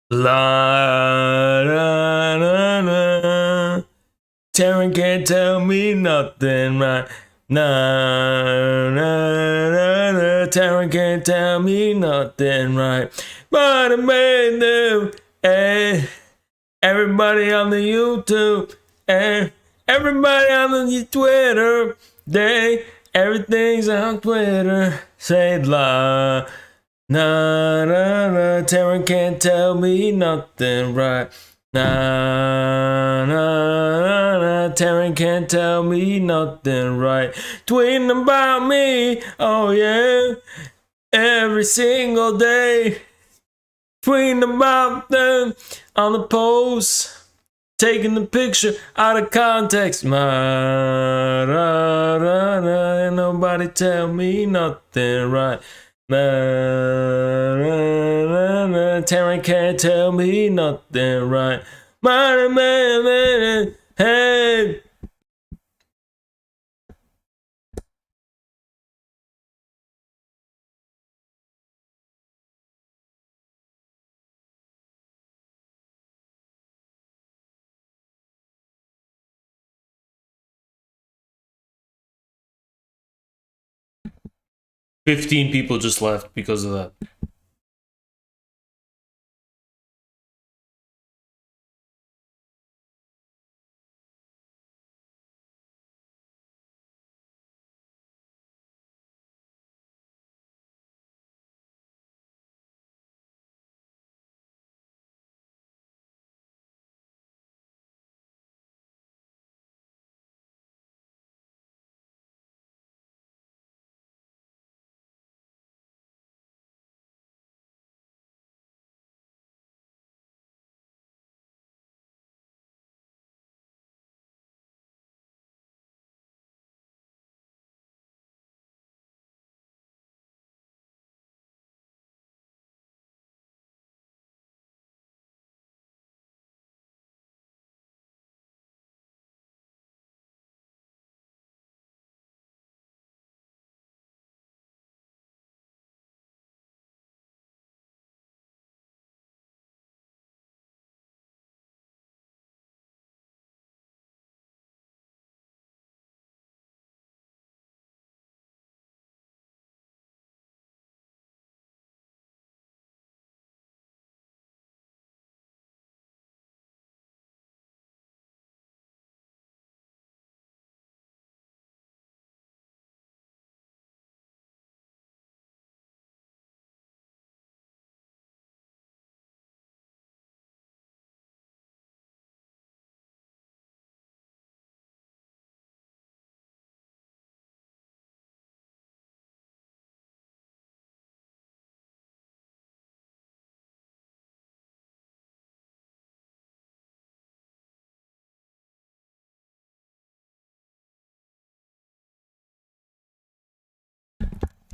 La la la la. Taryn can't tell me nothing right. Nah, nah, nah, nah. Taryn can't tell me nothing right. But I made them. Hey, everybody on the YouTube. Hey, everybody on the Twitter. Everything's on Twitter. Say la. Nah, nah, nah. Taryn can't tell me nothing right. Nah, nah, nah, nah. Taryn can't tell me nothing right. Tweeting about me, oh yeah, every single day. Tweeting about them on the post. Taking the picture out of context. Nah, nah, nah, nah. Ain't nobody tell me nothing right. Nah, nah, nah, nah. Taryn can't tell me nothing right. Man, man, man, hey. "15 people just left because of that."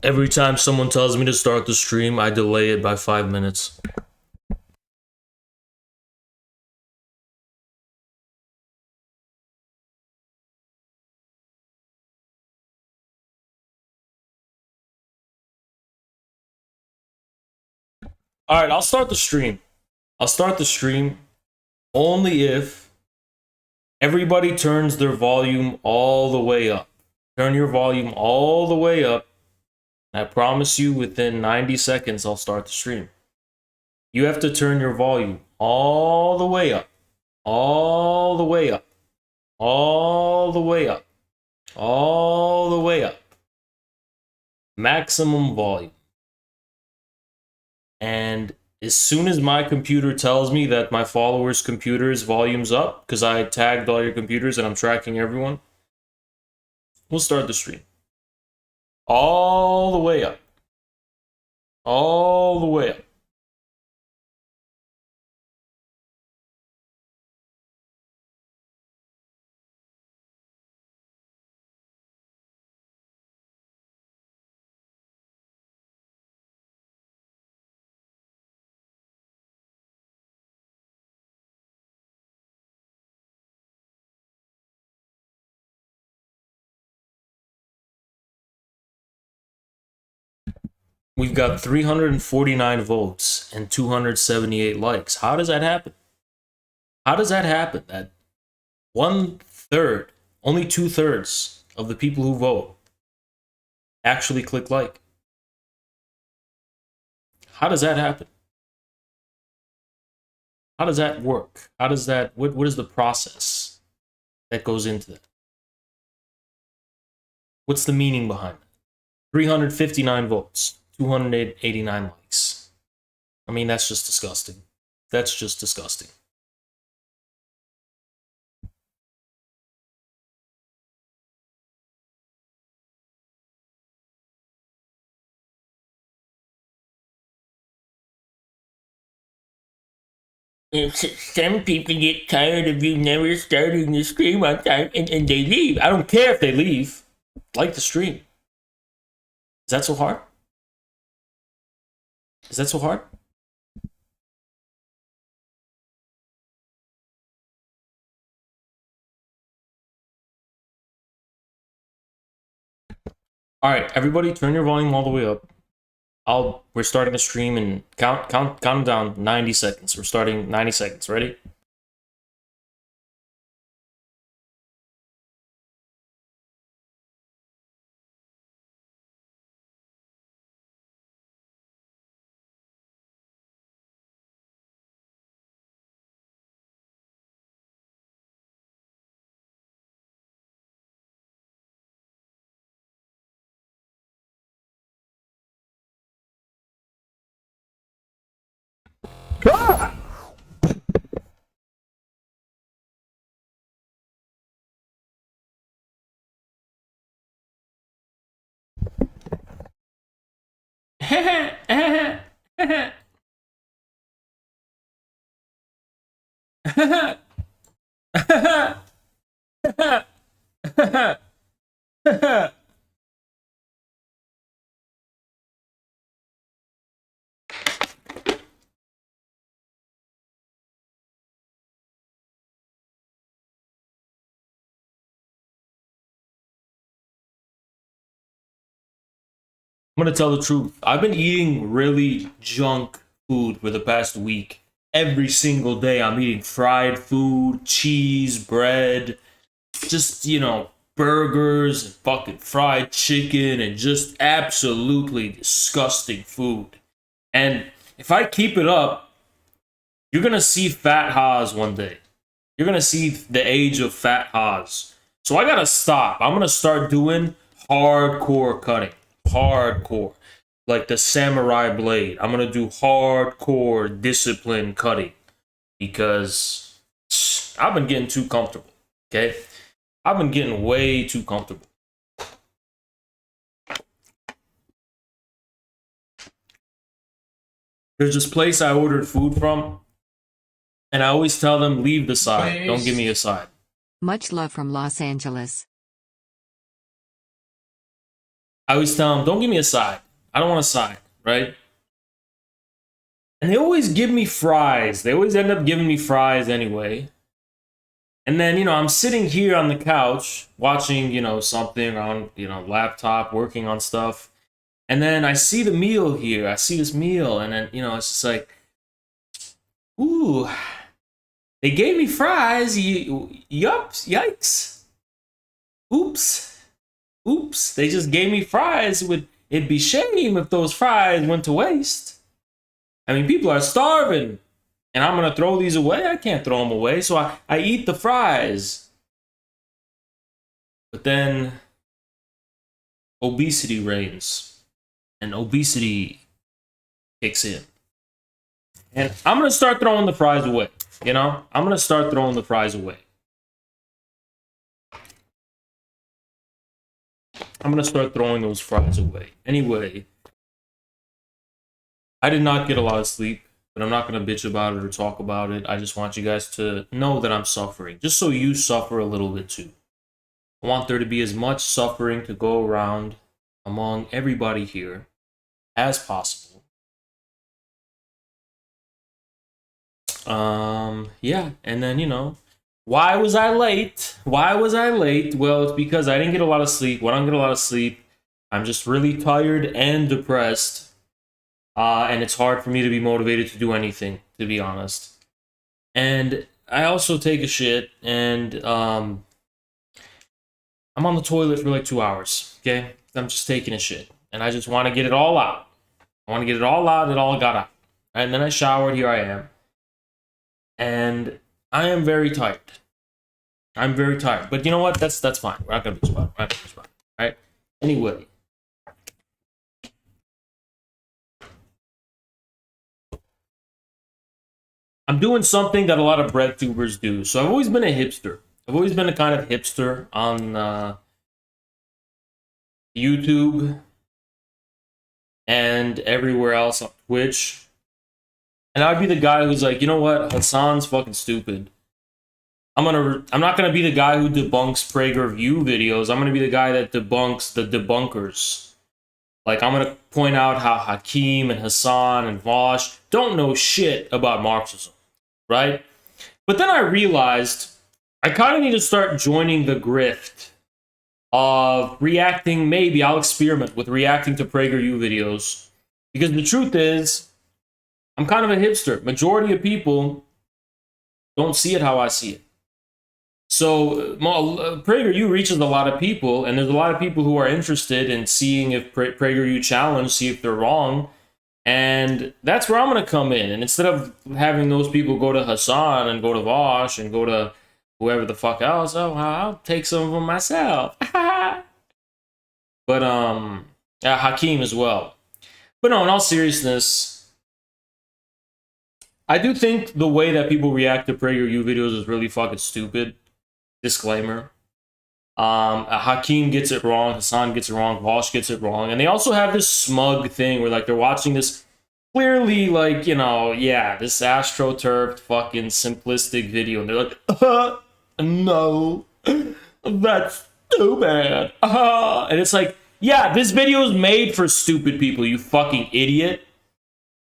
Every time someone tells me to start the stream, I delay it by 5 minutes. Alright, I'll start the stream. I'll start the stream only if everybody turns their volume all the way up. Turn your volume all the way up. I promise you within 90 seconds I'll start the stream. You have to turn your volume all the way up. All the way up. All the way up. All the way up. Maximum volume. And as soon as my computer tells me that my followers' computers' volume's up, because I tagged all your computers and I'm tracking everyone, we'll start the stream. All the way up. All the way up. We've got 349 votes and 278 likes. How does that happen? How does that happen? That 1/3, only 2/3 of the people who vote actually click like. How does that happen? How does that work? How does that, what is the process that goes into that? What's the meaning behind it? 359 votes, 289 likes. I mean, that's just disgusting. That's just disgusting. Some people get tired of you never starting the stream on time and they leave. I don't care if they leave. Like the stream. Is that so hard? Is that so hard? All right, everybody, turn your volume all the way up. We're starting the stream and count them down 90 seconds. We're starting 90 seconds. Ready? I'm gonna tell the truth. I've been eating really junk food for the past week. Every single day, I'm eating fried food, cheese, bread, just, burgers and fucking fried chicken and just absolutely disgusting food. And if I keep it up, you're gonna see Fat Haas one day. You're gonna see the age of Fat Haas. So I gotta stop. I'm gonna start doing hardcore cutting. Hardcore. Like the samurai blade. I'm gonna do hardcore discipline cutting. Because I've been getting too comfortable. Okay? I've been getting way too comfortable. There's this place I ordered food from, and I always tell them, leave the side. Don't give me a side. Much love from Los Angeles. I always tell them, don't give me a side. I don't want a side, right? And they always give me fries. They always end up giving me fries anyway. And then, I'm sitting here on the couch watching, something on, laptop, working on stuff. And then I see the meal here. I see this meal. And then, it's just like, ooh, they gave me fries. Yup, yikes. Oops. They just gave me fries. It'd be shame if those fries went to waste. I mean, people are starving. And I'm going to throw these away? I can't throw them away. So I eat the fries. But then obesity reigns. And obesity kicks in. And I'm going to start throwing the fries away. I'm going to start throwing the fries away. I'm going to start throwing those fries away. Anyway, I did not get a lot of sleep, but I'm not going to bitch about it or talk about it. I just want you guys to know that I'm suffering, just so you suffer a little bit too. I want there to be as much suffering to go around among everybody here as possible. Yeah, and then, why was I late? Well, it's because I didn't get a lot of sleep. When I don't get a lot of sleep, I'm just really tired and depressed. And it's hard for me to be motivated to do anything, to be honest. And I also take a shit, and I'm on the toilet for like 2 hours, okay? I'm just taking a shit, and I just want to get it all out. I want to get it all out, it all got out. And then I showered, here I am. And I am very tired. I'm very tired. But you know what? That's fine. We're not going to be spot. We're not going to be spot. All right? Anyway. I'm doing something that a lot of bread tubers do. So I've always been a hipster. I've always been a kind of hipster on YouTube and everywhere else on Twitch. And I'd be the guy who's like, you know what? Hassan's fucking stupid. I'm not gonna be the guy who debunks PragerU videos. I'm gonna be the guy that debunks the debunkers. Like, I'm gonna point out how Hakeem and Hassan and Vosh don't know shit about Marxism, right? But then I realized I kind of need to start joining the grift of reacting. Maybe I'll experiment with reacting to PragerU videos, because the truth is, I'm kind of a hipster. Majority of people don't see it how I see it. So PragerU reaches a lot of people, and there's a lot of people who are interested in seeing if PragerU challenge, see if they're wrong, and that's where I'm going to come in. And instead of having those people go to Hassan and go to Vosh and go to whoever the fuck else, oh, I'll take some of them myself. But Hakeem as well. But no, in all seriousness, I do think the way that people react to PragerU videos is really fucking stupid. Disclaimer. Hakeem gets it wrong, Hassan gets it wrong, Vosh gets it wrong, and they also have this smug thing where like they're watching this clearly like, you know, yeah, this astroturfed fucking simplistic video, and they're like, no, that's too bad. And it's like, yeah, this video is made for stupid people, you fucking idiot.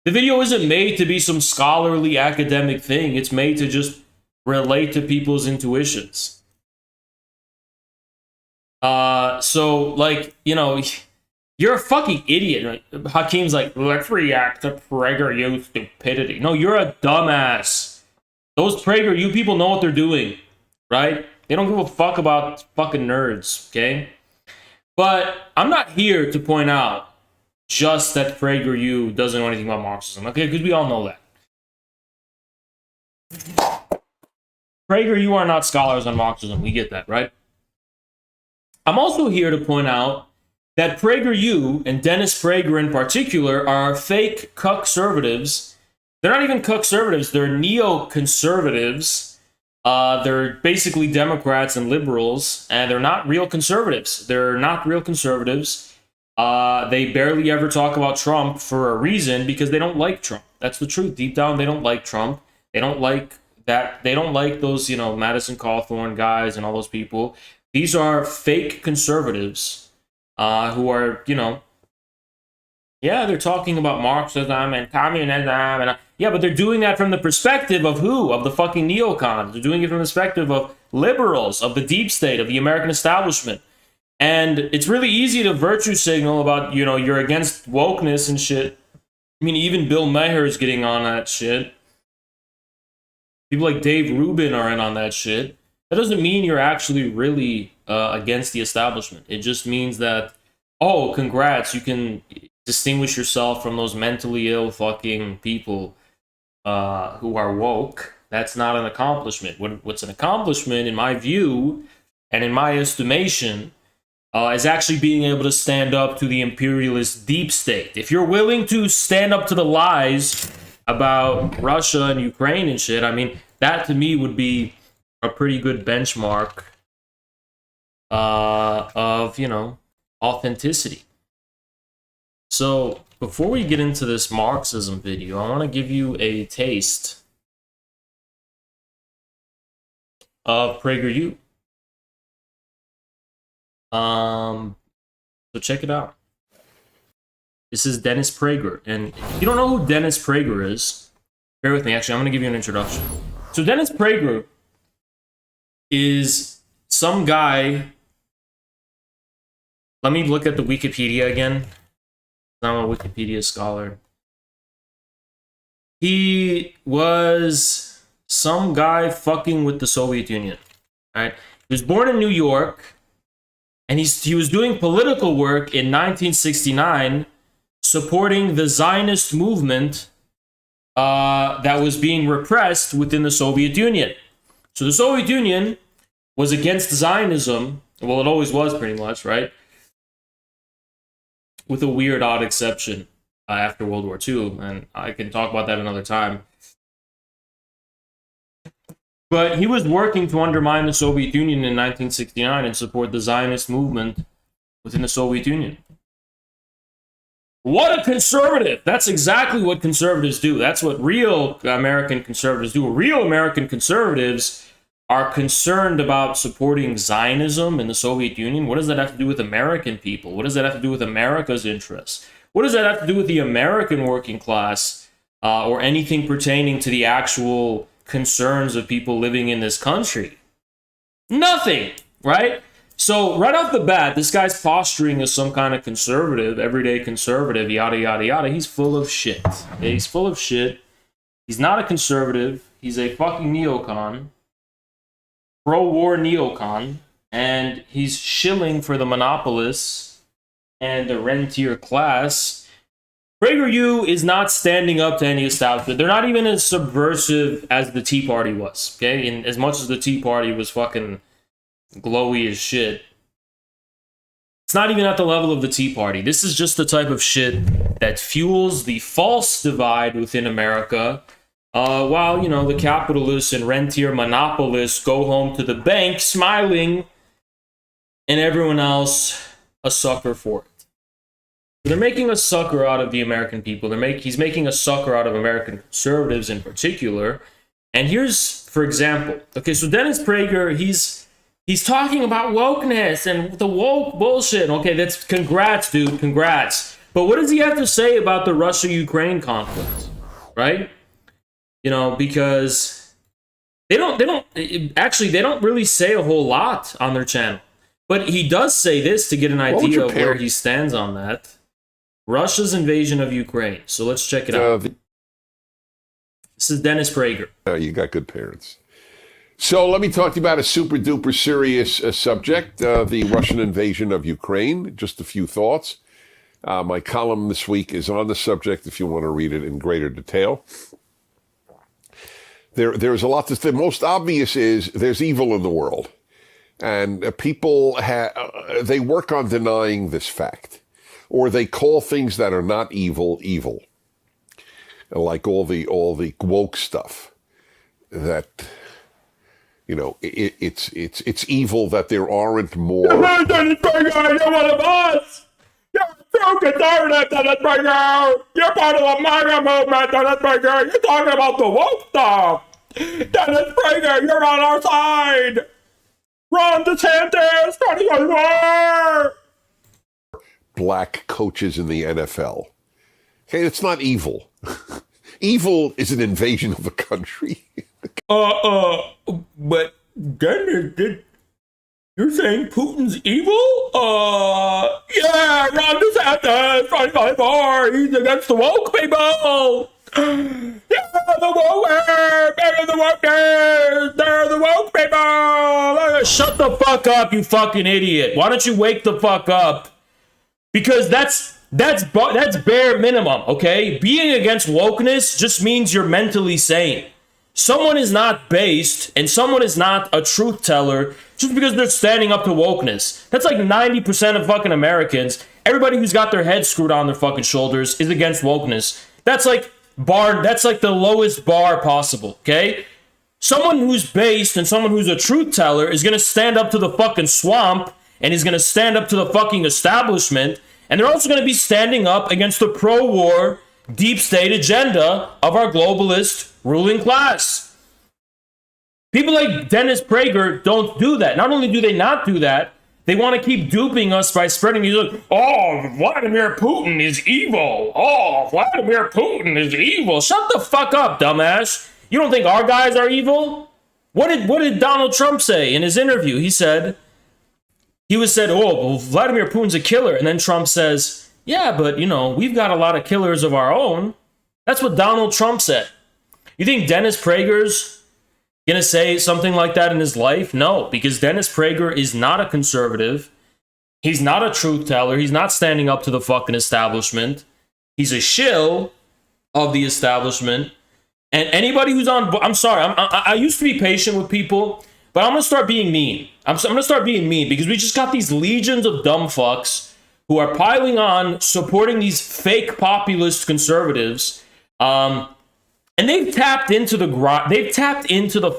The video isn't made to be some scholarly academic thing. It's made to just relate to people's intuitions. So, like, you know, you're a fucking idiot. Right? Hakeem's like, let's react to PragerU stupidity. No, you're a dumbass. Those PragerU people know what they're doing, right? They don't give a fuck about fucking nerds, okay? But I'm not here to point out just that PragerU doesn't know anything about Marxism, okay? Because we all know that. PragerU are not scholars on Marxism. We get that, right? I'm also here to point out that PragerU, and Dennis Prager in particular, are fake conservatives. They're not even conservatives. They're neoconservatives. They're basically Democrats and liberals, and they're not real conservatives. They're not real conservatives. They barely ever talk about Trump for a reason, because they don't like Trump. That's the truth. Deep down, they don't like Trump. They don't like that. They don't like those, you know, Madison Cawthorn guys and all those people. These are fake conservatives who are, you know, yeah, they're talking about Marxism and communism. And, yeah, but they're doing that from the perspective of who? Of the fucking neocons. They're doing it from the perspective of liberals, of the deep state, of the American establishment. And it's really easy to virtue signal about, you know, you're against wokeness and shit. I mean, even Bill Maher is getting on that shit. People like Dave Rubin are in on that shit. That doesn't mean you're actually really against the establishment. It just means that, oh, congrats, you can distinguish yourself from those mentally ill fucking people who are woke. That's not an accomplishment. What's an accomplishment, in my view, and in my estimation, is actually being able to stand up to the imperialist deep state. If you're willing to stand up to the lies about Russia and Ukraine and shit, I mean, that to me would be a pretty good benchmark of, you know, authenticity. So before we get into this Marxism video, I want to give you a taste of PragerU. So check it out. This is Dennis Prager, and if you don't know who Dennis Prager is, bear with me. Actually, I'm going to give you an introduction. So Dennis Prager is some guy. Let me look at the Wikipedia again. I'm a Wikipedia scholar. he was some guy fucking with the Soviet Union. Right? He was born in New York, and he was doing political work in 1969, supporting the Zionist movement that was being repressed within the Soviet Union. So the Soviet Union was against Zionism. Well, it always was pretty much, right? With a weird, odd exception after World War II, and I can talk about that another time. But he was working to undermine the Soviet Union in 1969 and support the Zionist movement within the Soviet Union. What a conservative! That's exactly what conservatives do. That's what real American conservatives do. Real American conservatives are concerned about supporting Zionism in the Soviet Union. What does that have to do with American people? What does that have to do with America's interests? What does that have to do with the American working class or anything pertaining to the actual concerns of people living in this country? Nothing, right? So right off the bat, this guy's posturing as some kind of conservative, everyday conservative, yada, yada, yada. He's full of shit. Okay? He's full of shit. He's not a conservative. He's a fucking neocon. Pro-war neocon, and he's shilling for the monopolists and the rentier class. PragerU is not standing up to any establishment. They're not even as subversive as the Tea Party was, okay? And as much as the Tea Party was fucking glowy as shit, it's not even at the level of the Tea Party. This is just the type of shit that fuels the false divide within America, while, you know, the capitalists and rentier monopolists go home to the bank smiling, and everyone else a sucker for it. They're making a sucker out of the American people. He's making a sucker out of American conservatives in particular. And here's, for example, okay, so Dennis Prager, he's talking about wokeness and the woke bullshit. Okay, that's congrats, dude, congrats. But what does he have to say about the Russia-Ukraine conflict, right? You know, because they don't really say a whole lot on their channel. But he does say this to get an idea of where he stands on that. Russia's invasion of Ukraine. So let's check it out. This is Dennis Prager. You got good parents. So let me talk to you about a super duper serious subject, the Russian invasion of Ukraine. Just a few thoughts. My column this week is on the subject if you want to read it in greater detail. There's a lot to say. The most obvious is there's evil in the world. And people, they work on denying this fact. Or they call things that are not evil, evil. Like all the woke stuff. That, you know, it's evil that there aren't more. You're one of us! You're conservative, Dennis Prager! You're part of the MAGA movement, Dennis Prager! You're talking about the woke stuff! Dennis Prager, you're on our side! Ron DeSantis, 2024! Black coaches in the NFL. Okay, it's not evil. Evil is an invasion of a country. But Dennis, you're saying Putin's evil? Yeah, Ron DeSantis, 2024, he's against the woke people! Yeah, the woke, they're the woke, they're the woke people! Shut the fuck up, you fucking idiot. Why don't you wake the fuck up? Because that's bare minimum, okay? Being against wokeness just means you're mentally sane. Someone is not based and someone is not a truth teller just because they're standing up to wokeness. That's like 90% of fucking Americans. Everybody who's got their head screwed on their fucking shoulders is against wokeness. That's like the lowest bar possible, okay? Someone who's based and someone who's a truth teller is gonna stand up to the fucking swamp and is gonna stand up to the fucking establishment, and they're also gonna be standing up against the pro-war deep state agenda of our globalist ruling class. People like Dennis Prager don't do that. Not only do they not do that, they want to keep duping us by spreading these, oh, Vladimir Putin is evil. Oh, Vladimir Putin is evil. Shut the fuck up, dumbass. You don't think our guys are evil? What did Donald Trump say in his interview? He said, oh, well, Vladimir Putin's a killer. And then Trump says, yeah, but, you know, we've got a lot of killers of our own. That's what Donald Trump said. You think Dennis Prager's gonna say something like that in his life? No, because Dennis Prager is not a conservative. He's not a truth teller. He's not standing up to the fucking establishment. He's a shill of the establishment. And anybody who's on, I'm sorry, I used to be patient with people, but I'm gonna start being mean. I'm gonna start being mean because we just got these legions of dumb fucks who are piling on, supporting these fake populist conservatives. And they've tapped into the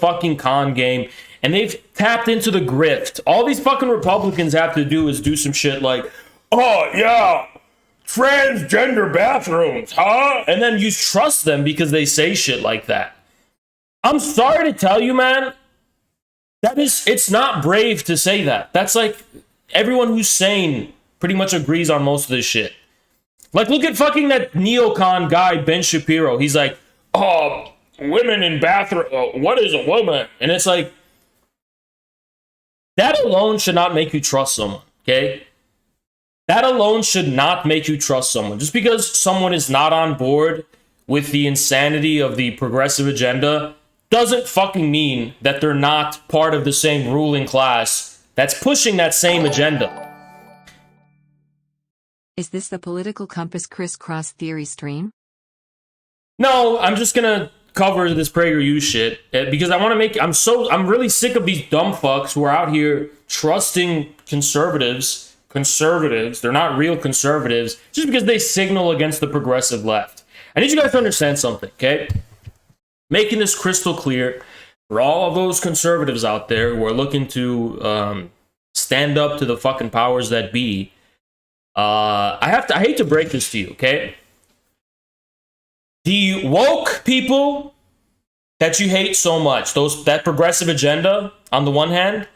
fucking con game, and they've tapped into the grift. All these fucking Republicans have to do is do some shit like, oh yeah, transgender bathrooms, huh? And then you trust them because they say shit like that. I'm sorry to tell you, man, it's not brave to say that. That's like, everyone who's sane pretty much agrees on most of this shit. Like, look at fucking that neocon guy, Ben Shapiro. He's like, oh, women in bathroom, what is a woman? And it's like, that alone should not make you trust someone, okay? That alone should not make you trust someone. Just because someone is not on board with the insanity of the progressive agenda doesn't fucking mean that they're not part of the same ruling class that's pushing that same agenda. Is this the political compass crisscross theory stream? No, I'm just gonna cover this PragerU shit because I want to make. I'm really sick of these dumb fucks who are out here trusting conservatives. They're not real conservatives just because they signal against the progressive left. I need you guys to understand something, okay? Making this crystal clear for all of those conservatives out there who are looking to stand up to the fucking powers that be. I hate to break this to you, okay? The woke people that you hate so much, that progressive agenda, on the one hand,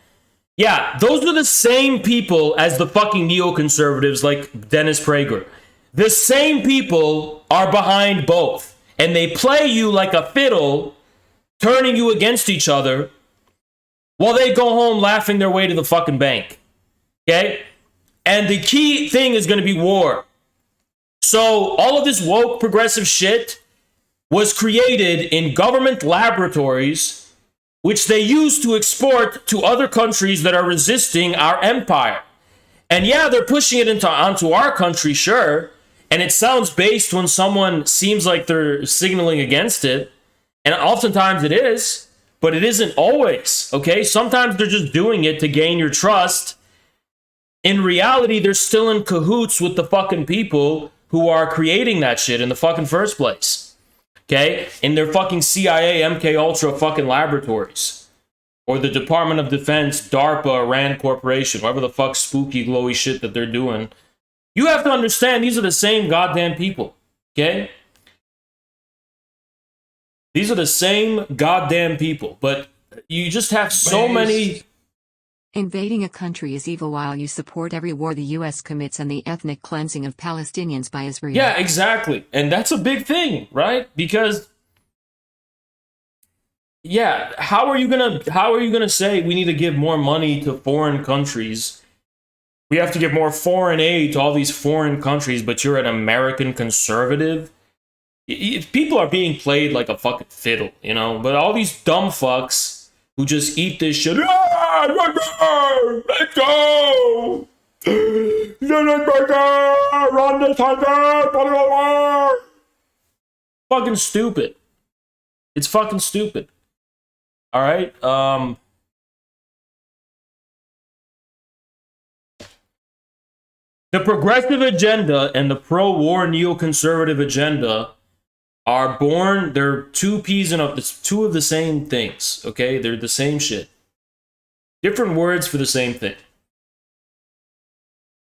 yeah, those are the same people as the fucking neoconservatives like Dennis Prager. The same people are behind both, and they play you like a fiddle, turning you against each other, while they go home laughing their way to the fucking bank, okay? And the key thing is going to be war. So all of this woke progressive shit was created in government laboratories, which they use to export to other countries that are resisting our empire. And yeah, they're pushing it onto our country, sure. And it sounds based when someone seems like they're signaling against it. And oftentimes it is, but it isn't always, okay? Sometimes they're just doing it to gain your trust. In reality, they're still in cahoots with the fucking people who are creating that shit in the fucking first place. Okay? In their fucking CIA, MK Ultra fucking laboratories. Or the Department of Defense, DARPA, RAND Corporation, whatever the fuck spooky, glowy shit that they're doing. You have to understand, these are the same goddamn people. Okay? These are the same goddamn people. But you just have so many... Invading a country is evil while you support every war the U.S. commits and the ethnic cleansing of Palestinians by Israel. Yeah, exactly. And that's a big thing, right? Because, yeah, how are you gonna say we need to give more money to foreign countries? We have to give more foreign aid to all these foreign countries, but you're an American conservative? People are being played like a fucking fiddle, you know? But all these dumb fucks who just eat this shit. Let's go! Run this country! Fucking stupid. It's fucking stupid. All right. The progressive agenda and the pro-war neoconservative agenda are born, they're two of the same things, okay? They're the same shit. Different words for the same thing.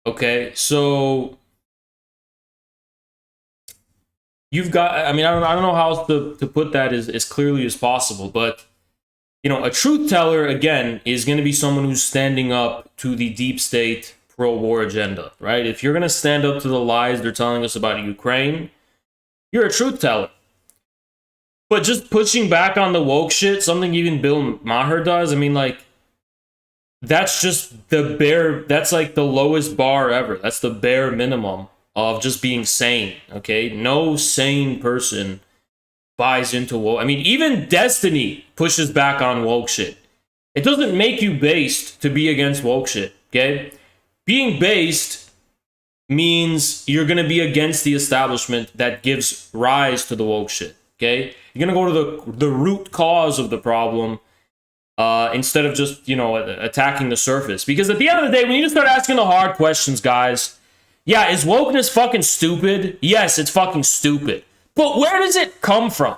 Okay, so you've got, I mean, I don't know how else to put that as clearly as possible, but, you know, a truth teller, again, is going to be someone who's standing up to the deep state pro-war agenda, right? If you're going to stand up to the lies they're telling us about Ukraine, you're a truth teller. But just pushing back on the woke shit, something even Bill Maher does, I mean, like, that's just that's like the lowest bar ever. That's the bare minimum of just being sane, okay? No sane person buys into woke. I mean, even Destiny pushes back on woke shit. It doesn't make you based to be against woke shit, okay? Being based means you're going to be against the establishment that gives rise to the woke shit, okay? You're going to go to the root cause of the problem instead of just, attacking the surface. Because at the end of the day, when you just start asking the hard questions, guys, yeah, is wokeness fucking stupid? Yes, it's fucking stupid. But where does it come from?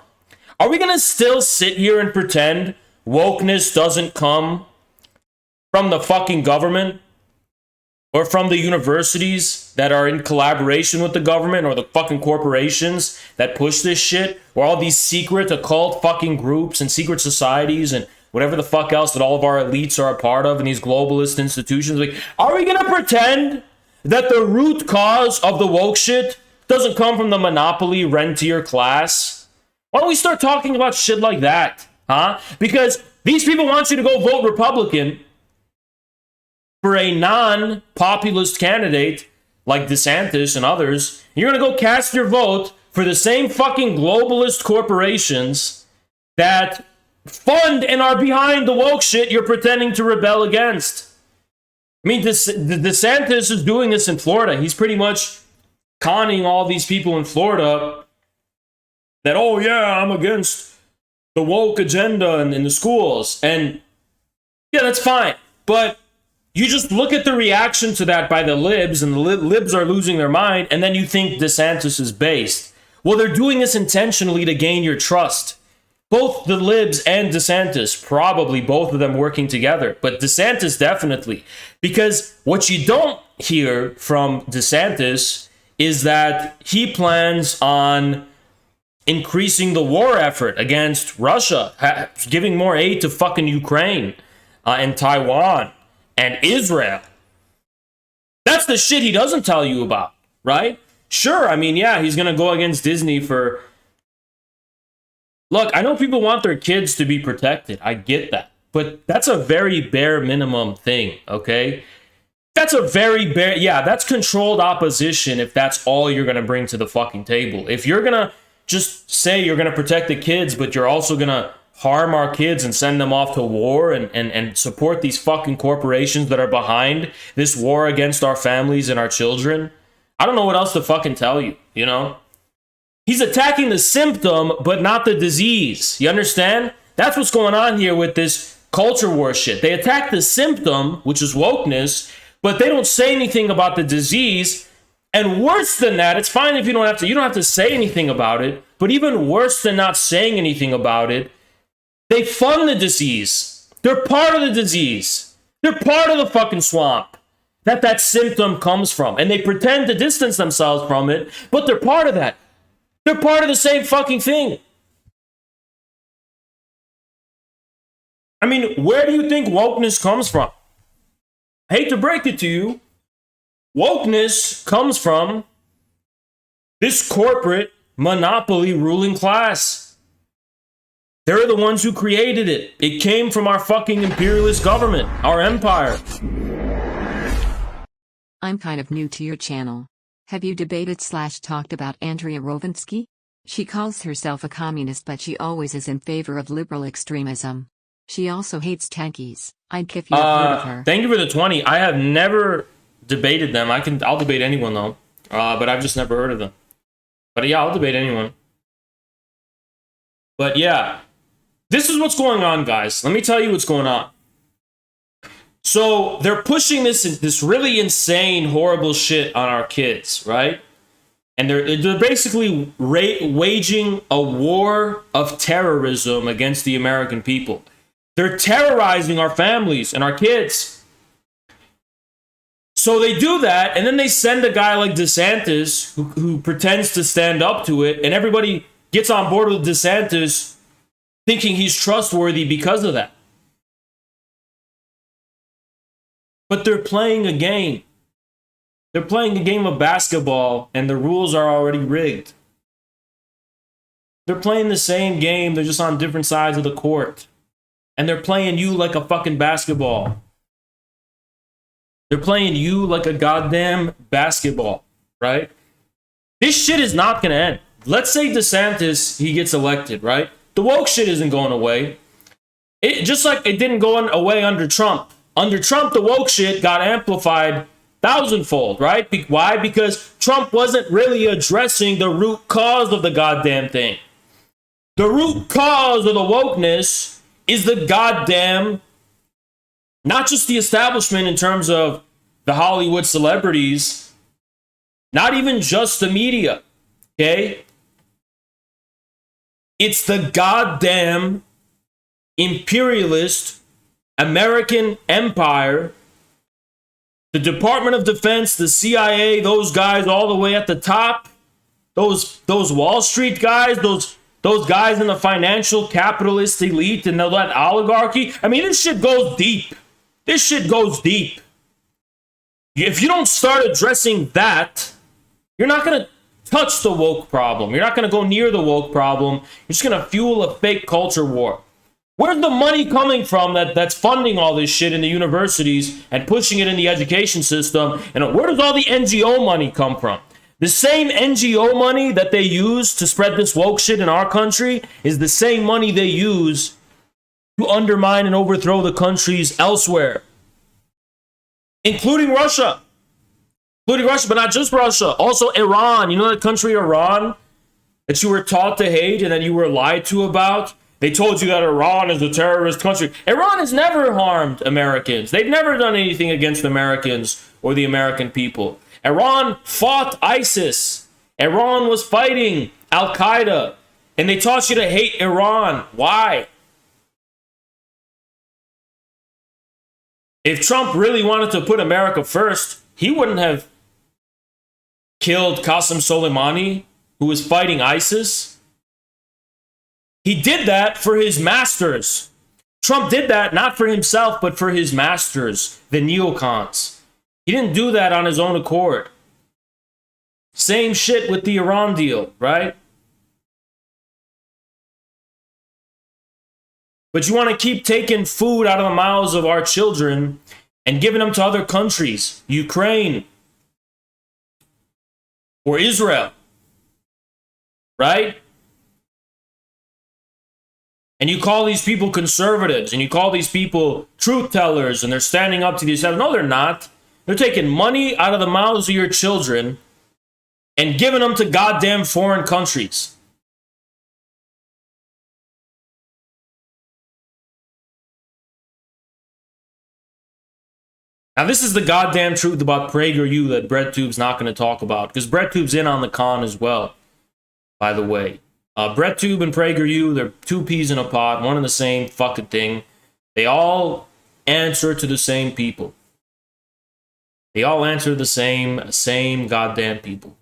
Are we going to still sit here and pretend wokeness doesn't come from the fucking government? Or from the universities that are in collaboration with the government, or the fucking corporations that push this shit, or all these secret occult fucking groups and secret societies and whatever the fuck else that all of our elites are a part of, and these globalist institutions? Like, are we gonna pretend that the root cause of the woke shit doesn't come from the monopoly rentier class? Why don't we start talking about shit like that, huh? Because these people want you to go vote Republican for a non-populist candidate like DeSantis and others. You're going to go cast your vote for the same fucking globalist corporations that fund and are behind the woke shit you're pretending to rebel against. I mean, DeSantis is doing this in Florida. He's pretty much conning all these people in Florida that, oh yeah, I'm against the woke agenda in the schools. And yeah, that's fine. But you just look at the reaction to that by the libs, and the libs are losing their mind, and then you think DeSantis is based. Well, they're doing this intentionally to gain your trust. Both the libs and DeSantis, probably both of them working together, but DeSantis definitely. Because what you don't hear from DeSantis is that he plans on increasing the war effort against Russia, giving more aid to fucking Ukraine and Taiwan and Israel. That's the shit he doesn't tell you about, right? Sure, I mean, yeah, he's going to go against Disney for... Look, I know people want their kids to be protected. I get that. But that's a very bare minimum thing, okay? That's a very bare... Yeah, that's controlled opposition if that's all you're going to bring to the fucking table. If you're going to just say you're going to protect the kids, but you're also going to harm our kids and send them off to war and support these fucking corporations that are behind this war against our families and our children, I don't know what else to fucking tell you, you know? He's attacking the symptom, but not the disease. You understand? That's what's going on here with this culture war shit. They attack the symptom, which is wokeness, but they don't say anything about the disease. And worse than that, it's fine if you don't have to say anything about it, but even worse than not saying anything about it, they fund the disease. They're part of the disease. They're part of the fucking swamp that symptom comes from. And they pretend to distance themselves from it, but they're part of that. They're part of the same fucking thing. I mean, where do you think wokeness comes from? I hate to break it to you. Wokeness comes from this corporate monopoly ruling class. They're the ones who created it. It came from our fucking imperialist government, our empire. I'm kind of new to your channel. Have you debated/talked about Andrea Rovinsky? She calls herself a communist, but she always is in favor of liberal extremism. She also hates tankies. I'd if you have heard of her. Thank you for the 20. I have never debated them. I'll debate anyone though. But I've just never heard of them. But yeah, I'll debate anyone. But yeah, this is what's going on, guys. Let me tell you what's going on. So they're pushing this really insane, horrible shit on our kids, right? And they're basically waging a war of terrorism against the American people. They're terrorizing our families and our kids. So they do that, and then they send a guy like DeSantis who pretends to stand up to it, and everybody gets on board with DeSantis thinking he's trustworthy because of that. But they're playing a game. They're playing a game of basketball, and the rules are already rigged. They're playing the same game, they're just on different sides of the court. And they're playing you like a fucking basketball. They're playing you like a goddamn basketball, right? This shit is not going to end. Let's say DeSantis, he gets elected, right? The woke shit isn't going away. It just like it didn't go away under Trump. Under Trump, the woke shit got amplified thousandfold, right? Why? Because Trump wasn't really addressing the root cause of the goddamn thing. The root cause of the wokeness is the goddamn, not just the establishment in terms of the Hollywood celebrities, not even just the media, okay? It's the goddamn imperialist American empire, the Department of Defense, the CIA, those guys all the way at the top, those Wall Street guys, those guys in the financial capitalist elite and that oligarchy. I mean, this shit goes deep. This shit goes deep. If you don't start addressing that, you're not going to touch the woke problem. You're not going to go near the woke problem. You're just going to fuel a fake culture war. Where's the money coming from that's funding all this shit in the universities and pushing it in the education system? And where does all the NGO money come from? The same NGO money that they use to spread this woke shit in our country is the same money they use to undermine and overthrow the countries elsewhere, including Russia. Including Russia, but not just Russia. Also Iran. You know that country Iran that you were taught to hate and that you were lied to about? They told you that Iran is a terrorist country. Iran has never harmed Americans. They've never done anything against Americans or the American people. Iran fought ISIS. Iran was fighting Al-Qaeda. And they taught you to hate Iran. Why? If Trump really wanted to put America first, he wouldn't have killed Qasem Soleimani, who was fighting ISIS. He did that for his masters. Trump did that not for himself, but for his masters, the neocons. He didn't do that on his own accord. Same shit with the Iran deal, right? But you want to keep taking food out of the mouths of our children and giving them to other countries, Ukraine or Israel, right? And you call these people conservatives, and you call these people truth tellers, and they're standing up to these. No, they're not. They're taking money out of the mouths of your children and giving them to goddamn foreign countries. Now, this is the goddamn truth about PragerU that BreadTube's not going to talk about, because BreadTube's in on the con as well, by the way. BreadTube and PragerU, they're two peas in a pod, one and the same fucking thing. They all answer to the same people. They all answer the same goddamn people.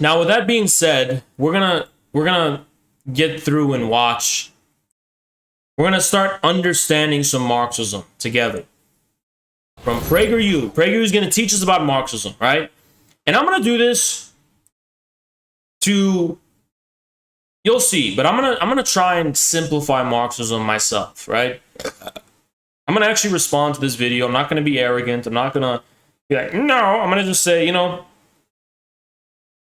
Now, with that being said, we're gonna get through and watch. We're gonna start understanding some Marxism together. From PragerU. PragerU is gonna teach us about Marxism, right? And I'm gonna do this to, you'll see, but I'm gonna try and simplify Marxism myself, right? I'm gonna actually respond to this video. I'm not gonna be arrogant. I'm not gonna be like, no. I'm gonna just say,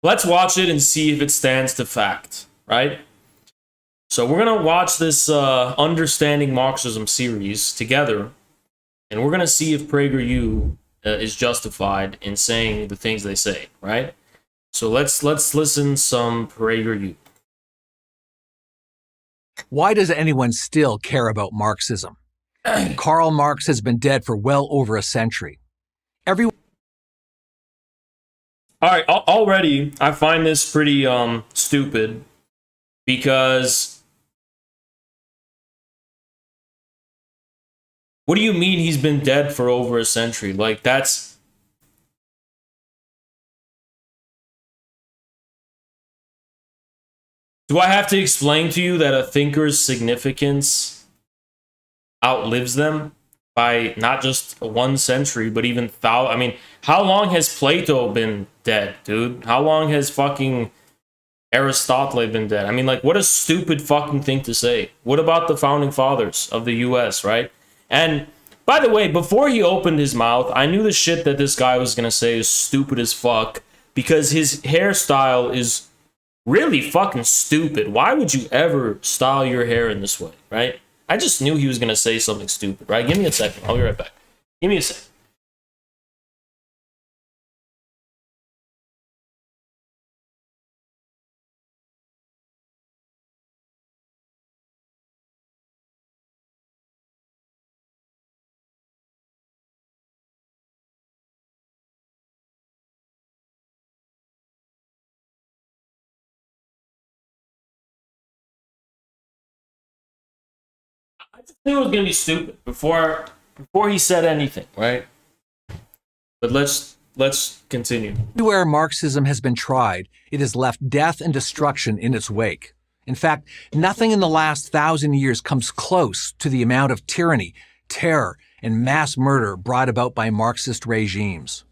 let's watch it and see if it stands to fact, right? So we're going to watch this Understanding Marxism series together, and we're going to see if PragerU is justified in saying the things they say, right? So let's listen some PragerU. Why does anyone still care about Marxism? Karl Marx has been dead for well over a century. Everyone. All right, already I find this pretty stupid, because what do you mean he's been dead for over a century? Like, that's... Do I have to explain to you that a thinker's significance outlives them by not just 1 century, but even I mean, how long has Plato been dead, dude? How long has fucking Aristotle had been dead. I mean, like, what a stupid fucking thing to say. What about the founding fathers of the US, right? And by the way, before he opened his mouth, I knew the shit that this guy was gonna say is stupid as fuck because his hairstyle is really fucking stupid. Why would you ever style your hair in this way, right? I just knew he was gonna say something stupid, right? Give me a second. I'll be right back. Give me a second. I just knew it was gonna be stupid before he said anything, right? But let's continue. Everywhere Marxism has been tried, it has left death and destruction in its wake. In fact, nothing in the last 1,000 years comes close to the amount of tyranny, terror, and mass murder brought about by Marxist regimes.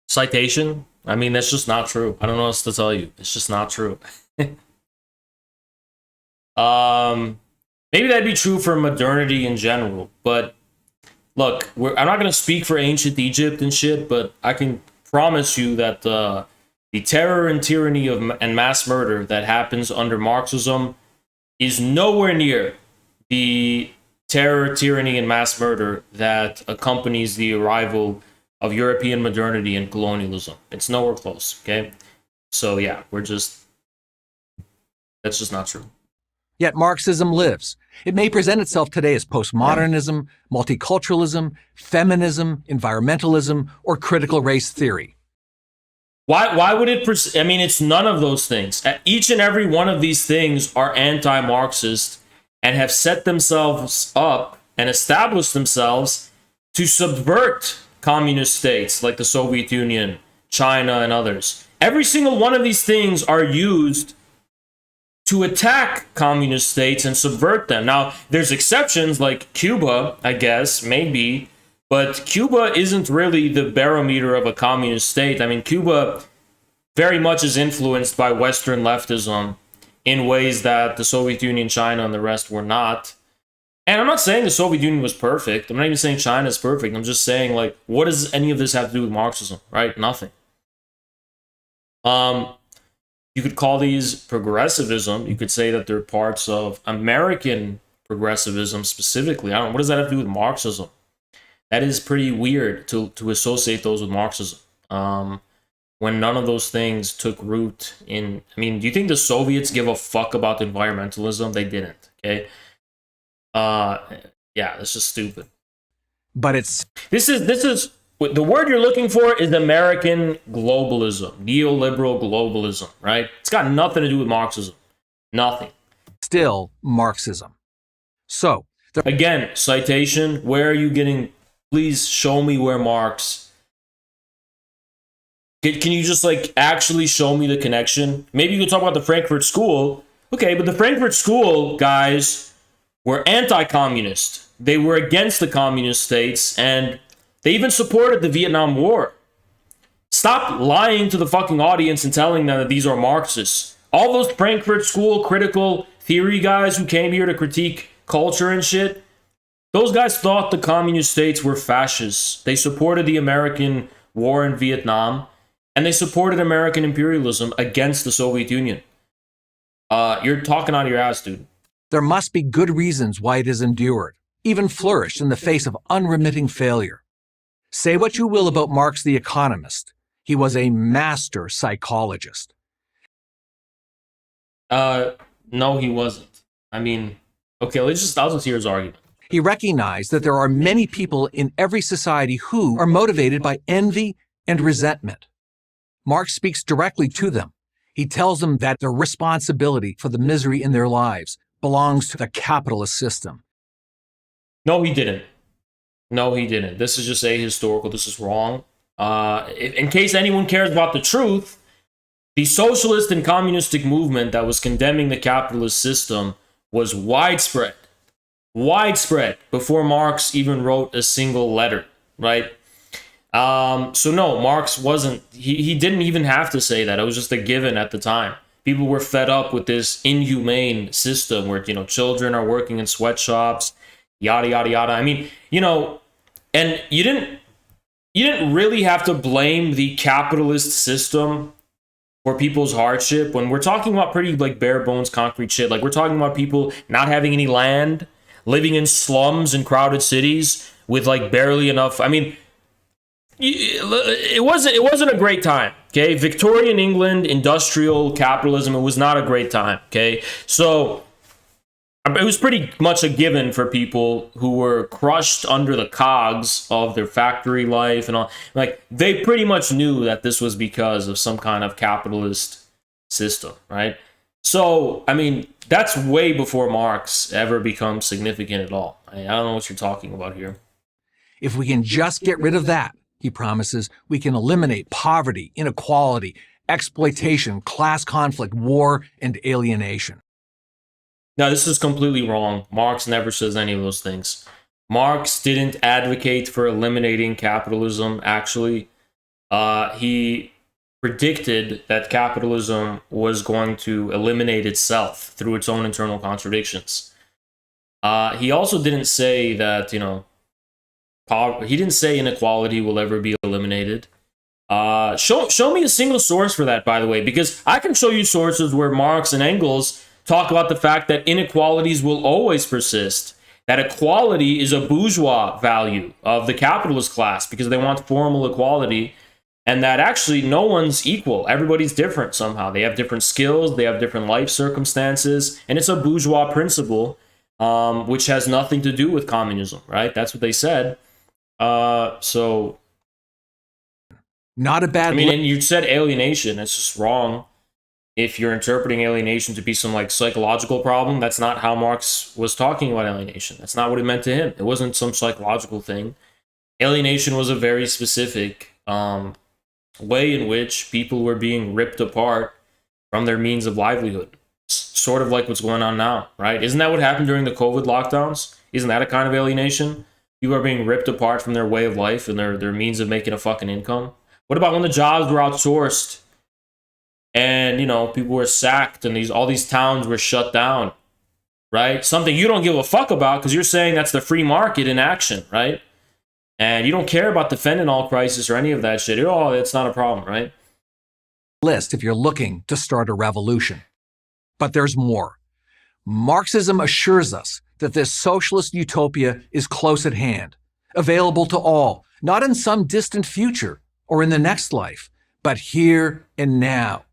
Citation? I mean, that's just not true. I don't know what else to tell you. It's just not true. Maybe that'd be true for modernity in general, but look, I'm not going to speak for ancient Egypt and shit, but I can promise you that the terror and tyranny and mass murder that happens under Marxism is nowhere near the terror, tyranny, and mass murder that accompanies the arrival of European modernity and colonialism. It's nowhere close, okay? So yeah, that's just not true. Yet Marxism lives. It may present itself today as postmodernism, multiculturalism, feminism, environmentalism, or critical race theory. Why would it? I mean, it's none of those things. Each and every one of these things are anti-Marxist and have set themselves up and established themselves to subvert communist states like the Soviet Union, China, and others. Every single one of these things are used to attack communist states and subvert them. Now, there's exceptions like Cuba, I guess, maybe, but Cuba isn't really the barometer of a communist state. I mean, Cuba very much is influenced by Western leftism in ways that the Soviet Union, China, and the rest were not. And I'm not saying the Soviet Union was perfect. I'm not even saying China is perfect. I'm just saying, like, what does any of this have to do with Marxism, right? Nothing. You could call these progressivism. You could say that they're parts of American progressivism specifically. I don't know. What does that have to do with Marxism? That is pretty weird to associate those with Marxism. When none of those things took root in... I mean, do you think the Soviets give a fuck about environmentalism? They didn't, okay? Yeah, that's just stupid. But it's... This is the word you're looking for is American globalism, neoliberal globalism, right? It's got nothing to do with Marxism. Nothing. Still Marxism. So, again, citation, where are you getting... Please show me where Marx... Can you just, like, actually show me the connection? Maybe you could talk about the Frankfurt School. Okay, but the Frankfurt School, guys, were anti-communist. They were against the communist states, and they even supported the Vietnam War. Stop lying to the fucking audience and telling them that these are Marxists. All those Frankfurt School critical theory guys who came here to critique culture and shit, those guys thought the communist states were fascists. They supported the American war in Vietnam, and they supported American imperialism against the Soviet Union. You're talking out of your ass, dude. There must be good reasons why it has endured, even flourished in the face of unremitting failure. Say what you will about Marx the economist. He was a master psychologist. No, he wasn't. I mean, okay, I'll just hear his argument. He recognized that there are many people in every society who are motivated by envy and resentment. Marx speaks directly to them. He tells them that their responsibility for the misery in their lives belongs to the capitalist system. No, he didn't. No, he didn't. This is just ahistorical. This is wrong. In case anyone cares about the truth, The socialist and communistic movement that was condemning the capitalist system was widespread before Marx even wrote a single letter, right? So no, Marx wasn't, he didn't even have to say that. It was just a given at the time. People were fed up with this inhumane system where, children are working in sweatshops, yada, yada, yada. I mean, and you didn't really have to blame the capitalist system for people's hardship when we're talking about pretty like bare bones concrete shit. Like we're talking about people not having any land, living in slums in crowded cities with like barely enough. I mean, it wasn't a great time. Okay, Victorian England, industrial capitalism, it was not a great time. Okay, so it was pretty much a given for people who were crushed under the cogs of their factory life and all. Like they pretty much knew that this was because of some kind of capitalist system, right? So I mean, that's way before Marx ever becomes significant at all. I don't know what you're talking about here. If we can just get rid of that, he promises, we can eliminate poverty, inequality, exploitation, class conflict, war, and alienation. Now, this is completely wrong. Marx never says any of those things. Marx didn't advocate for eliminating capitalism, actually. He predicted that capitalism was going to eliminate itself through its own internal contradictions. He also didn't say that, he didn't say inequality will ever be eliminated. Show me a single source for that, by the way, because I can show you sources where Marx and Engels talk about the fact that inequalities will always persist, that equality is a bourgeois value of the capitalist class because they want formal equality, and that actually no one's equal. Everybody's different somehow. They have different skills, they have different life circumstances, and it's a bourgeois principle, which has nothing to do with communism, right? That's what they said. So not a bad. I mean, and you said alienation. It's just wrong. If you're interpreting alienation to be some like psychological problem, that's not how Marx was talking about alienation. That's not what it meant to him. It wasn't some psychological thing. Alienation was a very specific way in which people were being ripped apart from their means of livelihood. Sort of like what's going on now, right? Isn't that what happened during the COVID lockdowns? Isn't that a kind of alienation? People are being ripped apart from their way of life and their means of making a fucking income. What about when the jobs were outsourced? And, people were sacked and all these towns were shut down, right? Something you don't give a fuck about because you're saying that's the free market in action, right? And you don't care about the fentanyl crisis or any of that shit. Oh, it's not a problem, right? List if you're looking to start a revolution. But there's more. Marxism assures us that this socialist utopia is close at hand, available to all, not in some distant future or in the next life, but here and now.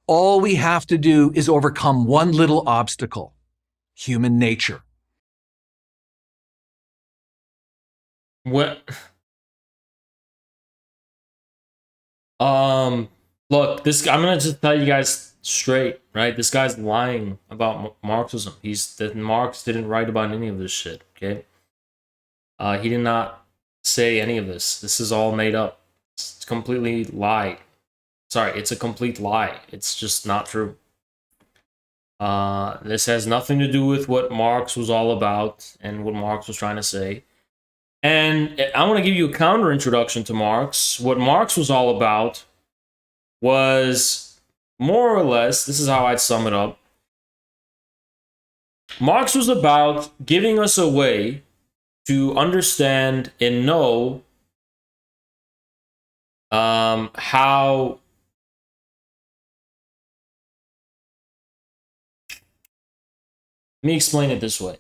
All we have to do is overcome one little obstacle: human nature. What? Look, I'm gonna just tell you guys straight, right? This guy's lying about Marxism. Marx didn't write about any of this shit, okay? He did not say any of this. This is all made up. It's completely lie. Sorry, it's a complete lie. It's just not true. This has nothing to do with what Marx was all about and what Marx was trying to say. And I want to give you a counter introduction to Marx. What Marx was all about was more or less, this is how I'd sum it up. Marx was about giving us a way to understand and know how let me explain it this way.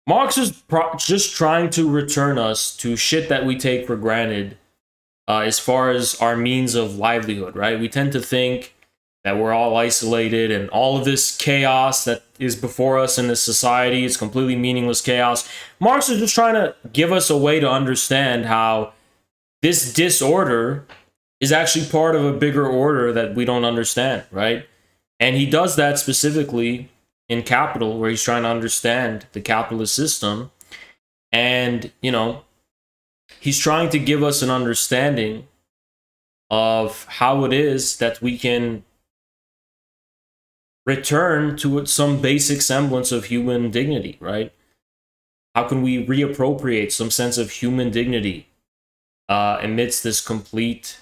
Marx is just trying to return us to shit that we take for granted as far as our means of livelihood, right? We tend to think that we're all isolated and all of this chaos that is before us in this society is completely meaningless chaos. Marx is just trying to give us a way to understand how this disorder is actually part of a bigger order that we don't understand, right? And he does that specifically in Capital, where he's trying to understand the capitalist system. And, he's trying to give us an understanding of how it is that we can return to some basic semblance of human dignity, right? How can we reappropriate some sense of human dignity amidst this complete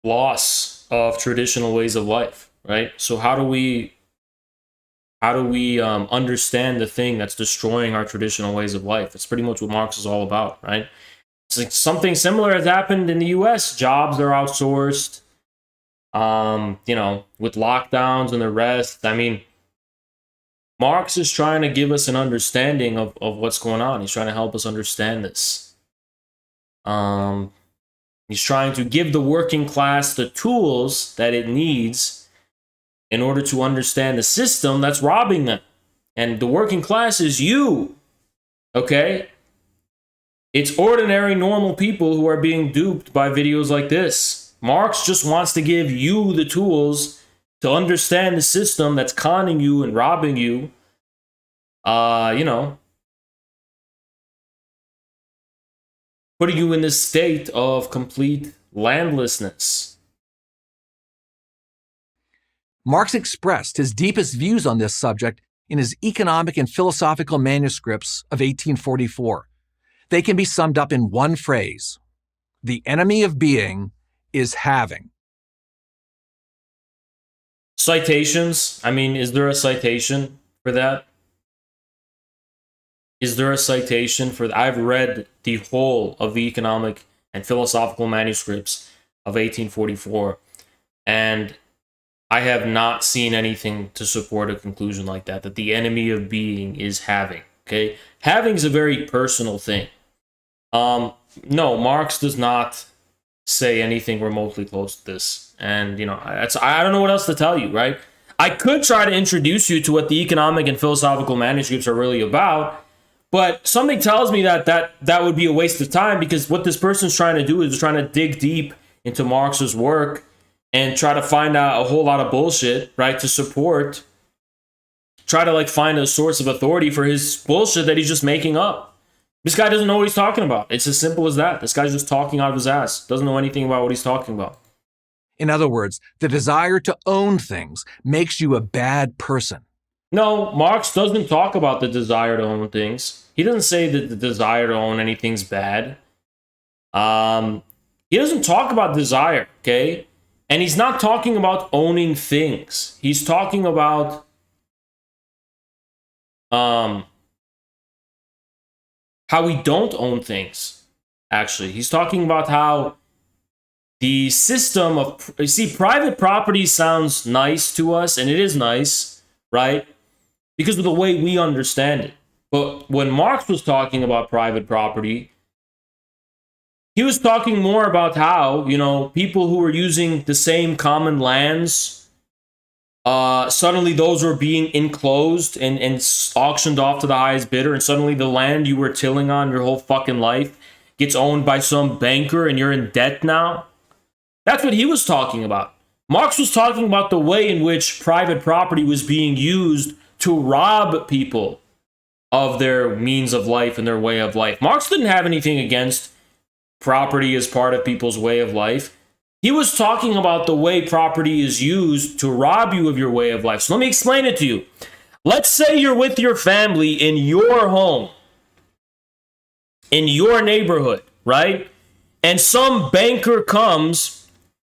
loss of traditional ways of life, right? So how do we understand the thing that's destroying our traditional ways of life? It's pretty much what Marx is all about, right? It's like something similar has happened in the US. Jobs are outsourced, with lockdowns and the rest. I mean, Marx is trying to give us an understanding of what's going on. He's trying to help us understand this. He's trying to give the working class the tools that it needs in order to understand the system that's robbing them. And the working class is you, okay? It's ordinary, normal people who are being duped by videos like this. Marx just wants to give you the tools to understand the system that's conning you and robbing you. Putting you in this state of complete landlessness. Marx expressed his deepest views on this subject in his economic and philosophical manuscripts of 1844. They can be summed up in one phrase: the enemy of being is having. Citations. I mean, is there a citation for that? Is there a citation for that? I've read the whole of the economic and philosophical manuscripts of 1844, and I have not seen anything to support a conclusion like that the enemy of being is having, okay? Having is a very personal thing. No, Marx does not say anything remotely close to this. And, I don't know what else to tell you, right? I could try to introduce you to what the economic and philosophical manuscripts are really about, but something tells me that would be a waste of time, because what this person's trying to do is trying to dig deep into Marx's work and try to find out a whole lot of bullshit, right, to support, try to find a source of authority for his bullshit that he's just making up. This guy doesn't know what he's talking about. It's as simple as that. This guy's just talking out of his ass. Doesn't know anything about what he's talking about. In other words, the desire to own things makes you a bad person. No, Marx doesn't talk about the desire to own things. He doesn't say that the desire to own anything's bad. He doesn't talk about desire, okay? And he's not talking about owning things. He's talking about how we don't own things, actually. He's talking about how the system of... private property sounds nice to us, and it is nice, right? Because of the way we understand it. But when Marx was talking about private property, he was talking more about how, people who were using the same common lands, suddenly those were being enclosed and auctioned off to the highest bidder, and suddenly the land you were tilling on your whole fucking life gets owned by some banker and you're in debt now. That's what he was talking about. Marx was talking about the way in which private property was being used to rob people of their means of life and their way of life. Marx didn't have anything against property as part of people's way of life. He was talking about the way property is used to rob you of your way of life. So let me explain it to you. Let's say you're with your family in your home, in your neighborhood, right? And some banker comes,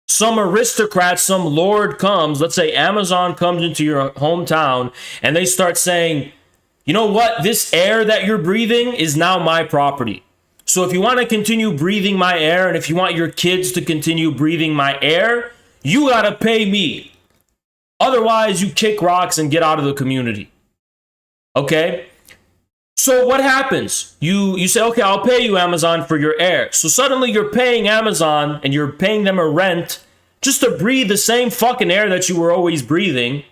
some aristocrat, some lord comes, let's say Amazon comes into your hometown, and they start saying, you know what? This air that you're breathing is now my property. So if you want to continue breathing my air, and if you want your kids to continue breathing my air, you got to pay me. Otherwise, you kick rocks and get out of the community. Okay? So what happens? You say, okay, I'll pay you, Amazon, for your air. So suddenly you're paying Amazon and you're paying them a rent just to breathe the same fucking air that you were always breathing.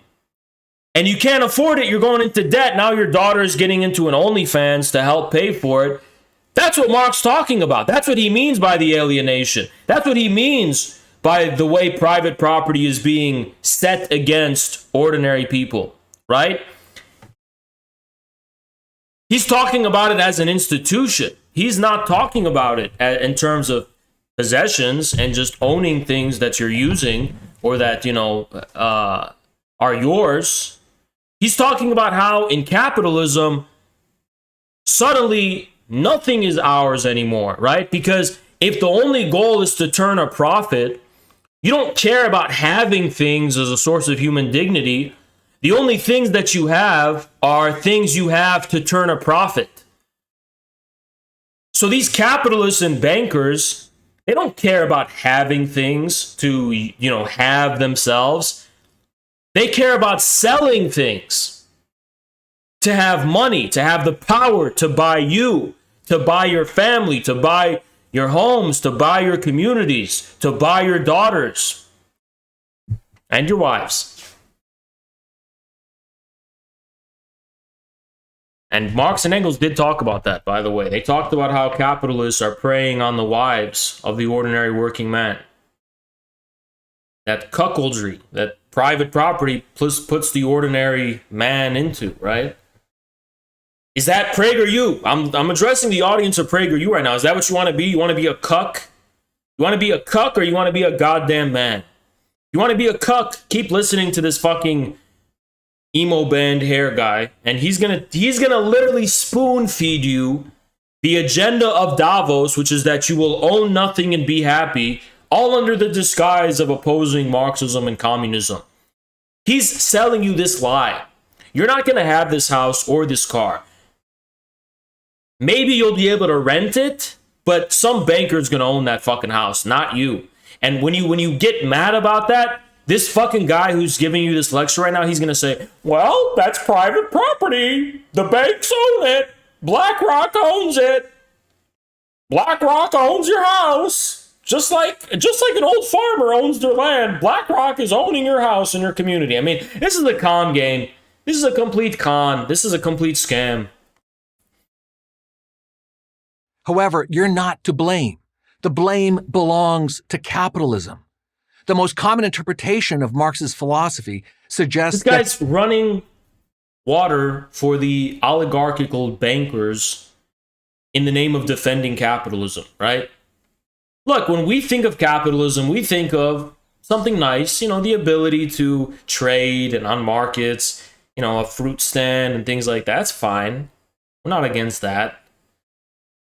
And you can't afford it. You're going into debt. Now your daughter is getting into an OnlyFans to help pay for it. That's what Marx talking about. That's what he means by the alienation. That's what he means by the way private property is being set against ordinary people, right? He's talking about it as an institution. he's not talking about it in terms of possessions and just owning things that you're using or that, are yours. He's talking about how in capitalism, suddenly nothing is ours anymore, right? Because if the only goal is to turn a profit, you don't care about having things as a source of human dignity. The only things that you have are things you have to turn a profit. So these capitalists and bankers, they don't care about having things to, have themselves. They care about selling things to have money, to have the power to buy you, to buy your family, to buy your homes, to buy your communities, to buy your daughters and your wives. And Marx and Engels did talk about that, by the way. They talked about how capitalists are preying on the wives of the ordinary working man. That cuckoldry, that private property puts the ordinary man into, right? Is that PragerU? I'm addressing the audience of PragerU right now. Is that what you want to be? You want to be a cuck? You want to be a cuck or you want to be a goddamn man? You want to be a cuck? Keep listening to this fucking emo band hair guy, and he's gonna literally spoon feed you the agenda of Davos, which is that you will own nothing and be happy, all under the disguise of opposing Marxism and communism. He's selling you this lie. You're not gonna have this house or this car. Maybe you'll be able to rent it, but some banker's gonna own that fucking house, not you. And when you get mad about that, this fucking guy who's giving you this lecture right now, he's going to say, well, that's private property. The banks own it. BlackRock owns it. BlackRock owns your house. Just like an old farmer owns their land, BlackRock is owning your house and your community. I mean, this is a con game. This is a complete con. This is a complete scam. However, you're not to blame. The blame belongs to capitalism. The most common interpretation of Marx's philosophy suggests this guy's running water for the oligarchical bankers in the name of defending capitalism, right? Look, when we think of capitalism, we think of something nice, the ability to trade and on markets, a fruit stand and things like that. That's fine. We're not against that.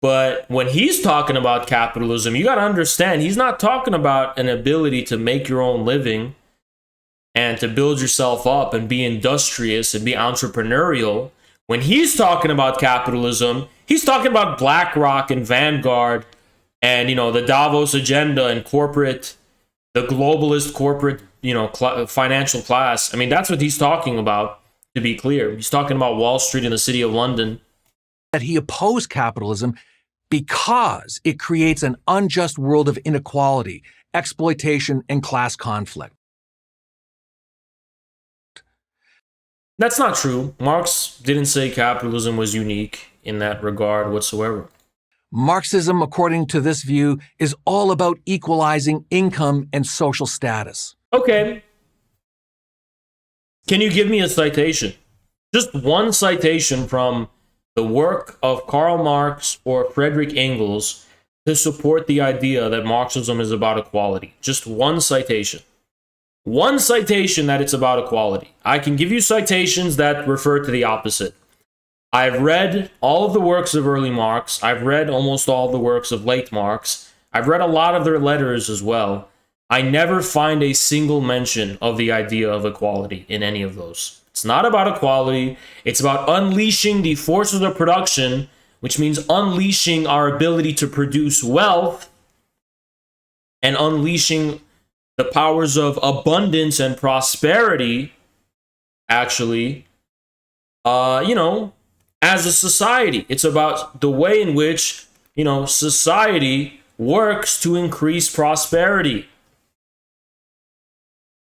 But when he's talking about capitalism, you got to understand, he's not talking about an ability to make your own living and to build yourself up and be industrious and be entrepreneurial. When he's talking about capitalism, he's talking about BlackRock and Vanguard and, the Davos agenda and the globalist corporate, financial class. I mean, that's what he's talking about, to be clear. He's talking about Wall Street and the city of London. That he opposed capitalism because it creates an unjust world of inequality, exploitation, and class conflict. That's not true. Marx didn't say capitalism was unique in that regard whatsoever. Marxism, according to this view, is all about equalizing income and social status. Okay. Can you give me a citation? Just one citation from the work of Karl Marx or Friedrich Engels to support the idea that Marxism is about equality. Just one citation. One citation that it's about equality. I can give you citations that refer to the opposite. I've read all of the works of early Marx. I've read almost all of the works of late Marx. I've read a lot of their letters as well. I never find a single mention of the idea of equality in any of those. It's not about equality. It's about unleashing the forces of production, which means unleashing our ability to produce wealth and unleashing the powers of abundance and prosperity, actually, as a society. It's about the way in which, society works to increase prosperity.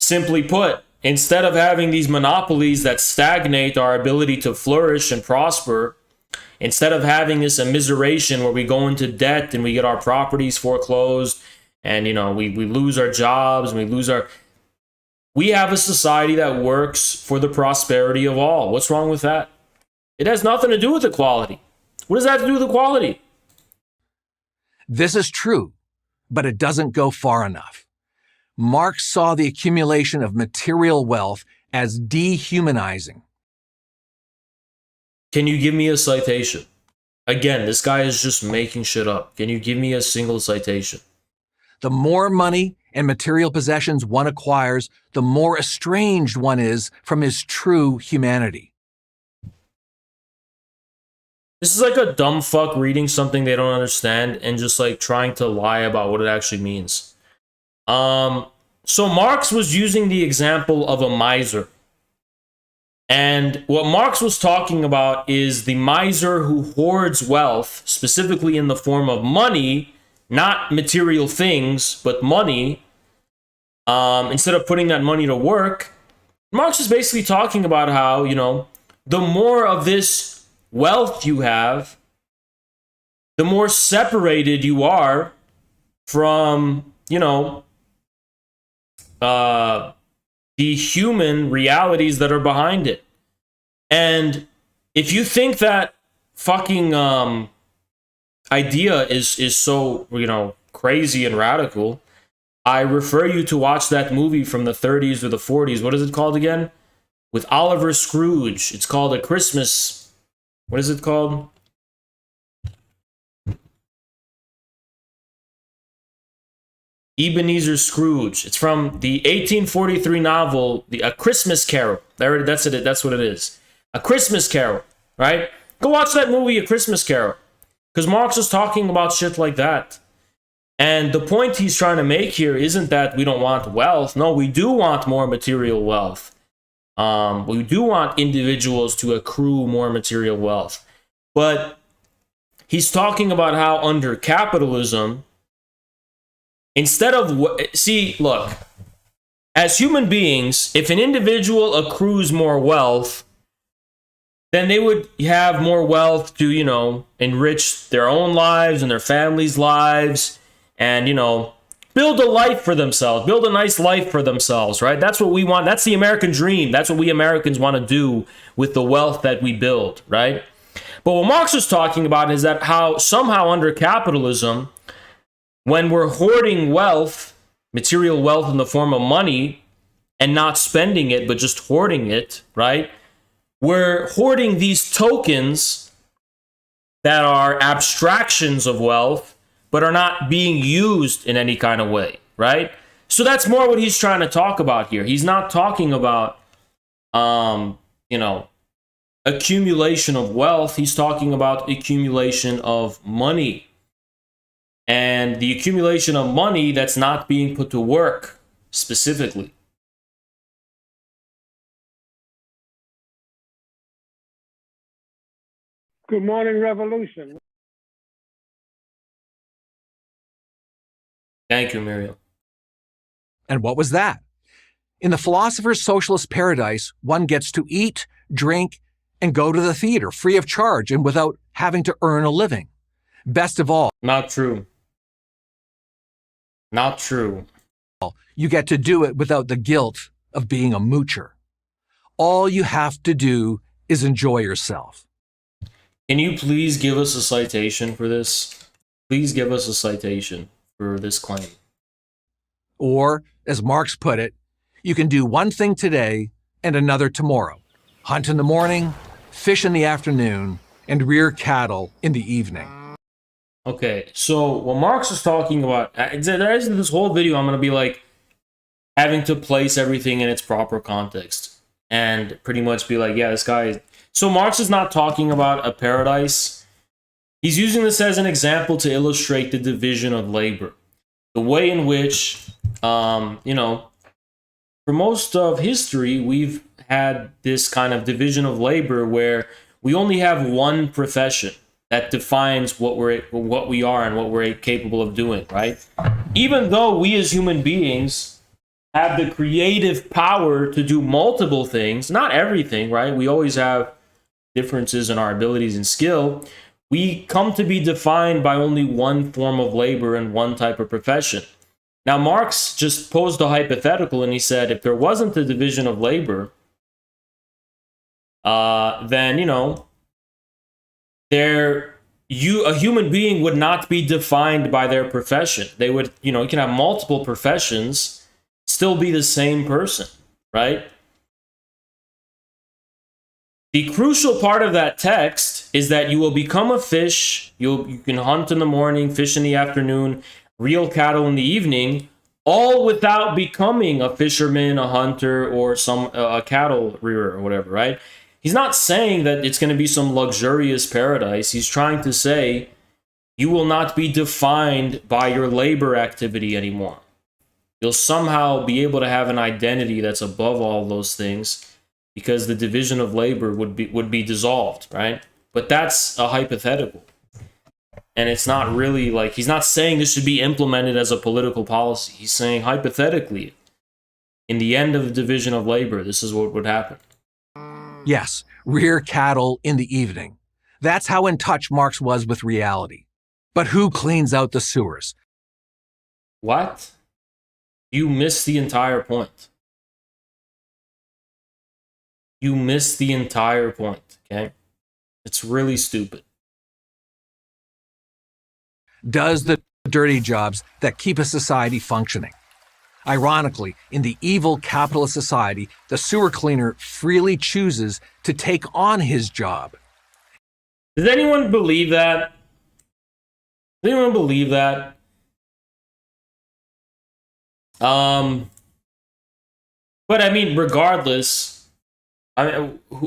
Simply put, instead of having these monopolies that stagnate our ability to flourish and prosper, instead of having this immiseration where we go into debt and we get our properties foreclosed and, we lose our jobs and we have a society that works for the prosperity of all. What's wrong with that? It has nothing to do with equality. What does that have to do with equality? This is true, but it doesn't go far enough. Marx saw the accumulation of material wealth as dehumanizing. Can you give me a citation? Again, this guy is just making shit up. Can you give me a single citation? The more money and material possessions one acquires, the more estranged one is from his true humanity. This is like a dumb fuck reading something they don't understand and just like trying to lie about what it actually means. So Marx was using the example of a miser. And what Marx was talking about is the miser who hoards wealth, specifically in the form of money, not material things, but money, instead of putting that money to work. Marx is basically talking about how, you know, the more of this wealth you have, the more separated you are from, you know, the human realities that are behind it. And if you think that fucking idea is so, you know, crazy and radical, I refer you to watch that movie from the 30s or the 40s. What is it called again? With Oliver Scrooge. It's called A Christmas. What is it called? Ebenezer Scrooge. It's from the 1843 novel, A Christmas Carol. That's it. That's what it is. A Christmas Carol, right? Go watch that movie, A Christmas Carol. Because Marx is talking about shit like that. And the point he's trying to make here isn't that we don't want wealth. No, we do want more material wealth. We do want individuals to accrue more material wealth. But he's talking about how under capitalism, instead of, look, as human beings, if an individual accrues more wealth, then they would have more wealth to, you know, enrich their own lives and their families' lives and, you know, build a life for themselves, build a nice life for themselves, right? That's what we want. That's the American dream. That's what we Americans want to do with the wealth that we build, right? But what Marx is talking about is that how somehow under capitalism, when we're hoarding wealth, material wealth in the form of money, and not spending it, but just hoarding it, right? We're hoarding these tokens that are abstractions of wealth, but are not being used in any kind of way, right? So that's more what he's trying to talk about here. He's not talking about, you know, accumulation of wealth. He's talking about accumulation of money. And the accumulation of money that's not being put to work specifically. Good morning, Revolution. Thank you, Muriel. And what was that? In the philosopher's socialist paradise, one gets to eat, drink, and go to the theater free of charge and without having to earn a living. Best of all, Not true. Not true. you get to do it without the guilt of being a moocher. All you have to do is enjoy yourself. Can you please give us a citation for this? Please give us a citation for this claim. Or, as Marx put it, you can do one thing today and another tomorrow. Hunt in the morning, fish in the afternoon, and rear cattle in the evening. Okay, so what Marx is talking about, this whole video, I'm going to be like having to place everything in its proper context and pretty much be like, yeah, this guy. So Marx is not talking about a paradise. He's using this as an example to illustrate the division of labor. The way in which, you know, for most of history, we've had this kind of division of labor where we only have one profession that defines what we are and what we're capable of doing, right? Even though we as human beings have the creative power to do multiple things, not everything, right? We always have differences in our abilities and skill. We come to be defined by only one form of labor and one type of profession. Now, Marx just posed a hypothetical and he said, if there wasn't a division of labor, then, you know, there a human being would not be defined by their profession. They would, you can have multiple professions, still be the same person, right? The crucial part of that text is that you will become a fish. You can hunt in the morning, fish in the afternoon, reel cattle in the evening, all without becoming a fisherman, a hunter, or a cattle rearer or whatever, right? He's not saying that it's going to be some luxurious paradise. He's trying to say you will not be defined by your labor activity anymore. You'll somehow be able to have an identity that's above all those things, because the division of labor would be dissolved, right? But that's a hypothetical. And it's not really like, he's not saying this should be implemented as a political policy. He's saying hypothetically, in the end of the division of labor, this is what would happen. Yes, rear cattle in the evening. That's how in touch Marx was with reality. But who cleans out the sewers? What? You missed the entire point. You missed the entire point, okay? It's really stupid. Does the dirty jobs that keep a society functioning. Ironically, in the evil capitalist society, the sewer cleaner freely chooses to take on his job. Does anyone believe that? Does anyone believe that? But I mean, regardless,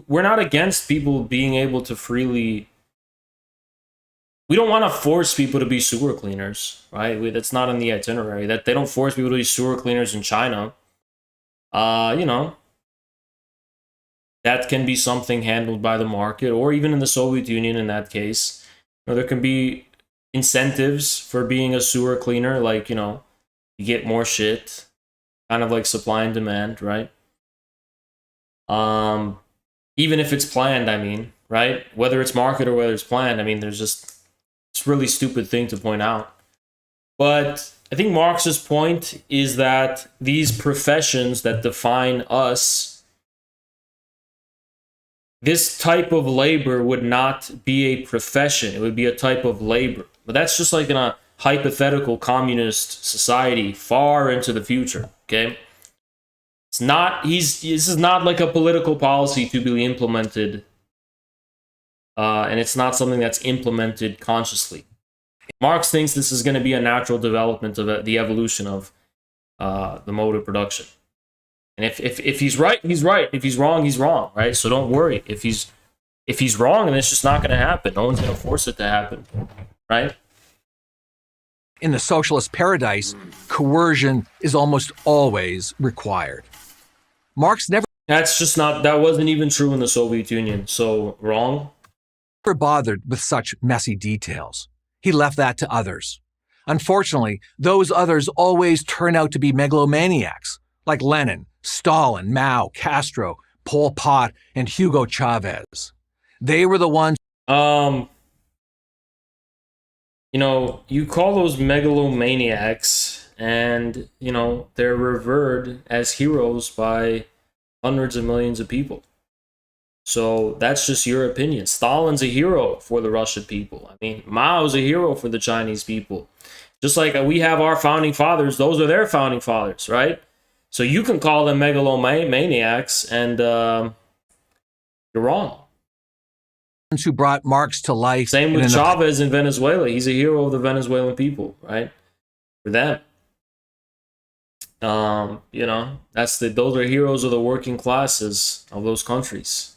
we're not against people being able to freely. We don't want to force people to be sewer cleaners, right? That's not in the itinerary. That they don't force people to be sewer cleaners in China. That can be something handled by the market, or even in the Soviet Union. In that case, there can be incentives for being a sewer cleaner, like you get more shit, kind of like supply and demand, right? Even if it's planned, I mean, right? Whether it's market or whether it's planned, I mean, it's a really stupid thing to point out. But I think Marx's point is that these professions that define us, this type of labor would not be a profession. It would be a type of labor. But that's just like in a hypothetical communist society far into the future, okay? It's not, this is not like a political policy to be implemented, and it's not something that's implemented consciously. Marx thinks this is going to be a natural development of the evolution of the mode of production. And if he's right, he's right. If he's wrong, he's wrong, right? So don't worry. If he's wrong, then it's just not going to happen. No one's going to force it to happen, right? In the socialist paradise, coercion is almost always required. Marx never that wasn't even true in the Soviet Union. So wrong. Never bothered with such messy details. He left that to others. Unfortunately, those others always turn out to be megalomaniacs, like Lenin, Stalin, Mao, Castro, Pol Pot, and Hugo Chavez. They were the ones. You call those megalomaniacs, and they're revered as heroes by hundreds of millions of people. So that's just your opinion. Stalin's a hero for the Russian people. I mean, Mao's a hero for the Chinese people. Just like we have our founding fathers, those are their founding fathers, right? So you can call them megalomaniacs, and you're wrong. Who brought Marx to life. Same with Chavez in Venezuela. He's a hero of the Venezuelan people, right? For them. Those are heroes of the working classes of those countries.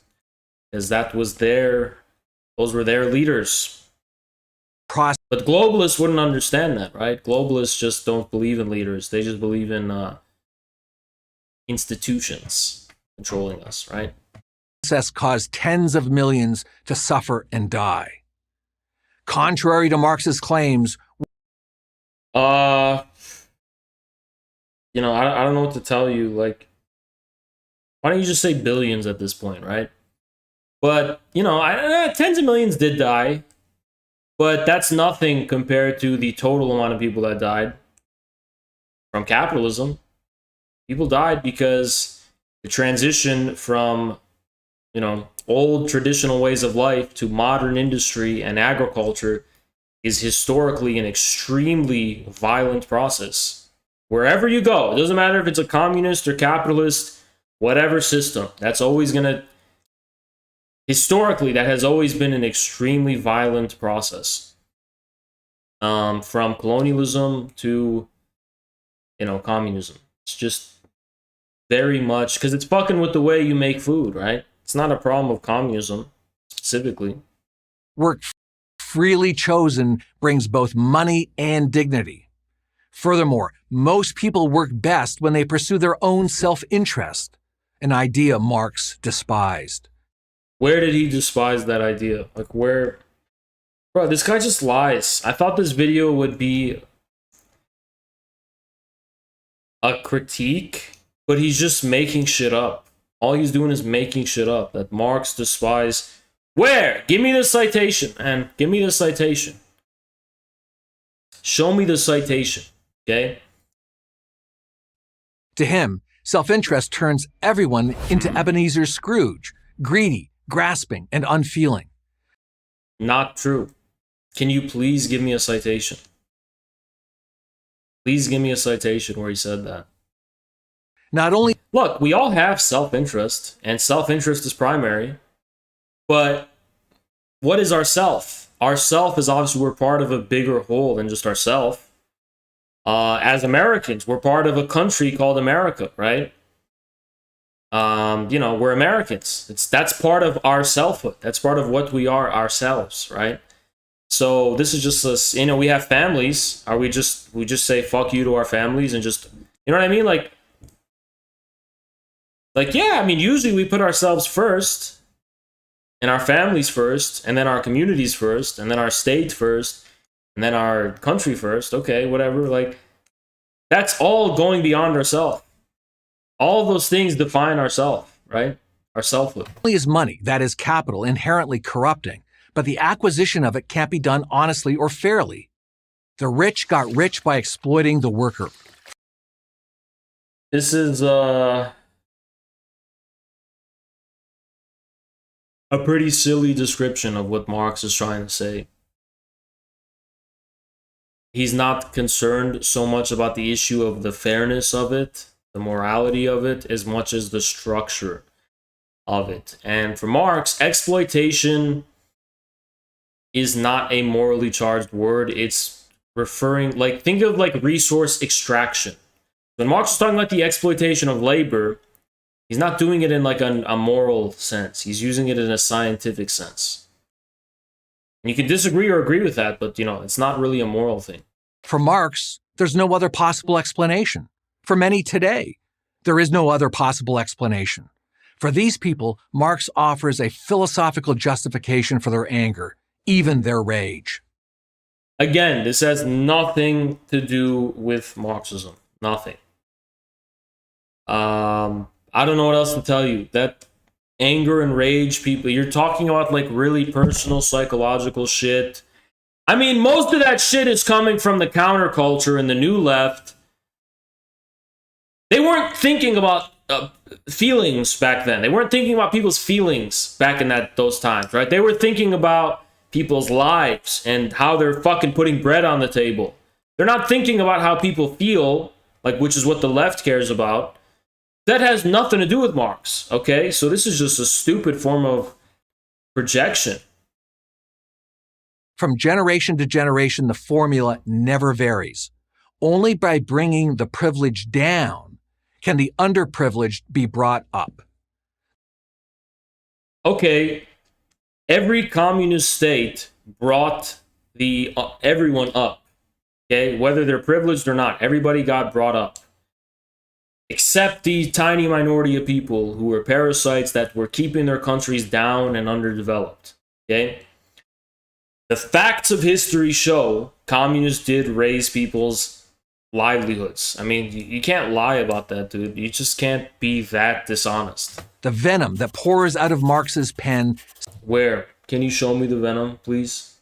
Because those were their leaders. But globalists wouldn't understand that, right? Globalists just don't believe in leaders. They just believe in institutions controlling us, right? Process caused tens of millions to suffer and die. Contrary to Marx's claims, I don't know what to tell you. Like, why don't you just say billions at this point, right? But tens of millions did die, but that's nothing compared to the total amount of people that died from capitalism. People died because the transition from old traditional ways of life to modern industry and agriculture is historically an extremely violent process. Wherever you go, it doesn't matter if it's a communist or capitalist, whatever system, that's always going to, historically, that has always been an extremely violent process. From colonialism to, communism. It's just very much, because it's fucking with the way you make food, right? It's not a problem of communism, specifically. Work freely chosen brings both money and dignity. Furthermore, most people work best when they pursue their own self-interest, an idea Marx despised. Where did he despise that idea? Like, where? Bro, this guy just lies. I thought this video would be a critique, but he's just making shit up. All he's doing is making shit up. That Marx despised. Where? Give me the citation, man. Give me the citation. Show me the citation, okay? To him, self-interest turns everyone into Ebenezer Scrooge, greedy, grasping, and unfeeling. Not true. Can you please give me a citation? Please give me a citation where he said that. Not only... Look, we all have self-interest, and self-interest is primary. But what is our self? Our self is obviously we're part of a bigger whole than just ourself. As Americans, we're part of a country called America, right? We're Americans. That's part of our selfhood. That's part of what we are ourselves, right? So this is just us, we have families. We just say fuck you to our families and just, you know what I mean? Like, yeah, I mean, usually we put ourselves first and our families first and then our communities first and then our state first and then our country first. Okay, whatever. Like, that's all going beyond ourselves. All those things define ourself, right? Our selfhood. Only is money, that is capital, inherently corrupting, but the acquisition of it can't be done honestly or fairly. The rich got rich by exploiting the worker. This is a pretty silly description of what Marx is trying to say. He's not concerned so much about the issue of the fairness of it, the morality of it, as much as the structure of it. And for Marx, exploitation is not a morally charged word. It's referring, think of resource extraction. When Marx is talking about the exploitation of labor, he's not doing it in a moral sense. He's using it in a scientific sense. And you can disagree or agree with that, but it's not really a moral thing. For Marx, there's no other possible explanation. For many today, there is no other possible explanation. For these people, Marx offers a philosophical justification for their anger, even their rage. Again, this has nothing to do with Marxism. Nothing. I don't know what else to tell you. That anger and rage people, you're talking about really personal psychological shit. I mean, most of that shit is coming from the counterculture and the new left. They weren't thinking about feelings back then. They weren't thinking about people's feelings back in those times, right? They were thinking about people's lives and how they're fucking putting bread on the table. They're not thinking about how people feel, which is what the left cares about. That has nothing to do with Marx, okay? So this is just a stupid form of projection. From generation to generation, the formula never varies. Only by bringing the privileged down can the underprivileged be brought up. Okay, every communist state brought everyone up, okay? Whether they're privileged or not, everybody got brought up. Except the tiny minority of people who were parasites that were keeping their countries down and underdeveloped, okay? The facts of history show communists did raise people's livelihoods. I mean, you can't lie about that, dude. You just can't be that dishonest. The venom that pours out of Marx's pen... Where? Can you show me the venom, please?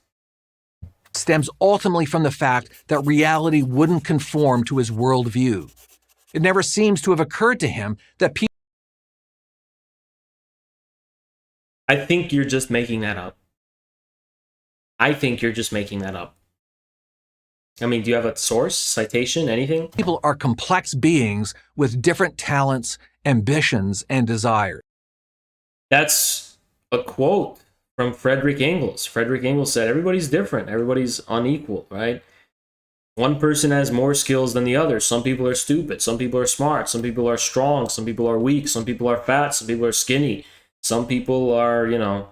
...stems ultimately from the fact that reality wouldn't conform to his worldview. It never seems to have occurred to him that people I think you're just making that up. I think you're just making that up. I mean, do you have a source, citation, anything? People are complex beings with different talents, ambitions, and desires. That's a quote from Frederick Engels. Frederick Engels said, everybody's different. Everybody's unequal, right? One person has more skills than the other. Some people are stupid. Some people are smart. Some people are strong. Some people are weak. Some people are fat. Some people are skinny. Some people are, you know,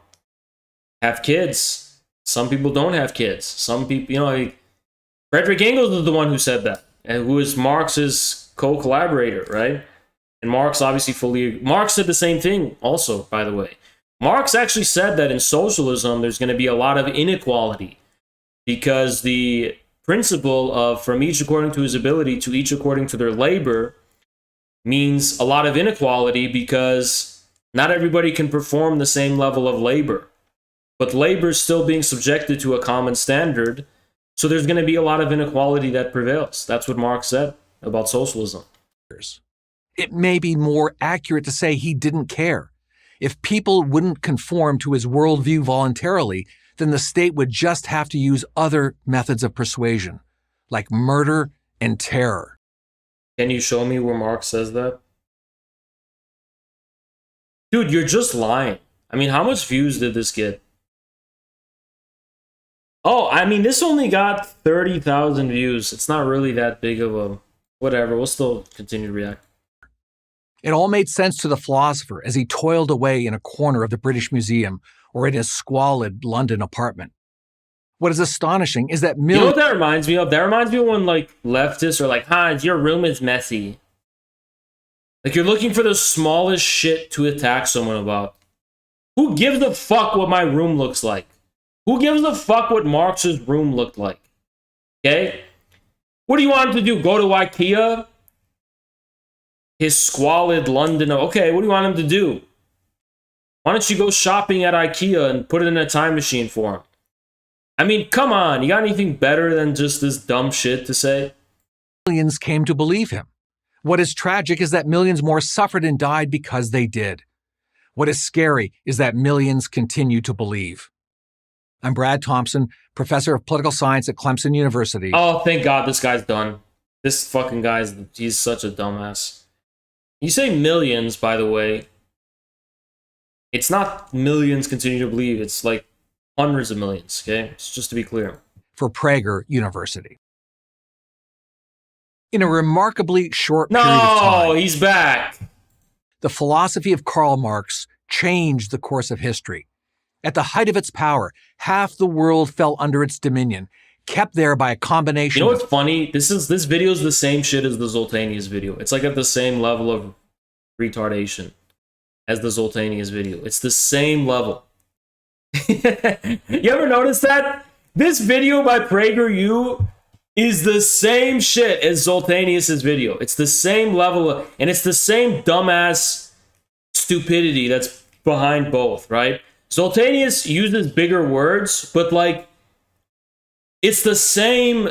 have kids. Some people don't have kids. Some people, you know, Frederick Engels is the one who said that, and who is Marx's co-collaborator, right? And Marx obviously Marx said the same thing also, by the way. Marx actually said that in socialism, there's going to be a lot of inequality because the principle of from each according to his ability to each according to their labor means a lot of inequality because not everybody can perform the same level of labor. But labor is still being subjected to a common standard. So there's going to be a lot of inequality that prevails. That's what Marx said about socialism. It may be more accurate to say he didn't care. If people wouldn't conform to his worldview voluntarily, then the state would just have to use other methods of persuasion, like murder and terror. Can you show me where Marx says that? Dude, you're just lying. I mean, how much views did this get? Oh, I mean, this only got 30,000 views. It's not really that big of a... Whatever, we'll still continue to react. It all made sense to the philosopher as he toiled away in a corner of the British Museum or in his squalid London apartment. What is astonishing is that You know what that reminds me of? That reminds me of when, like, leftists are like, Hans, your room is messy. Like, you're looking for the smallest shit to attack someone about. Who gives a fuck what my room looks like? Who gives a fuck what Marx's room looked like? Okay? What do you want him to do? Go to IKEA? His squalid London. Okay, what do you want him to do? Why don't you go shopping at IKEA and put it in a time machine for him? I mean, come on. You got anything better than just this dumb shit to say? Millions came to believe him. What is tragic is that millions more suffered and died because they did. What is scary is that millions continue to believe. I'm Brad Thompson, professor of political science at Clemson University. Oh, thank God this guy's done. This fucking he's such a dumbass. You say millions, by the way. It's not millions continue to believe. It's like hundreds of millions, okay? It's just to be clear. For PragerU University. In a remarkably short period of time, No, he's back. the philosophy of Karl Marx changed the course of history. At the height of its power, half the world fell under its dominion, kept there by a combination You know what's funny? This video is the same shit as the Zoltanius video. It's like at the same level of retardation as the Zoltanius video. It's the same level. You ever notice that? This video by PragerU is the same shit as Zoltanius' video. It's the same level and it's the same dumbass stupidity that's behind both, right? Zoltanius uses bigger words, but like, it's the same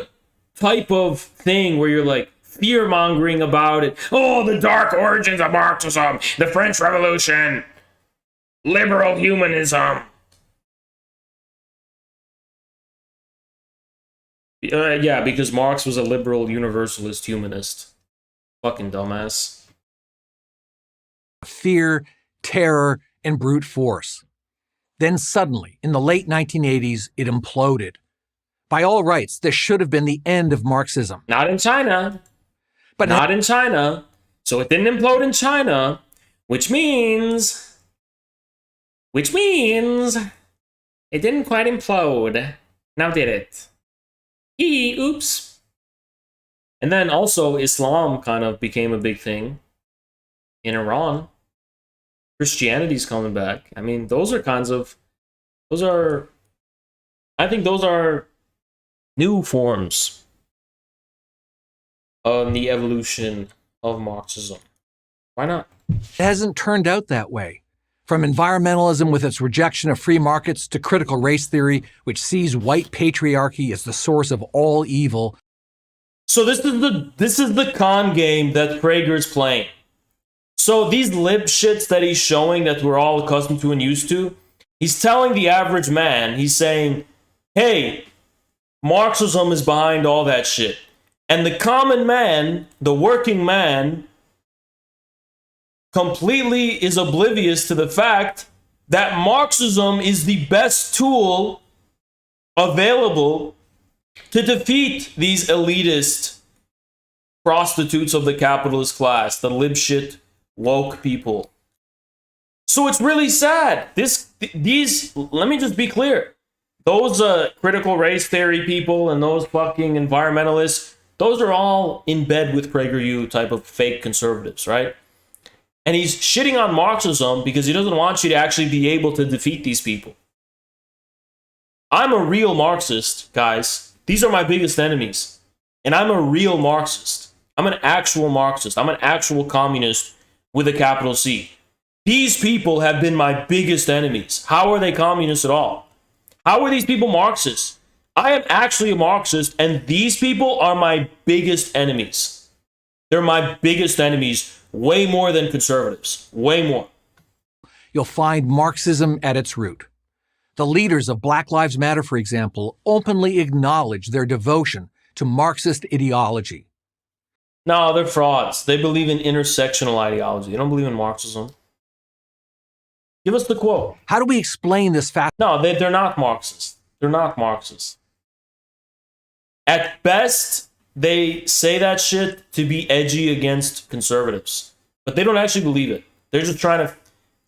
type of thing where you're like fear-mongering about it. Oh, the dark origins of Marxism, the French Revolution, liberal humanism. Yeah, because Marx was a liberal universalist humanist. Fucking dumbass. fear, terror, and brute force. Then suddenly, in the late 1980s, it imploded. By all rights, this should have been the end of Marxism. Not in China. But Not in China. So it didn't implode in China, which means it didn't quite implode. Now did it? Oops. And then also Islam kind of became a big thing in Iran. Christianity's coming back. I mean, I think those are new forms of the evolution of Marxism. Why not? it hasn't turned out that way. From environmentalism with its rejection of free markets to critical race theory, which sees white patriarchy as the source of all evil. So this is the con game that Prager's playing. So these lib shits that he's showing that we're all accustomed to and used to, He's telling the average man, he's saying, hey, Marxism is behind all that shit. And the common man, the working man, completely is oblivious to the fact that Marxism is the best tool available to defeat these elitist prostitutes of the capitalist class, the libshit woke people. So it's really sad. These, let me just be clear. Those critical race theory people and those fucking environmentalists, those are all in bed with PragerU type of fake conservatives, right? And he's shitting on Marxism because he doesn't want you to actually be able to defeat these people. I'm a real Marxist, guys. These are my biggest enemies. And I'm a real Marxist. I'm an actual Marxist. I'm an actual communist with a capital C. These people have been my biggest enemies. How are they communists at all? How are these people Marxists? I am actually a Marxist, and these people are my biggest enemies. They're my biggest enemies, way more than conservatives. Way more. You'll find Marxism at its root. The leaders of Black Lives Matter, for example, openly acknowledge their devotion to Marxist ideology. No, they're frauds. They believe in intersectional ideology. They don't believe in Marxism. Give us the quote. How do we explain this fact? No, they're not Marxists. They're not Marxists. At best, they say that shit to be edgy against conservatives. But they don't actually believe it. They're just trying to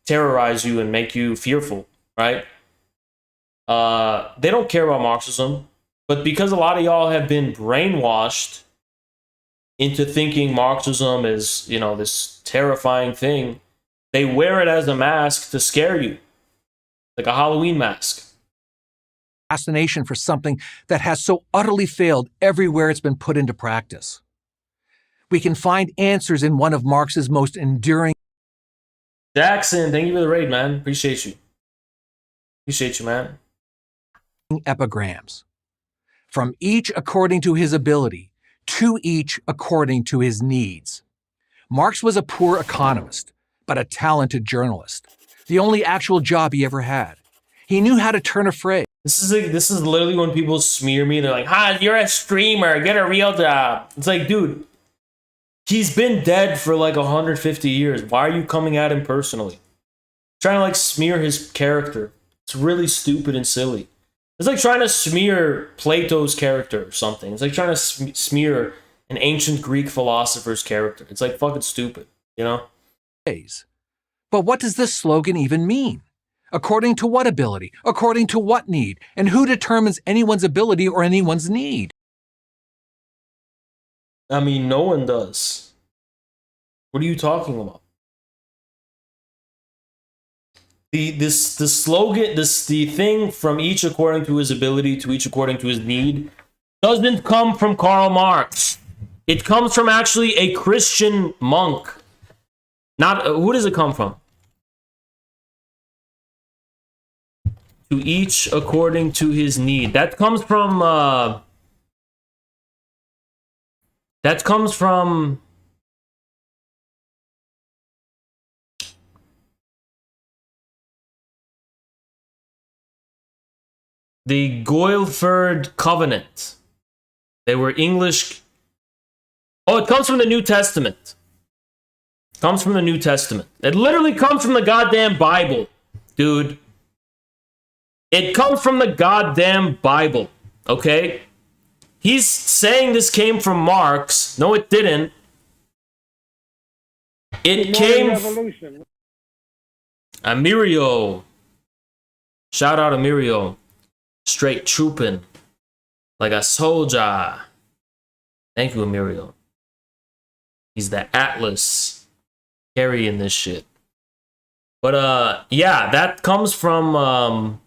terrorize you and make you fearful, right? They don't care about Marxism. But because a lot of y'all have been brainwashed into thinking Marxism is, this terrifying thing, they wear it as a mask to scare you. Like a Halloween mask. Fascination for something that has so utterly failed everywhere it's been put into practice. We can find answers in one of Marx's most enduring. Jackson, thank you for the raid, man. Appreciate you. Appreciate you, man. Epigrams. From each according to his ability, to each according to his needs. Marx was a poor economist, but a talented journalist. The only actual job he ever had. He knew how to turn a phrase. This is literally when people smear me. They're like, you're a streamer. Get a real job. It's like, dude, he's been dead for like 150 years. Why are you coming at him personally? Trying to smear his character. It's really stupid and silly. It's like trying to smear Plato's character or something. It's like trying to smear an ancient Greek philosopher's character. It's like fucking stupid, But what does this slogan even mean? According to what ability? According to what need? And who determines anyone's ability or anyone's need? I mean, no one does. What are you talking about? The slogan, the thing from each according to his ability to each according to his need doesn't come from Karl Marx. It comes from actually a Christian monk. Not who does it come from? To each according to his need. That comes from the Guildford Covenant. They were English. Oh, it comes from the New Testament. It comes from the New Testament. It literally comes from the goddamn Bible, dude. It comes from the goddamn Bible, okay? He's saying this came from Marx. No, it didn't. It came from Amirio. Shout out Amirio. Straight trooping like a soldier. Thank you, Amirio. He's the Atlas carrying this shit. But yeah, that comes from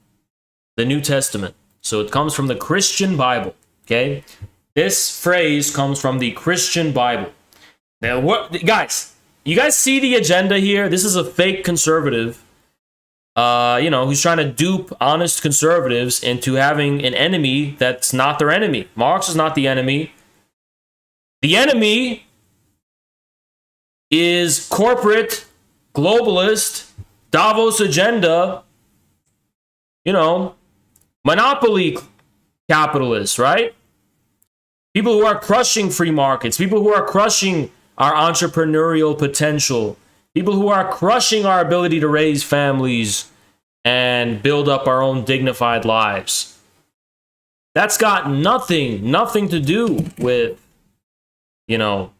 the New Testament. So it comes from the Christian Bible, okay? This phrase comes from the Christian Bible. Now, what, guys, you guys see the agenda here? This is a fake conservative, who's trying to dupe honest conservatives into having an enemy that's not their enemy. Marx is not the enemy. The enemy is corporate, globalist, Davos agenda, you know, monopoly capitalists, right? People who are crushing free markets, people who are crushing our entrepreneurial potential, people who are crushing our ability to raise families and build up our own dignified lives. That's got nothing to do with, you know,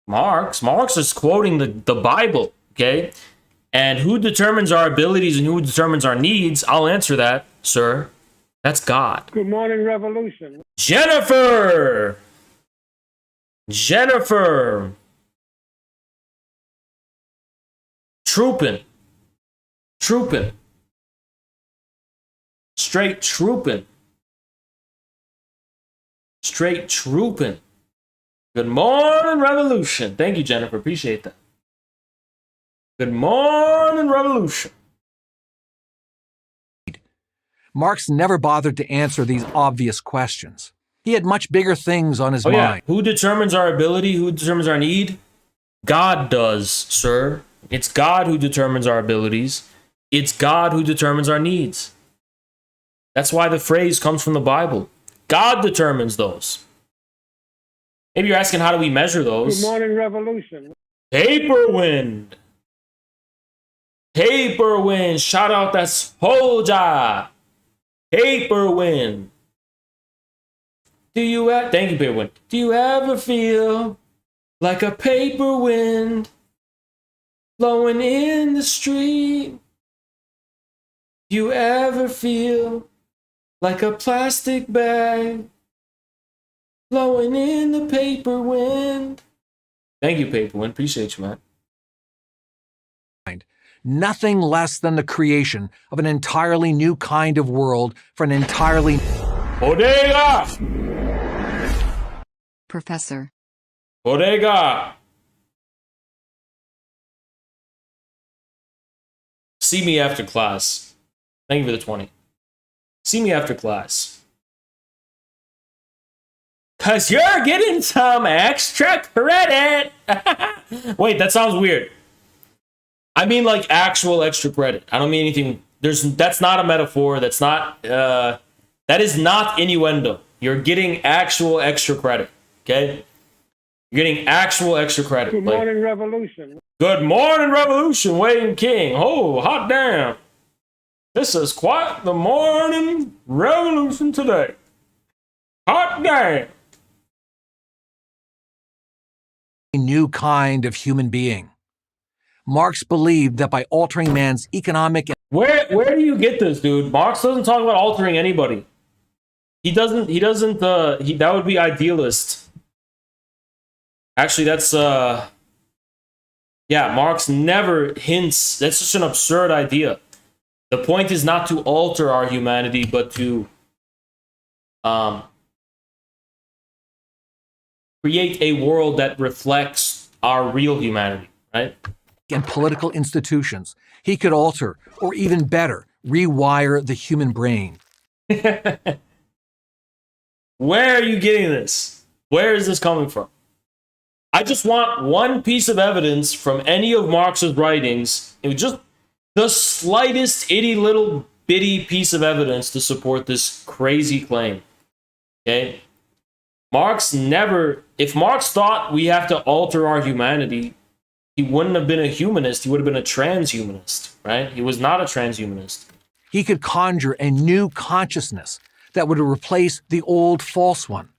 Marx. Marx is quoting the Bible, okay? And who determines our abilities and who determines our needs? I'll answer that, sir. That's God. Good morning, Revolution. Jennifer! Trooping. Straight trooping. Good morning, Revolution. Thank you, Jennifer. Appreciate that. Good morning, Revolution. Marx never bothered to answer these obvious questions. He had much bigger things on his mind. Who determines our ability? Who determines our need? God does, sir. It's God who determines our abilities. It's God who determines our needs. That's why the phrase comes from the Bible. God determines those. Maybe you're asking, how do we measure those? Good morning, Revolution. Paper wind. Shout out that soldier. Paper wind. Thank you, paper wind. Do you ever feel like a paper wind blowing in the street? Do you ever feel like a plastic bag blowing in the paper wind? Thank you, paper wind. Appreciate you, man. Nothing less than the creation of an entirely new kind of world for an entirely... Bodega! Professor. Bodega! See me after class. Thank you for the 20. See me after class. Cause you're getting some extra credit. Wait, that sounds weird. I mean like actual extra credit. I don't mean anything. That's not a metaphor. That's not, that is not innuendo. You're getting actual extra credit. Okay? You're getting actual extra credit. Good morning, Revolution. Good morning, Revolution, Wayne King. Oh, hot damn. This is quite the morning revolution today. Hot damn. A new kind of human being. Marx believed that by altering man's economic... Where do you get this, dude? Marx doesn't talk about altering anybody. That would be idealist. Actually, that's, Marx never hints. That's just an absurd idea. The point is not to alter our humanity, but to create a world that reflects our real humanity, right? And political institutions. He could alter, or even better, rewire the human brain. Where are you getting this? Where is this coming from? I just want one piece of evidence from any of Marx's writings. It was just the slightest itty little bitty piece of evidence to support this crazy claim. Okay? If Marx thought we have to alter our humanity, he wouldn't have been a humanist. He would have been a transhumanist, right? He was not a transhumanist. He could conjure a new consciousness that would replace the old false one.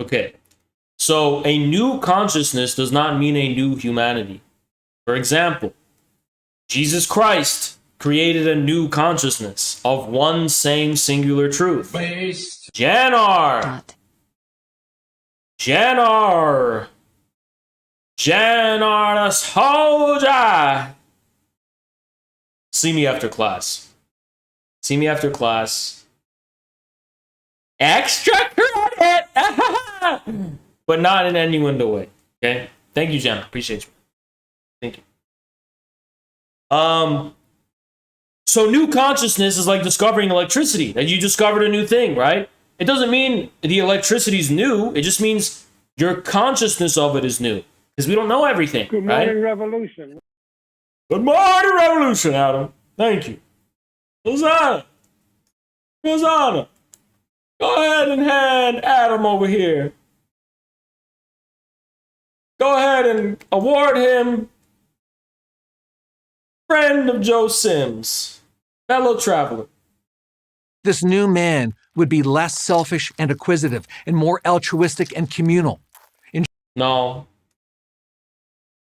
Okay. So a new consciousness does not mean a new humanity. For example, Jesus Christ created a new consciousness of one same singular truth. Janar the soldier. See me after class. Extra credit! But not in any window way. Okay? Thank you, Jenna. Appreciate you. Thank you. So new consciousness is like discovering electricity. That you discovered a new thing, right? It doesn't mean the electricity is new. It just means your consciousness of it is new. Because we don't know everything, Good right? morning, Revolution. Good morning, revolution, Adam. Thank you. Hosanna. Hosanna. Go ahead and hand Adam over here. Go ahead and award him friend of Joe Sims, fellow traveler. This new man would be less selfish and acquisitive and more altruistic and communal. No.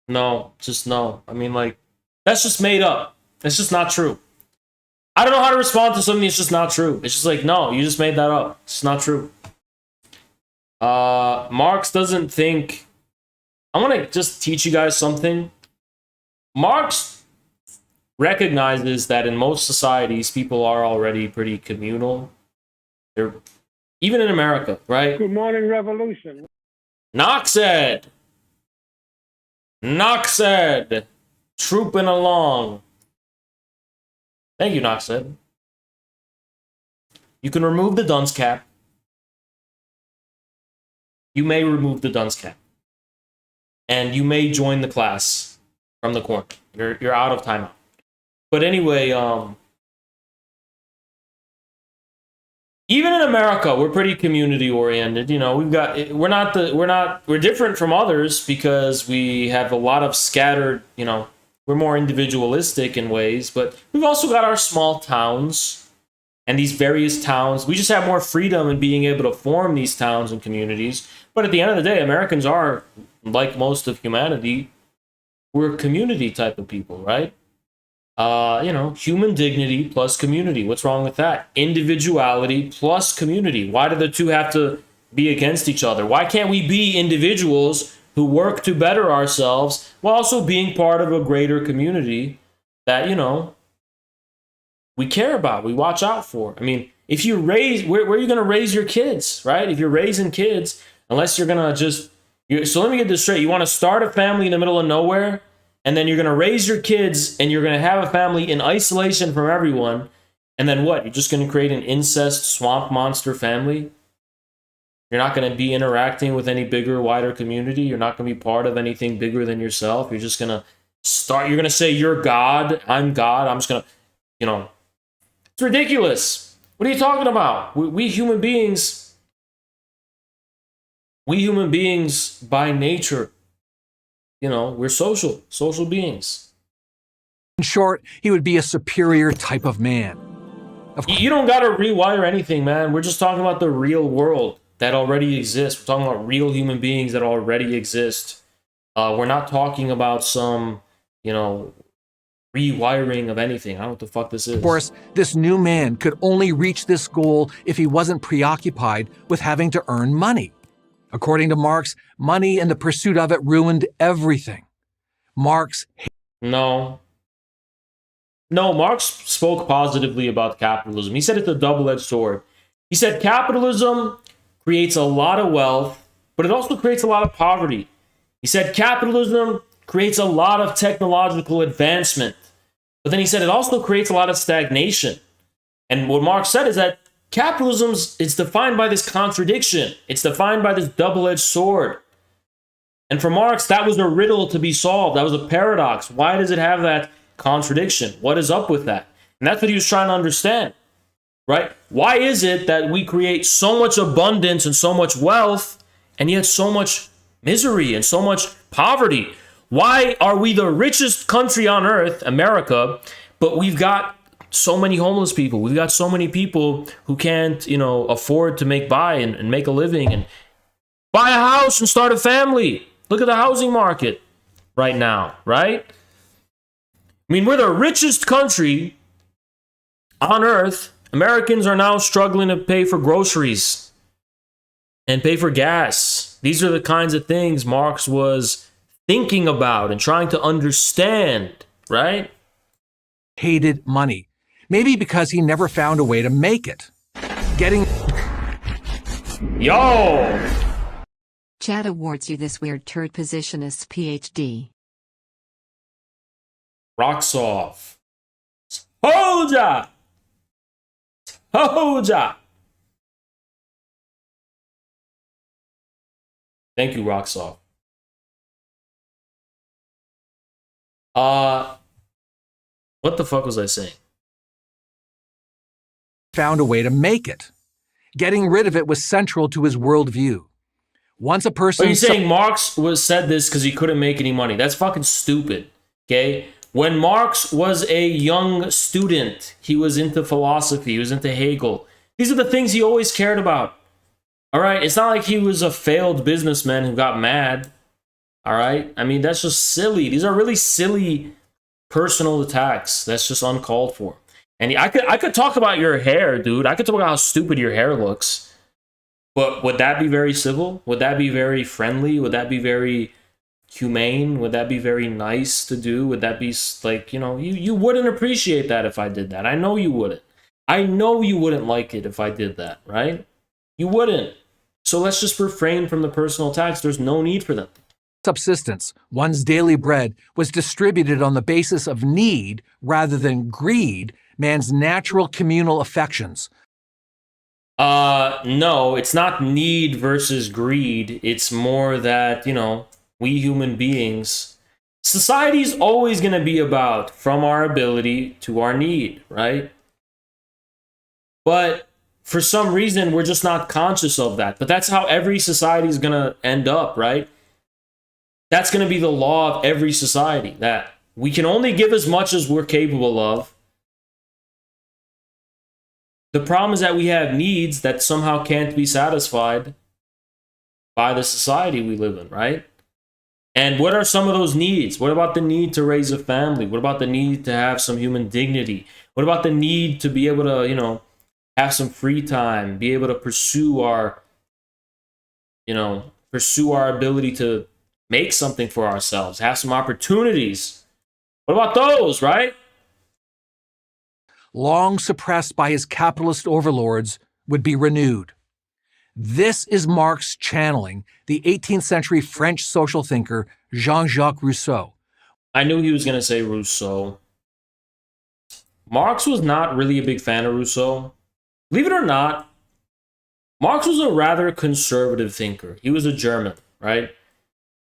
No, just no. I mean, like, that's just made up. It's just not true. I don't know how to respond to something that's just not true. It's just like, no, you just made that up. It's not true. Marx doesn't think... I want to just teach you guys something. Marx recognizes that in most societies, people are already pretty communal. They're even in America, right? Good morning, revolution. Noxed, trooping along. Thank you, Noxed. You can remove the dunce cap. You may remove the dunce cap. And you may join the class from the corner. You're out of timeout. But anyway, even in America, we're pretty community oriented. You know, we're different from others because we have a lot of scattered, you know, we're more individualistic in ways, but we've also got our small towns and these various towns. We just have more freedom in being able to form these towns and communities. But at the end of the day, Americans are, like most of humanity, we're a community type of people, right? You know, human dignity plus community. What's wrong with that? Individuality plus community. Why do the two have to be against each other? Why can't we be individuals who work to better ourselves while also being part of a greater community that, you know, we care about, we watch out for? I mean, if you raise, where are you going to raise your kids, right? If you're raising kids, unless you're going to just, so let me get this straight. You want to start a family in the middle of nowhere, and then you're going to raise your kids, and you're going to have a family in isolation from everyone, and then what? You're just going to create an incest swamp monster family? You're not going to be interacting with any bigger, wider community. You're not going to be part of anything bigger than yourself. You're just going to start, you're going to say, you're God, I'm God, I'm just going to, you know, it's ridiculous. What are you talking about? We human beings by nature, you know, we're social beings. In short, he would be a superior type of man. You don't got to rewire anything, man. We're just talking about the real world that already exists. We're talking about real human beings that already exist. We're not talking about some, you know, rewiring of anything. I don't know what the fuck this is. Of course, this new man could only reach this goal if he wasn't preoccupied with having to earn money. According to Marx, money and the pursuit of it ruined everything. Marx... No, Marx spoke positively about capitalism. He said it's a double-edged sword. He said capitalism creates a lot of wealth, but it also creates a lot of poverty. He said capitalism creates a lot of technological advancement, but then he said it also creates a lot of stagnation. And what Marx said is that capitalism is defined by this contradiction. It's defined by this double-edged sword. And for Marx, that was a riddle to be solved. That was a paradox. Why does it have that contradiction? What is up with that? And that's what he was trying to understand, right? Why is it that we create so much abundance and so much wealth and yet so much misery and so much poverty? Why are we the richest country on earth, America, but we've got so many homeless people? We've got so many people who can't, you know, afford to make a living and buy a house and start a family. Look at the housing market right now, right? I mean, we're the richest country on earth. Americans are now struggling to pay for groceries and pay for gas. These are the kinds of things Marx was thinking about and trying to understand, right? hated money. Maybe because he never found a way to make it. Yo! Chad awards you this weird turd positionist's PhD. Rocks off. Soldier! Soldier! Thank you, Rocksoft. What the fuck was I saying? Found a way to make it. Getting rid of it was central to his worldview. Once a person... Are you saying Marx said this because he couldn't make any money? That's fucking stupid, okay? When Marx was a young student, he was into philosophy, he was into Hegel. These are the things he always cared about, all right? It's not like he was a failed businessman who got mad, all right? I mean, that's just silly. These are really silly personal attacks. That's just uncalled for. And I could talk about your hair, dude. I could talk about how stupid your hair looks. But would that be very civil? Would that be very friendly? Would that be very humane? Would that be very nice to do? Would that be like, you know, you wouldn't appreciate that if I did that. I know you wouldn't. I know you wouldn't like it if I did that, right? You wouldn't. So let's just refrain from the personal attacks. There's no need for them. Subsistence, one's daily bread, was distributed on the basis of need rather than greed, man's natural communal affections. No, it's not need versus greed. It's more that, you know, we human beings, society's always going to be about from our ability to our need, right? But for some reason, we're just not conscious of that. But that's how every society is going to end up, right? That's going to be the law of every society, that we can only give as much as we're capable of. The problem is that we have needs that somehow can't be satisfied by the society we live in, right? And what are some of those needs? What about the need to raise a family? What about the need to have some human dignity? What about the need to be able to, you know, have some free time, be able to pursue our ability to make something for ourselves, have some opportunities? What about those, right? Long suppressed by his capitalist overlords, would be renewed. This is Marx channeling the 18th century French social thinker Jean-Jacques Rousseau. I knew he was going to say Rousseau. Marx was not really a big fan of Rousseau. Believe it or not, Marx was a rather conservative thinker. He was a German, right?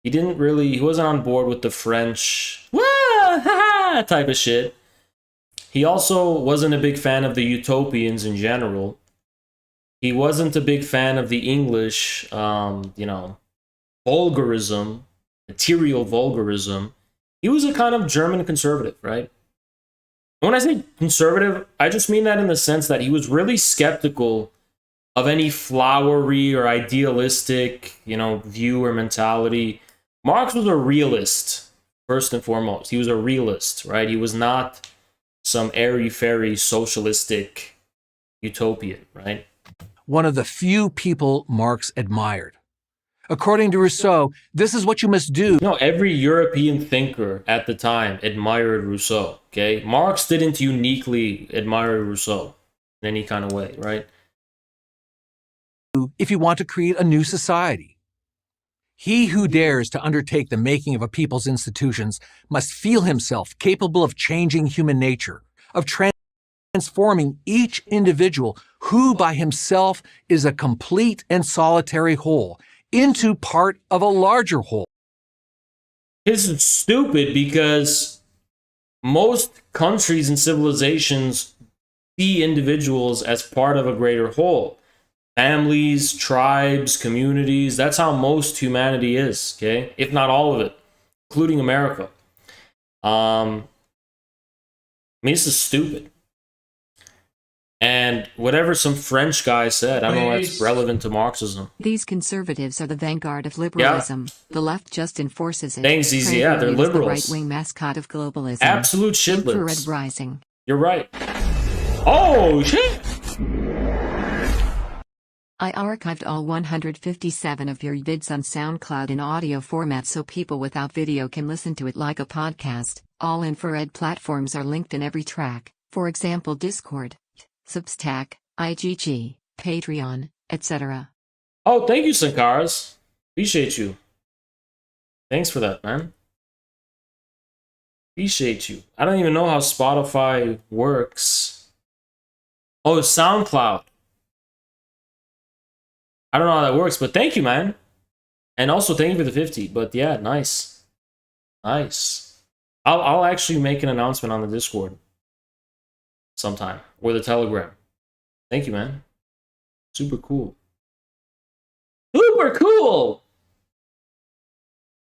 He wasn't on board with the French type of shit. He also wasn't a big fan of the utopians in general. He wasn't a big fan of the English, vulgarism, material vulgarism. He was a kind of German conservative, right? When I say conservative, I just mean that in the sense that he was really skeptical of any flowery or idealistic, view or mentality. Marx was a realist, first and foremost. He was a realist, right? He was not some airy-fairy socialistic utopian, right? One of the few people Marx admired. According to Rousseau, this is what you must do. No, every European thinker at the time admired Rousseau, okay? Marx didn't uniquely admire Rousseau in any kind of way, right? If you want to create a new society. He who dares to undertake the making of a people's institutions must feel himself capable of changing human nature, of transforming each individual who by himself is a complete and solitary whole into part of a larger whole. This is stupid because most countries and civilizations see individuals as part of a greater whole. Families, tribes, communities, that's how most humanity is, okay? If not all of it, including America. This is stupid. And whatever some French guy said, I don't know if that's relevant to Marxism. These conservatives are the vanguard of liberalism. Yeah. The left just enforces it. Thanks, Easy. Yeah, they're liberals. The right-wing mascot of globalism. Absolute shitlets. Infrared rising. You're right. Oh, shit! I archived all 157 of your vids on SoundCloud in audio format so people without video can listen to it like a podcast. All infrared platforms are linked in every track, for example Discord, Substack, IGG, Patreon, etc. Oh, thank you, Sankaras. Appreciate you. Thanks for that, man. Appreciate you. I don't even know how Spotify works. Oh, SoundCloud. I don't know how that works, but thank you, man. And also thank you for the 50. But yeah, nice. Nice. I'll actually make an announcement on the Discord. sometime, or the Telegram. Thank you, man. Super cool. Super cool.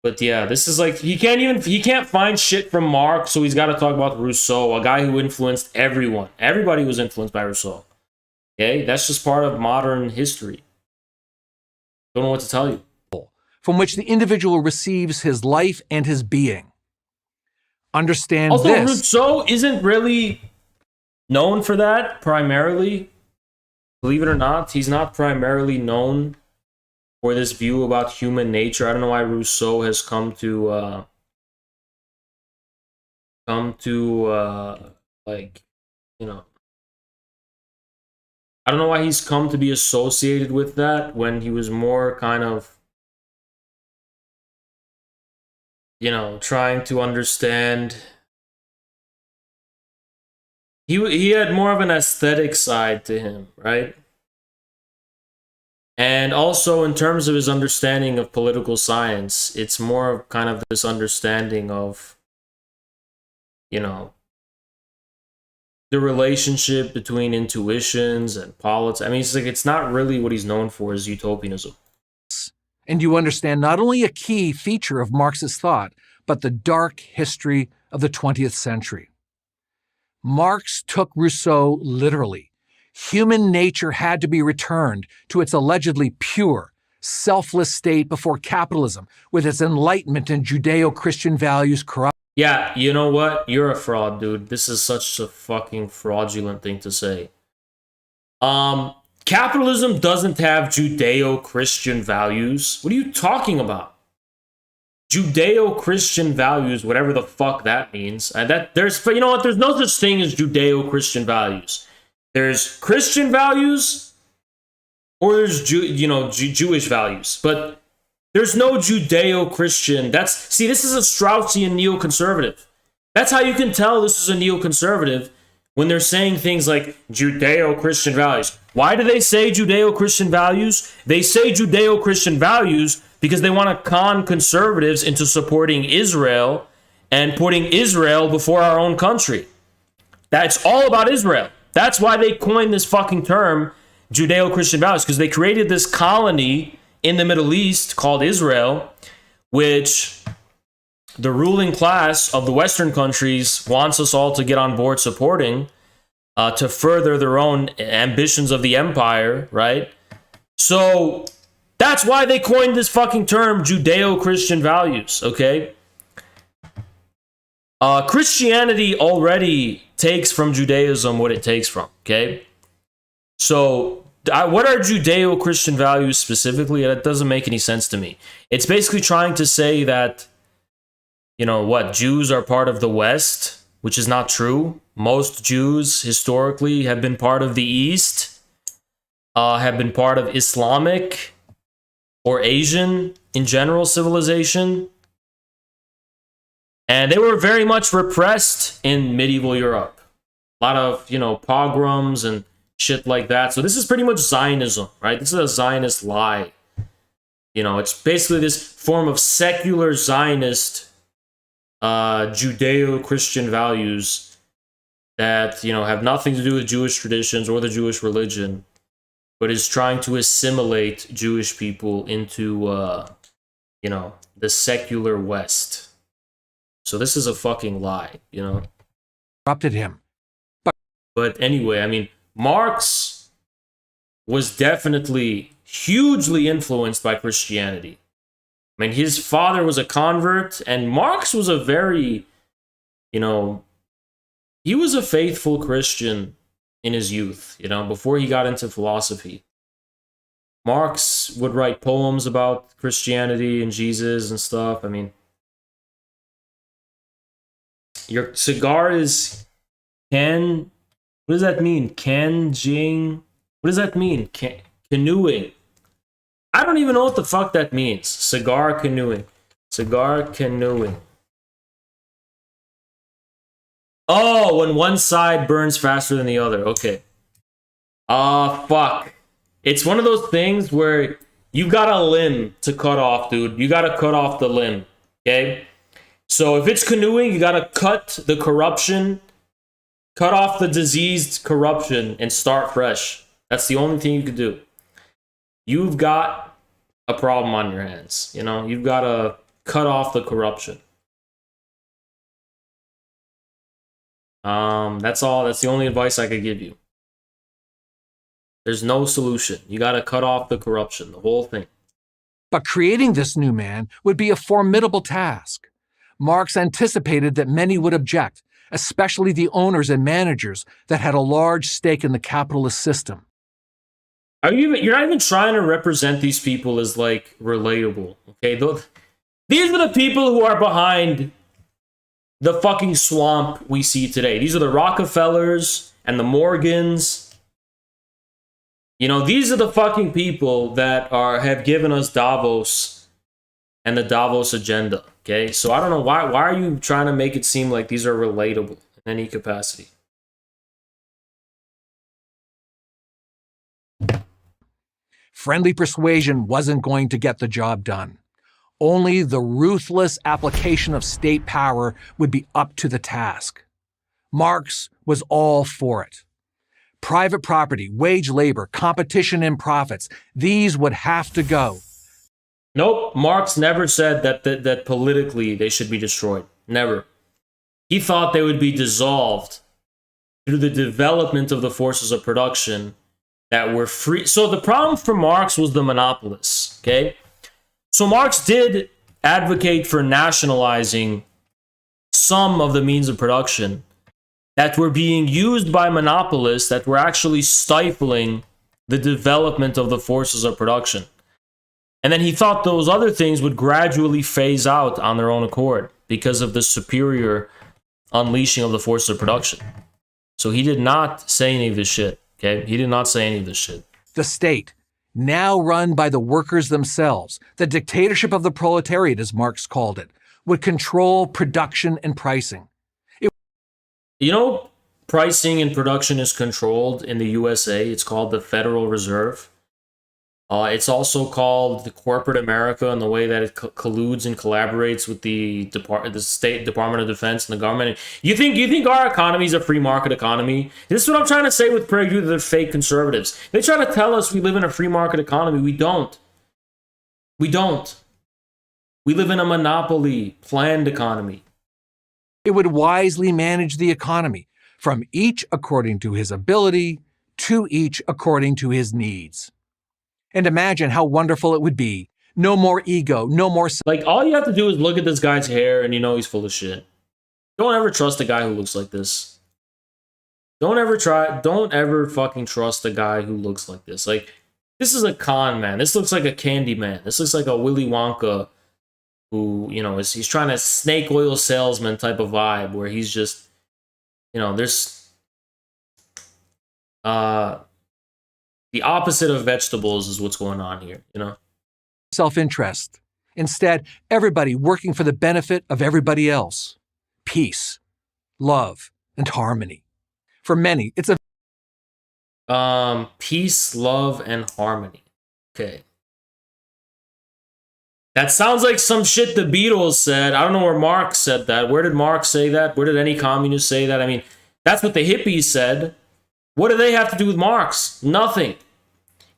But yeah, this is like, he can't find shit from Marx, so he's got to talk about Rousseau, a guy who influenced everyone. Everybody was influenced by Rousseau. Okay, that's just part of modern history. Don't know what to tell you. From which the individual receives his life and his being. Understand also, this. Rousseau isn't really known for that, primarily. Believe it or not, he's not primarily known for this view about human nature. I don't know why Rousseau has come to like, you know, I don't know why he's come to be associated with that when he was more kind of, you know, trying to understand. He had more of an aesthetic side to him, right? And also in terms of his understanding of political science, it's more of kind of this understanding of, you know, the relationship between intuitions and politics. I mean, it's like, it's not really what he's known for is utopianism. And you understand not only a key feature of Marxist thought, but the dark history of the 20th century. Marx took Rousseau literally. Human nature had to be returned to its allegedly pure, selfless state before capitalism, with its enlightenment and Judeo-Christian values corrupt. Yeah, you know what? You're a fraud, dude. This is such a fucking fraudulent thing to say. Capitalism doesn't have Judeo-Christian values. What are you talking about? Judeo-Christian values, whatever the fuck that means. And you know what? There's no such thing as Judeo-Christian values. There's Christian values, or there's Jewish values. But there's no Judeo-Christian. This is a Straussian neoconservative. That's how you can tell this is a neoconservative when they're saying things like Judeo-Christian values. Why do they say Judeo-Christian values? They say Judeo-Christian values because they want to con conservatives into supporting Israel and putting Israel before our own country. That's all about Israel. That's why they coined this fucking term, Judeo-Christian values, because they created this colony in the Middle East called Israel, which the ruling class of the Western countries wants us all to get on board supporting to further their own ambitions of the empire, right? So that's why they coined this fucking term, Judeo-Christian values, okay? Christianity already takes from Judaism what it takes from, okay? So what are Judeo-Christian values specifically? That doesn't make any sense to me. It's basically trying to say that, you know what, Jews are part of the West, which is not true. Most Jews historically have been part of the East, have been part of Islamic or Asian in general civilization. And they were very much repressed in medieval Europe. A lot of, pogroms and shit like that. So this is pretty much Zionism, right? This is a Zionist lie. It's basically this form of secular Zionist Judeo-Christian values that, have nothing to do with Jewish traditions or the Jewish religion, but is trying to assimilate Jewish people into, the secular West. So this is a fucking lie, Corrupted him. But anyway, I mean, Marx was definitely hugely influenced by Christianity. I mean, his father was a convert, and Marx was a very, he was a faithful Christian in his youth, before he got into philosophy. Marx would write poems about Christianity and Jesus and stuff. I mean, your cigar is Ken. What does that mean? Kenjing. What does that mean? Canoeing. I don't even know what the fuck that means. Cigar canoeing. Cigar canoeing. Oh, when one side burns faster than the other. Okay. Fuck. It's one of those things where you got a limb to cut off, dude. You gotta cut off the limb. Okay? So if it's canoeing, you gotta cut the corruption Cut off the diseased corruption and start fresh. That's the only thing you could do. You've got a problem on your hands. You know, you've got to cut off the corruption. That's all. That's the only advice I could give you. There's no solution. You got to cut off the corruption, the whole thing. But creating this new man would be a formidable task. Marx anticipated that many would object, especially the owners and managers that had a large stake in the capitalist system. You're not even trying to represent these people as like relatable, okay? These are the people who are behind the fucking swamp we see today. These are the Rockefellers and the Morgans. You know, these are the fucking people that have given us Davos and the Davos agenda, okay? So I don't know, why are you trying to make it seem like these are relatable in any capacity? Friendly persuasion wasn't going to get the job done. Only the ruthless application of state power would be up to the task. Marx was all for it. Private property, wage labor, competition in profits, these would have to go. Nope, Marx never said that politically they should be destroyed. Never. He thought they would be dissolved through the development of the forces of production that were free. So the problem for Marx was the monopolists, okay? So Marx did advocate for nationalizing some of the means of production that were being used by monopolists that were actually stifling the development of the forces of production. And then he thought those other things would gradually phase out on their own accord because of the superior unleashing of the forces of production. So he did not say any of this shit, okay? He did not say any of this shit. The state, now run by the workers themselves, the dictatorship of the proletariat, as Marx called it, would control production and pricing. You know, pricing and production is controlled in the USA. It's called the Federal Reserve. It's also called the corporate America in the way that it colludes and collaborates with the State Department of Defense and the government. You think our economy is a free market economy? This is what I'm trying to say with PragerU. They're fake conservatives. They try to tell us we live in a free market economy. We don't. We don't. We live in a monopoly, planned economy. It would wisely manage the economy, from each according to his ability, to each according to his needs. And imagine how wonderful it would be. No more ego, no more... Like, all you have to do is look at this guy's hair and you know he's full of shit. Don't ever trust a guy who looks like this. Don't ever fucking trust a guy who looks like this. Like, this is a con man. This looks like a candy man. This looks like a Willy Wonka who, you know, he's trying to snake oil salesman type of vibe where he's just, you know, there's the opposite of vegetables is what's going on here, you know? Self-interest. Instead, everybody working for the benefit of everybody else. Peace, love, and harmony. For many, it's a... Peace, love, and harmony. Okay. That sounds like some shit the Beatles said. I don't know where Marx said that. Where did Marx say that? Where did any communist say that? I mean, that's what the hippies said. What do they have to do with Marx? Nothing.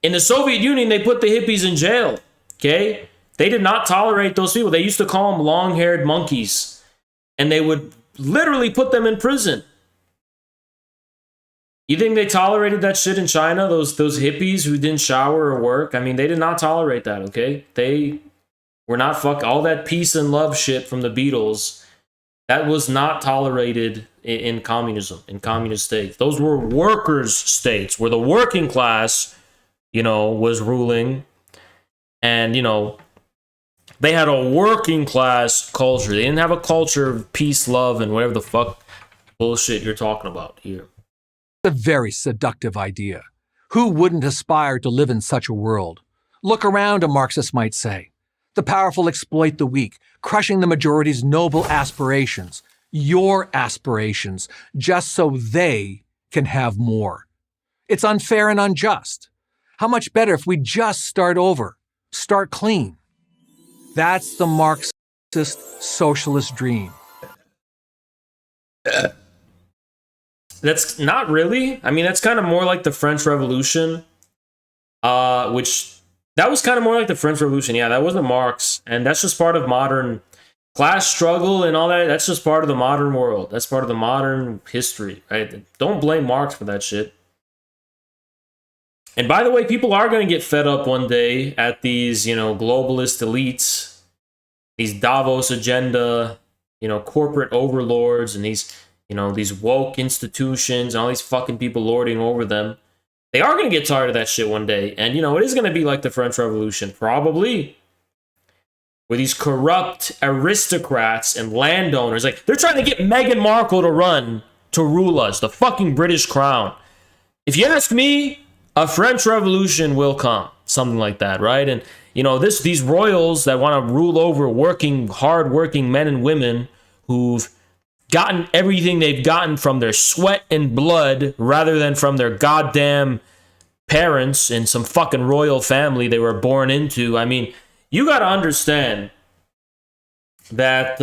In the Soviet Union, they put the hippies in jail. Okay? They did not tolerate those people. They used to call them long-haired monkeys. And they would literally put them in prison. You think they tolerated that shit in China? Those hippies who didn't shower or work? I mean, they did not tolerate that, okay? They were not all that peace and love shit from the Beatles. That was not tolerated in communism, in communist states. Those were workers' states where the working class, you know, was ruling. And, you know, they had a working class culture. They didn't have a culture of peace, love, and whatever the fuck bullshit you're talking about here. a very seductive idea. Who wouldn't aspire to live in such a world? Look around, a Marxist might say. The powerful exploit the weak, crushing the majority's noble aspirations, your aspirations, just so they can have more. It's unfair and unjust. How much better if we just start over, start clean? That's the Marxist socialist dream. That's not really. I mean, that's kind of more like the French Revolution, which that was kind of more like the French Revolution. Yeah, that wasn't Marx, and that's just part of modern class struggle and all that. That's just part of the modern world. That's part of the modern history, right? Don't blame Marx for that shit. And by the way, people are going to get fed up one day at these, globalist elites, these Davos agenda, corporate overlords, and these woke institutions and all these fucking people lording over them. They are going to get tired of that shit one day. And, it is going to be like the French Revolution, probably, where these corrupt aristocrats and landowners, like, they're trying to get Meghan Markle to run to rule us, the fucking British crown. If you ask me, a French Revolution will come, something like that, right? And, these royals that want to rule over hard-working men and women who've gotten everything they've gotten from their sweat and blood rather than from their goddamn parents in some fucking royal family they were born into. I mean, you got to understand that,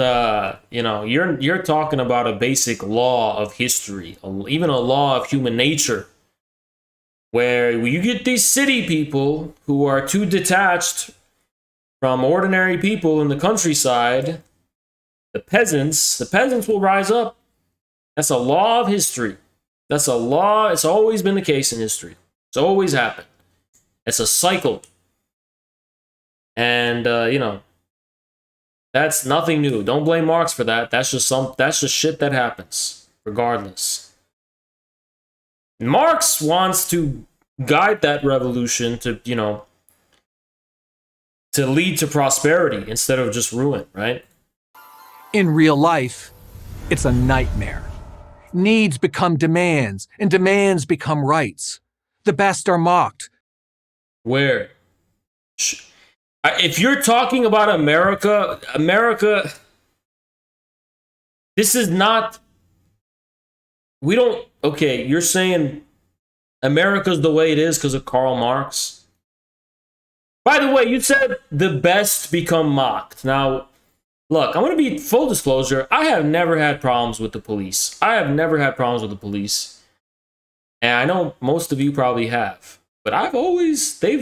you're talking about a basic law of history, even a law of human nature, where you get these city people who are too detached from ordinary people in the countryside. The peasants will rise up. That's a law of history. That's a law. It's always been the case in history. It's always happened. It's a cycle. And, that's nothing new. Don't blame Marx for that. That's just shit that happens, regardless. Marx wants to guide that revolution to, to lead to prosperity instead of just ruin, right? In real life, it's a nightmare. Needs become demands, and demands become rights. The best are mocked. Where? If you're talking about America, this is not... Okay, you're saying America's the way it is because of Karl Marx? By the way, you said the best become mocked. Now, look, I'm going to be full disclosure. I have never had problems with the police. And I know most of you probably have. But I've always been...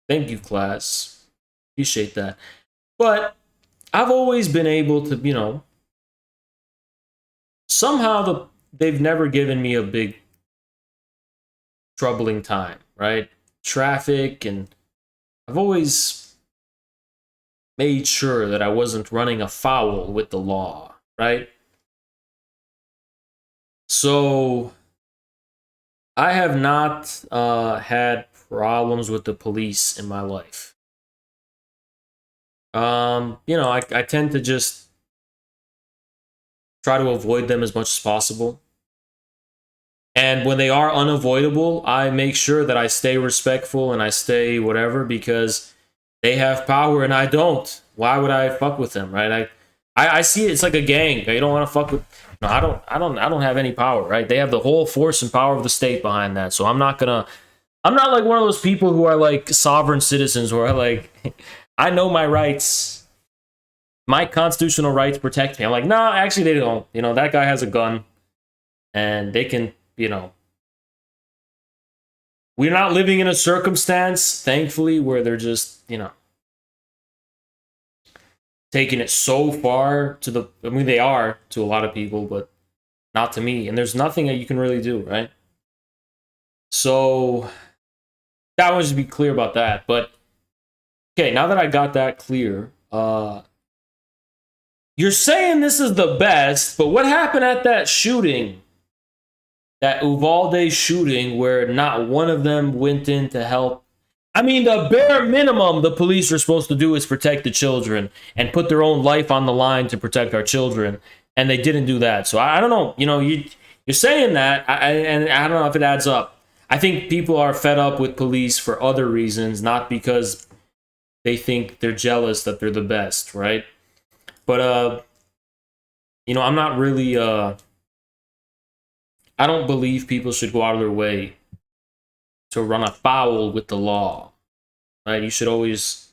Thank you, class. Appreciate that. But I've always been able to, somehow they've never given me a big troubling time, right? Traffic, and I've always made sure that I wasn't running afoul with the law, right? So I have not had problems with the police in my life. I tend to just try to avoid them as much as possible. And when they are unavoidable, I make sure that I stay respectful and I stay whatever, because they have power and I don't. Why would I fuck with them, right? I see it's like a gang. You don't want to fuck with... No, I don't have any power, right? They have the whole force and power of the state behind that. So I'm not like one of those people who are like sovereign citizens who are like, I know my rights. My constitutional rights protect me. I'm like, nah, actually they don't. That guy has a gun and they can, we're not living in a circumstance, thankfully, where they're just, taking it so far they are to a lot of people, but not to me. And there's nothing that you can really do, right? So that was to be clear about that. But okay, now that I got that clear, you're saying this is the best, but what happened at that shooting? That Uvalde shooting where not one of them went in to help. I mean, the bare minimum the police are supposed to do is protect the children and put their own life on the line to protect our children. And they didn't do that. So I don't know. You're saying that, and I don't know if it adds up. I think people are fed up with police for other reasons, not because they think they're jealous that they're the best, right? But, I'm not really... I don't believe people should go out of their way to run afoul with the law, right? You should always,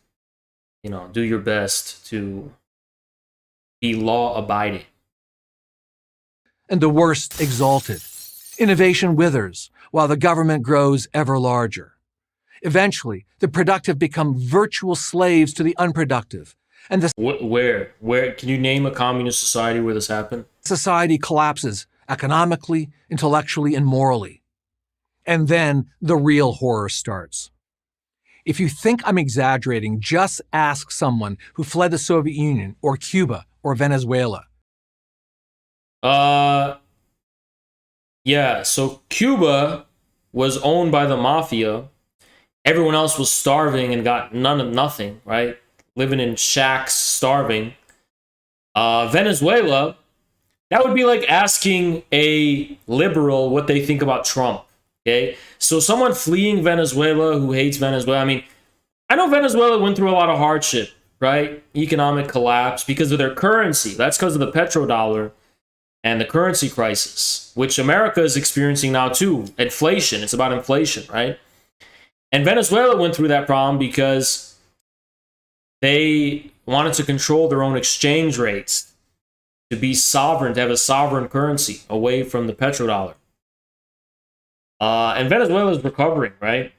do your best to be law-abiding. and the worst exalted. Innovation withers, while the government grows ever larger. Eventually, the productive become virtual slaves to the unproductive, and the Where? Can you name a communist society where this happened? society collapses economically, intellectually, and morally. And then the real horror starts. If you think I'm exaggerating, just ask someone who fled the Soviet Union or Cuba or Venezuela. Yeah, so Cuba was owned by the mafia. Everyone else was starving and got nothing, right? Living in shacks, starving. Venezuela, that would be like asking a liberal what they think about Trump, okay? So someone fleeing Venezuela who hates Venezuela, I mean, I know Venezuela went through a lot of hardship, right? Economic collapse because of their currency. That's because of the petrodollar and the currency crisis, which America is experiencing now too. Inflation, it's about inflation, right? And Venezuela went through that problem because they wanted to control their own exchange rates, to be sovereign, to have a sovereign currency away from the petrodollar. And Venezuela is recovering, right?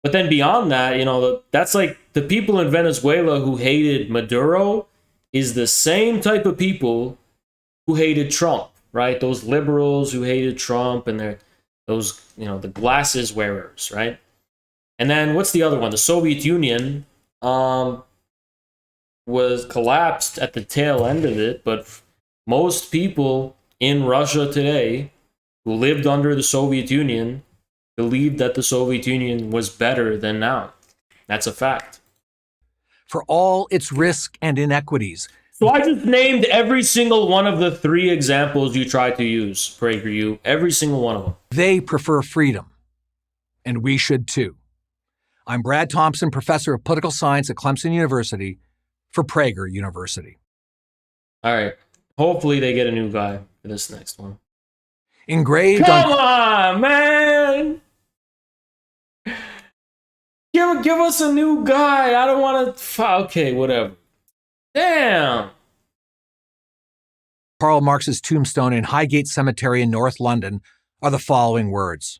But then beyond that, that's like the people in Venezuela who hated Maduro is the same type of people who hated Trump, right? Those liberals who hated Trump and those, the glasses wearers, right? And then what's the other one? The Soviet Union was collapsed at the tail end of it, but most people in Russia today who lived under the Soviet Union believed that the Soviet Union was better than now. That's a fact. For all its risk and inequities. So I just named every single one of the 3 examples you tried to use, PragerU. Every single one of them. They prefer freedom. And we should too. I'm Brad Thompson, professor of political science at Clemson University for Prager University. All right. Hopefully they get a new guy for this next one. Engraved Come on, man! Give us a new guy. I don't want to... Okay, whatever. Damn! Karl Marx's tombstone in Highgate Cemetery in North London are the following words.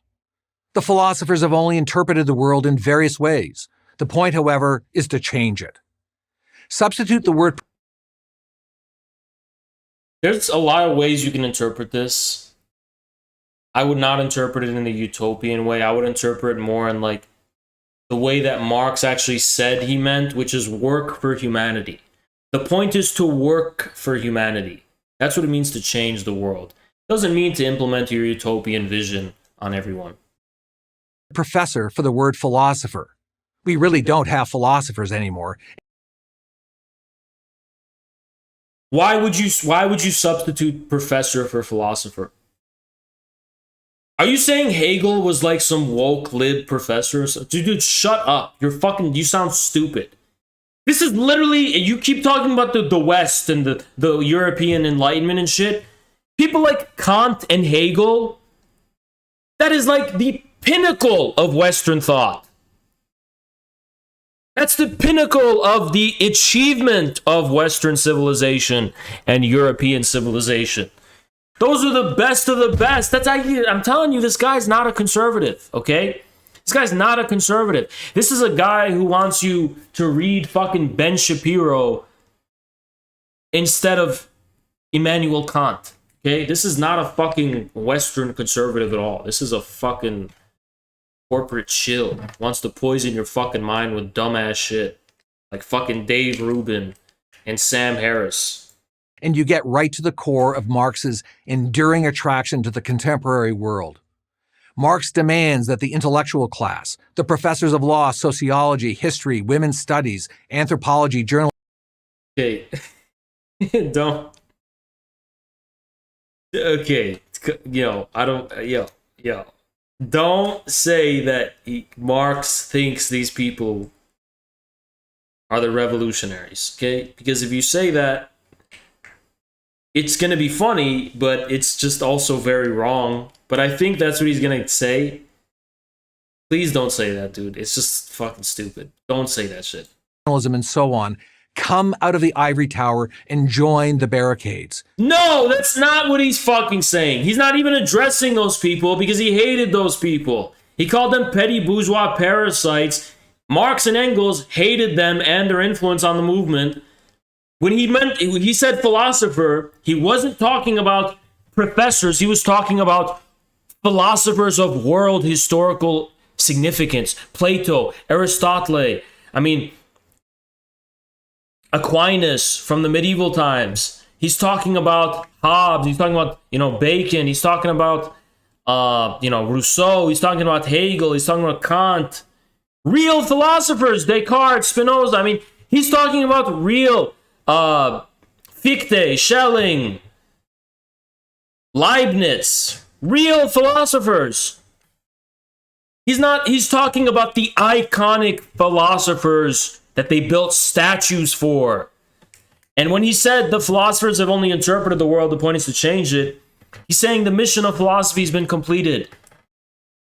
The philosophers have only interpreted the world in various ways. The point, however, is to change it. Substitute the word... There's a lot of ways you can interpret this. I would not interpret it in the utopian way. I would interpret it more in like the way that Marx actually said he meant, which is work for humanity. The point is to work for humanity. That's what it means to change the world. It doesn't mean to implement your utopian vision on everyone. Professor for the word philosopher. We really don't have philosophers anymore. Why would you substitute professor for philosopher? Are you saying Hegel was like some woke lib professor? Dude, shut up. You sound stupid. This is literally, you keep talking about the West and the European Enlightenment and shit. People like Kant and Hegel, that is like the pinnacle of Western thought. That's the pinnacle of the achievement of Western civilization and European civilization. Those are the best of the best. I'm telling you, this guy's not a conservative, okay? This guy's not a conservative. This is a guy who wants you to read fucking Ben Shapiro instead of Immanuel Kant, okay? This is not a fucking Western conservative at all. This is a fucking corporate shill. Wants to poison your fucking mind with dumbass shit. Like fucking Dave Rubin and Sam Harris. And you get right to the core of Marx's enduring attraction to the contemporary world. Marx demands that the intellectual class, the professors of law, sociology, history, women's studies, anthropology, journalism... Okay. Don't... Okay. Don't say that Marx thinks these people are the revolutionaries, okay? Because if you say that, it's going to be funny, but it's just also very wrong. But I think that's what he's going to say. Please don't say that, dude. It's just fucking stupid. Don't say that shit. And so on, come out of the ivory tower and join the barricades. No, that's not what he's fucking saying. He's not even addressing those people because he hated those people. He called them petty bourgeois parasites. Marx and Engels hated them and their influence on the movement. When he said philosopher, he wasn't talking about professors. He was talking about philosophers of world historical significance. Plato, Aristotle, Aquinas from the medieval times. He's talking about Hobbes. He's talking about, Bacon. He's talking about, Rousseau. He's talking about Hegel. He's talking about Kant. Real philosophers, Descartes, Spinoza. He's talking about real Fichte, Schelling, Leibniz, real philosophers. He's talking about the iconic philosophers that they built statues for. And when he said the philosophers have only interpreted the world to point us to change it, he's saying the mission of philosophy has been completed.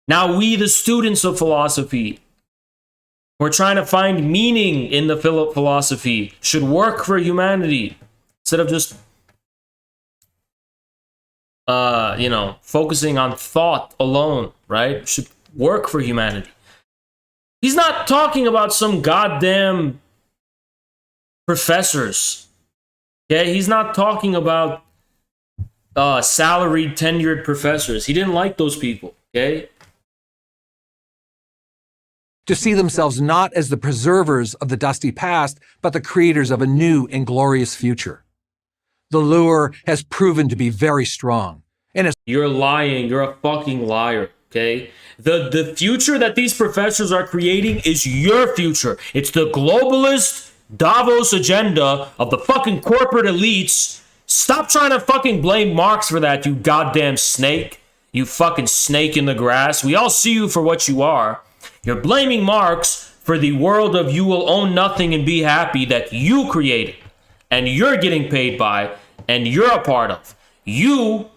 Now we, the students of philosophy, we're trying to find meaning in the philosophy, should work for humanity instead of just, focusing on thought alone, right? Should work for humanity. He's not talking about some goddamn professors. Okay, he's not talking about salaried, tenured professors. He didn't like those people. Okay. To see themselves not as the preservers of the dusty past, but the creators of a new and glorious future. The lure has proven to be very strong. And you're lying. You're a fucking liar. Okay? The future that these professors are creating is your future. It's the globalist Davos agenda of the fucking corporate elites. Stop trying to fucking blame Marx for that, you goddamn snake. You fucking snake in the grass. We all see you for what you are. You're blaming Marx for the world of you will own nothing and be happy that you created and you're getting paid by and you're a part of. You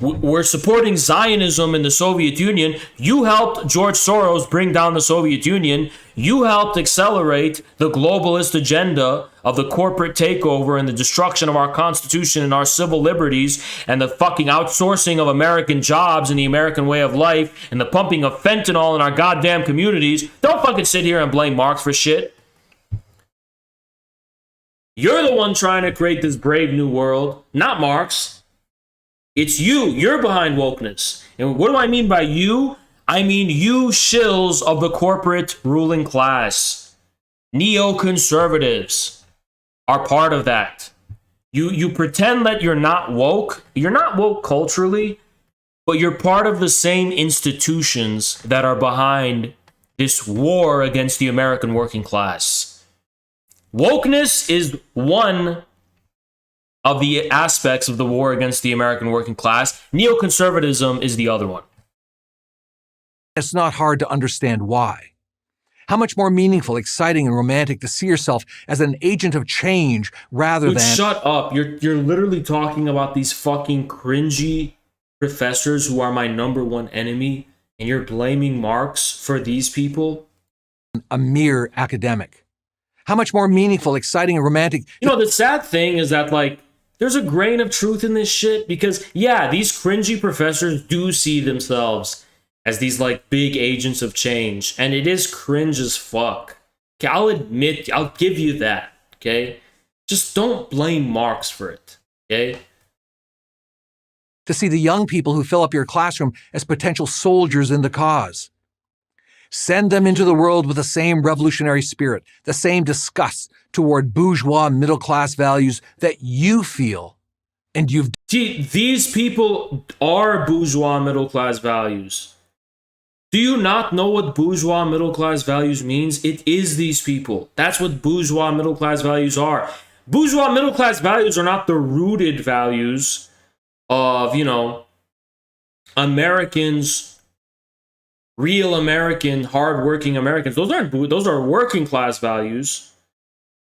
were supporting Zionism in the Soviet Union. You helped George Soros bring down the Soviet Union. You helped accelerate the globalist agenda of the corporate takeover and the destruction of our Constitution and our civil liberties and the fucking outsourcing of American jobs and the American way of life and the pumping of fentanyl in our goddamn communities. Don't fucking sit here and blame Marx for shit. You're the one trying to create this brave new world, not Marx. It's you. You're behind wokeness. And what do I mean by you? I mean you shills of the corporate ruling class. Neoconservatives are part of that. You pretend that you're not woke. You're not woke culturally, but you're part of the same institutions that are behind this war against the American working class. Wokeness is one of the aspects of the war against the American working class. Neoconservatism is the other one. It's not hard to understand why. How much more meaningful, exciting, and romantic to see yourself as an agent of change rather Dude, than... shut up. You're literally talking about these fucking cringy professors who are my number one enemy, and you're blaming Marx for these people? A mere academic. How much more meaningful, exciting, and romantic... The sad thing is that, there's a grain of truth in this shit because, yeah, these cringy professors do see themselves as these, big agents of change. And it is cringe as fuck. Okay, I'll give you that, okay? Just don't blame Marx for it, okay? To see the young people who fill up your classroom as potential soldiers in the cause. Send them into the world with the same revolutionary spirit, the same disgust toward bourgeois middle-class values that you feel, and you've... See, these people are bourgeois middle-class values. Do you not know what bourgeois middle-class values means? It is these people. That's what bourgeois middle-class values are. Bourgeois middle-class values are not the rooted values of, Americans... real American, hardworking Americans. Those are working class values.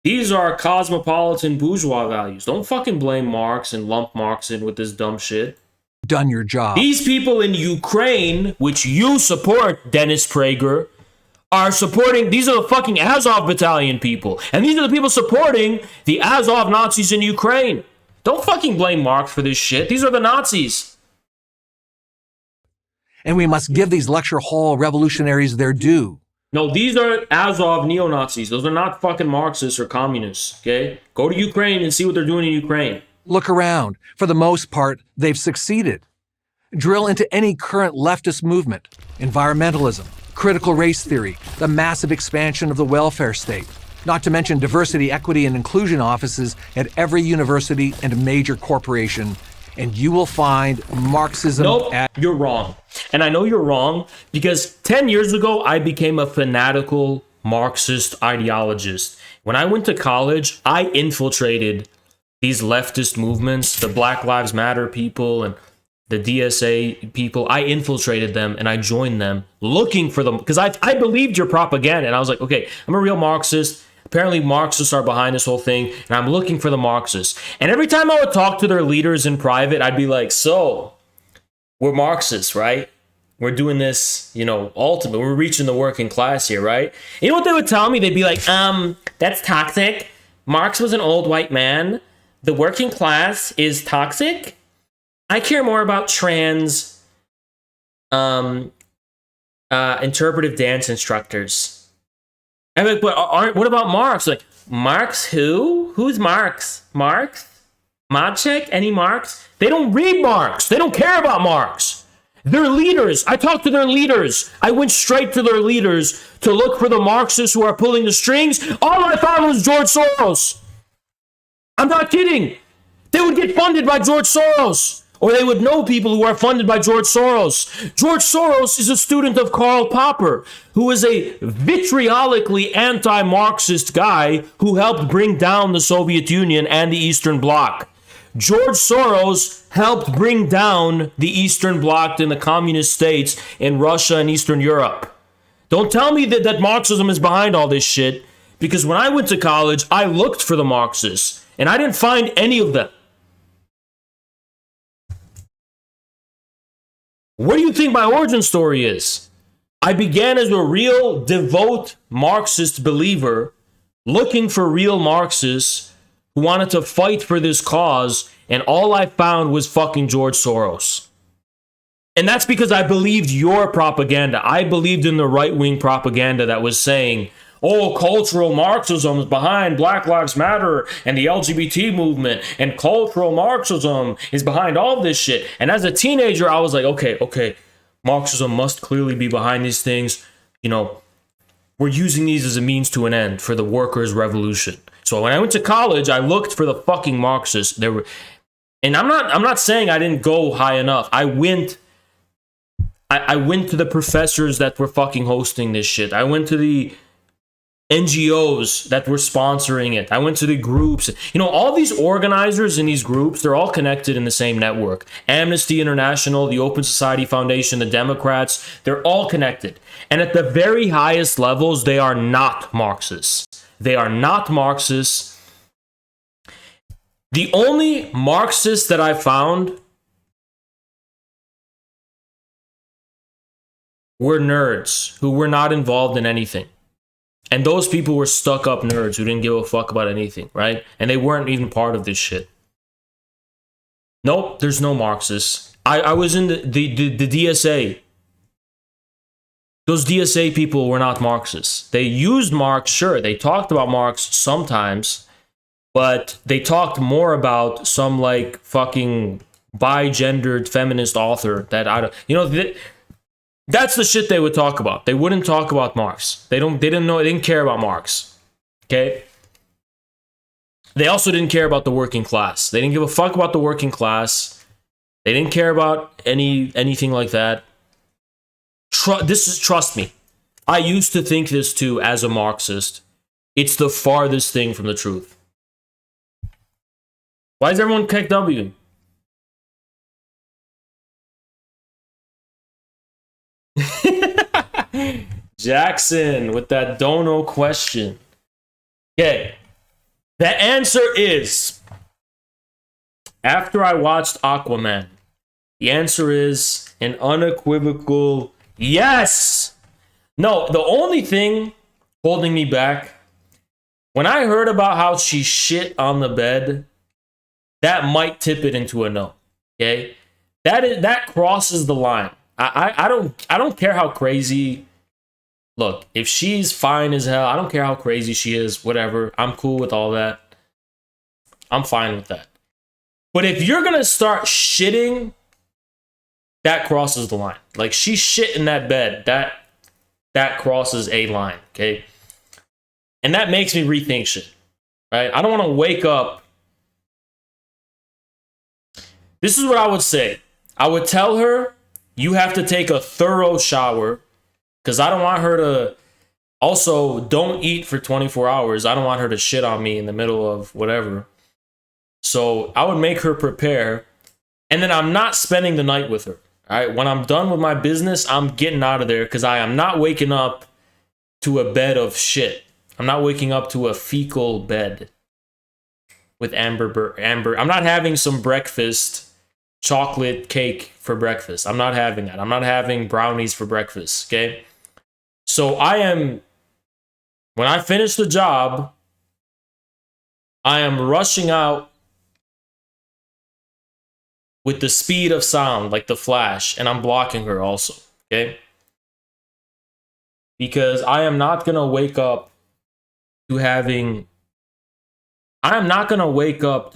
These are cosmopolitan bourgeois values. Don't fucking blame Marx and lump Marx in with this dumb shit. Done your job. These people in Ukraine, which you support, Dennis Prager, are supporting, these are the fucking Azov battalion people. And these are the people supporting the Azov Nazis in Ukraine. Don't fucking blame Marx for this shit. These are the Nazis. And we must give these lecture hall revolutionaries their due. No, these are Azov neo-Nazis. Those are not fucking Marxists or communists, okay? Go to Ukraine and see what they're doing in Ukraine. Look around. For the most part, they've succeeded. Drill into any current leftist movement, environmentalism, critical race theory, the massive expansion of the welfare state, not to mention diversity, equity, and inclusion offices at every university and major corporation, and you will find Marxism. Nope, you're wrong. And I know you're wrong because 10 years ago, I became a fanatical Marxist ideologist. When I went to college, I infiltrated these leftist movements, the Black Lives Matter people and the DSA people. I infiltrated them and I joined them looking for them because I believed your propaganda. And I was like, okay, I'm a real Marxist. Apparently Marxists are behind this whole thing and I'm looking for the Marxists. And every time I would talk to their leaders in private, I'd be like, so we're Marxists, right? We're doing this, ultimately, we're reaching the working class here, right? You know what they would tell me? They'd be like, that's toxic. Marx was an old white man. The working class is toxic. I care more about trans interpretive dance instructors. I'm like, what about Marx? Like, Marx who? Who's Marx? Marx? Modchik? Any Marx? They don't read Marx. They don't care about Marx. Their leaders, I talked to their leaders. I went straight to their leaders to look for the Marxists who are pulling the strings. All I found was George Soros. I'm not kidding. They would get funded by George Soros. Or they would know people who are funded by George Soros. George Soros is a student of Karl Popper, who is a vitriolically anti-Marxist guy who helped bring down the Soviet Union and the Eastern Bloc. George Soros helped bring down the Eastern Bloc in the communist states in Russia and Eastern Europe. Don't tell me that Marxism is behind all this shit, because when I went to college, I looked for the Marxists, and I didn't find any of them. What do you think my origin story is? I began as a real devout Marxist believer, looking for real Marxists who wanted to fight for this cause, and all I found was fucking George Soros. And that's because I believed your propaganda. I believed in the right-wing propaganda that was saying, oh, cultural Marxism is behind Black Lives Matter and the LGBT movement, and cultural Marxism is behind all this shit. And as a teenager, I was like, okay, Marxism must clearly be behind these things. We're using these as a means to an end for the workers' revolution. So when I went to college, I looked for the fucking Marxists. And I'm not saying I didn't go high enough. I went to the professors that were fucking hosting this shit. I went to the NGOs that were sponsoring it. I went to the groups. All these organizers in these groups, they're all connected in the same network. Amnesty International, the Open Society Foundation, the Democrats, they're all connected. And at the very highest levels, they are not Marxists. They are not Marxists. The only Marxists that I found were nerds who were not involved in anything. And those people were stuck-up nerds who didn't give a fuck about anything, right? And they weren't even part of this shit. Nope, there's no Marxists. I was in the DSA. Those DSA people were not Marxists. They used Marx, sure. They talked about Marx sometimes, but they talked more about some fucking bi-gendered feminist author that that's the shit they would talk about. They wouldn't talk about Marx. They didn't care about Marx. Okay? They also didn't care about the working class. They didn't give a fuck about the working class. They didn't care about anything like that. Trust me. I used to think this too as a Marxist. It's the farthest thing from the truth. Why is everyone KW? Jackson with that dono question. Okay. The answer is, after I watched Aquaman, the answer is an unequivocal yes. No, the only thing holding me back, when I heard about how she shit on the bed, that might tip it into a no. Okay? That crosses the line. I don't care how crazy. Look, if she's fine as hell, I don't care how crazy she is, whatever. I'm cool with all that. I'm fine with that. But if you're gonna start shitting, that crosses the line. Like, she shit in that bed, that crosses a line, okay? And that makes me rethink shit, right? I don't want to wake up. This is what I would say. I would tell her, you have to take a thorough shower, because I don't want her to. Also, don't eat for 24 hours. I don't want her to shit on me in the middle of whatever. So I would make her prepare, and then I'm not spending the night with her. All right, when I'm done with my business, I'm getting out of there, because I am not waking up to a bed of shit. I'm not waking up to a fecal bed with Amber. I'm not having some breakfast chocolate cake for breakfast. I'm not having that. I'm not having brownies for breakfast, okay? So when I finish the job, I am rushing out with the speed of sound, like the Flash, and I'm blocking her also, okay? Because I am not going to wake up to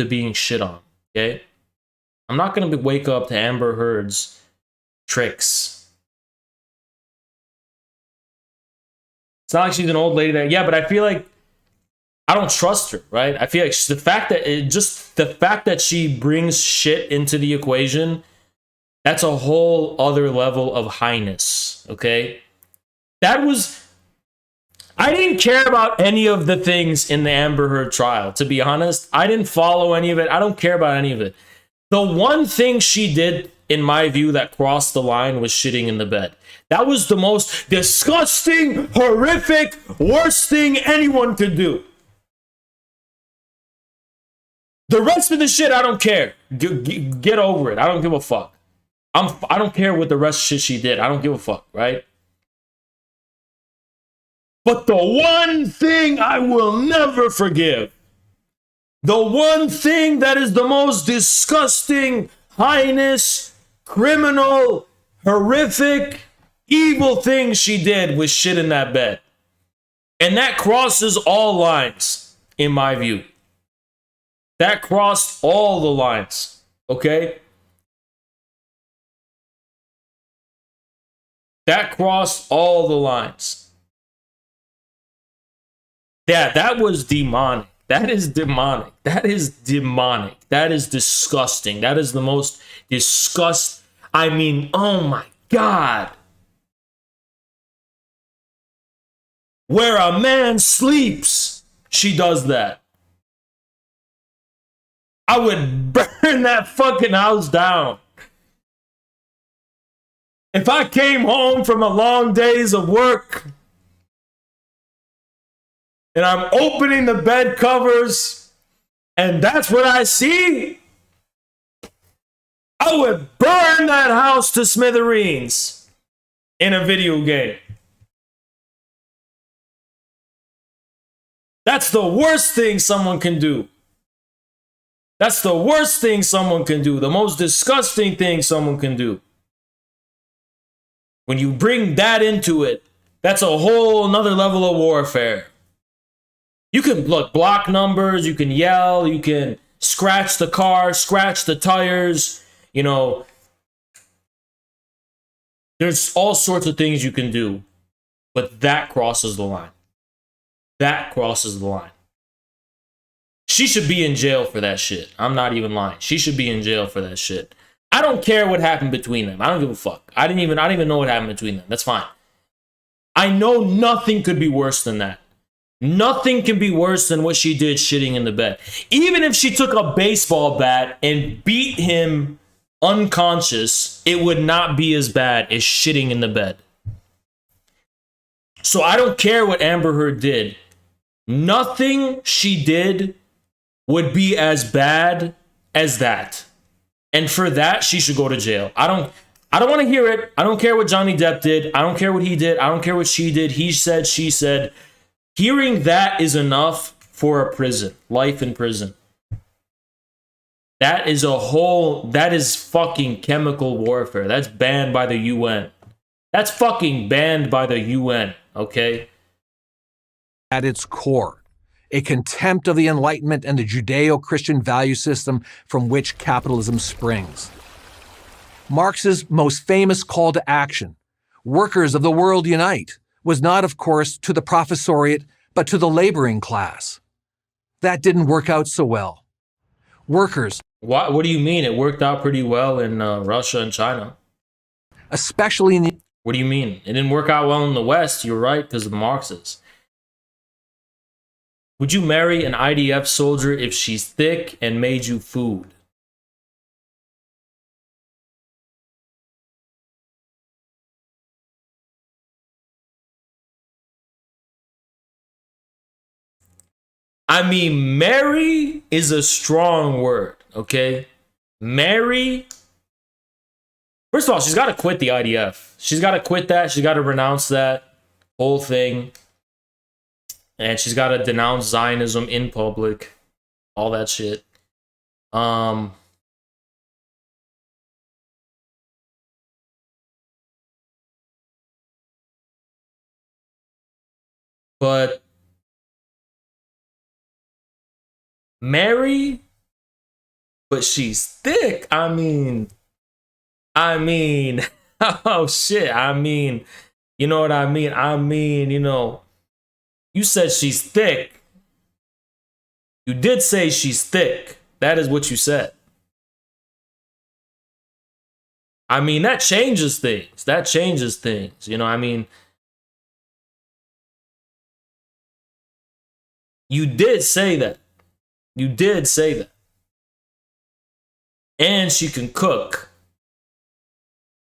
being shit on, okay? I'm not going to wake up to Amber Heard's tricks. It's not like she's an old lady but I feel like I don't trust her, right? I feel like the fact that she brings shit into the equation, that's a whole other level of highness, okay? I didn't care about any of the things in the Amber Heard trial, to be honest. I didn't follow any of it. I don't care about any of it. The one thing she did, in my view, that crossed the line was shitting in the bed. That was the most disgusting, horrific, worst thing anyone could do. The rest of the shit, I don't care. Get over it. I don't give a fuck. I don't care what the rest of shit she did. I don't give a fuck, right? But the one thing I will never forgive, the one thing that is the most disgusting, heinous, criminal, horrific, evil thing she did was shit in that bed. And that crosses all lines, in my view. That crossed all the lines, okay? That crossed all the lines. Yeah, that was demonic. That is demonic. That is demonic. That is disgusting. That is the most I mean, oh my God. Where a man sleeps, she does that. I would burn that fucking house down. If I came home from a long days of work and I'm opening the bed covers and that's what I see, I would burn that house to smithereens in a video game. That's the worst thing someone can do. That's the worst thing someone can do. The most disgusting thing someone can do. When you bring that into it, that's a whole nother level of warfare. You can block numbers, you can yell, you can scratch the car, scratch the tires, you know. There's all sorts of things you can do, but that crosses the line. That crosses the line. She should be in jail for that shit. I'm not even lying. She should be in jail for that shit. I don't care what happened between them. I don't give a fuck. I don't even know what happened between them. That's fine. I know nothing could be worse than that. Nothing can be worse than what she did shitting in the bed. Even if she took a baseball bat and beat him unconscious, it would not be as bad as shitting in the bed. So I don't care what Amber Heard did. Nothing she did would be as bad as that. And for that, she should go to jail. I don't want to hear it. I don't care what Johnny Depp did. I don't care what he did. I don't care what she did. He said, she said. Hearing that is enough for a prison, life in prison. That is fucking chemical warfare. That's banned by the UN. That's fucking banned by the UN, okay? At its core, a contempt of the Enlightenment and the Judeo-Christian value system from which capitalism springs. Marx's most famous call to action, "Workers of the world unite," was not, of course, to the professoriate, but to the laboring class. That didn't work out so well. Workers, What do you mean? It worked out pretty well in Russia and China. especially in the What do you mean? It didn't work out well in the West. You're right, because of Marxists. Would you marry an IDF soldier if she's thick and made you food? I mean, marry is a strong word, okay? Marry. First of all, she's got to quit the IDF. She's got to quit that. She's got to renounce that whole thing. And she's got to denounce Zionism in public. All that shit. But marry, but she's thick. I mean, oh shit. I mean, you know what I mean? I mean, you said she's thick. You did say she's thick. That is what you said. I mean, that changes things. That changes things. I mean, you did say that. You did say that. And she can cook.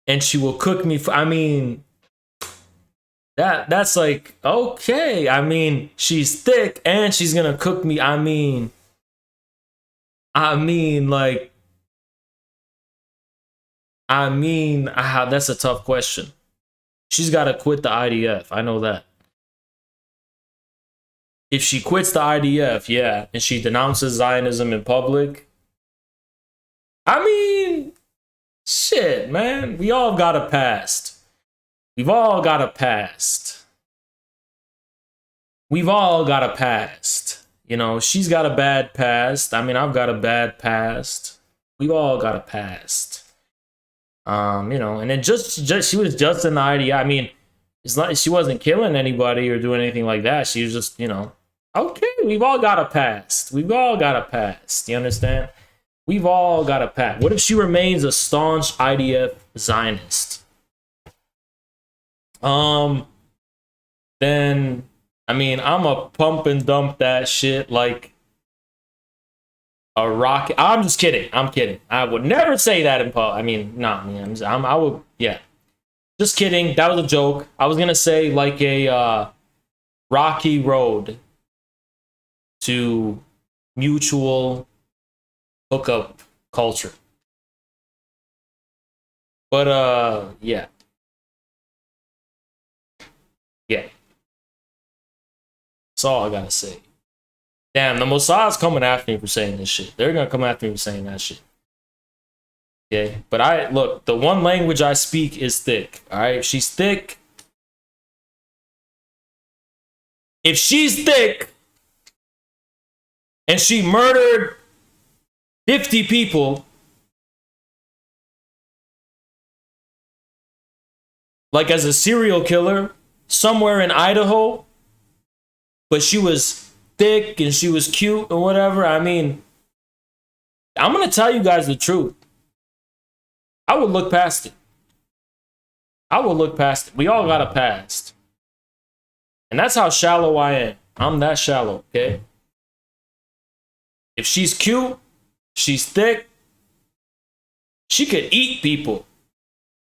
And she will cook me I mean, that's like, okay. I mean, she's thick and she's gonna cook me. I mean, that's a tough question. She's gotta quit the IDF. I know that. If she quits the IDF, yeah, and she denounces Zionism in public, I mean, shit, man. We all got a past. We've all got a past. We've all got a past. She's got a bad past. I mean, I've got a bad past. We've all got a past. And then just she was just in the IDF. I mean, it's not, she wasn't killing anybody or doing anything like that. She was just, okay, we've all got a past. We've all got a past. You understand? We've all got a past. What if she remains a staunch IDF Zionist? Then, I mean, I'm a pump and dump that shit like a rocket. I'm just kidding. I'm kidding. I would never say that in public. I mean, nah, man. I would, yeah. Just kidding. That was a joke. I was gonna say like a rocky road to mutual hookup culture. But yeah. Yeah. That's all I gotta say. Damn, the Mossad's coming after me for saying this shit. They're gonna come after me for saying that shit. Okay, but look, the one language I speak is thick. All right, she's thick. If she's thick and she murdered 50 people, like as a serial killer somewhere in Idaho, but she was thick and she was cute or whatever, I mean, I'm gonna tell you guys the truth. I would look past it. I would look past it. We all got a past. And that's how shallow I am. I'm that shallow, okay? If she's cute, she's thick, she could eat people.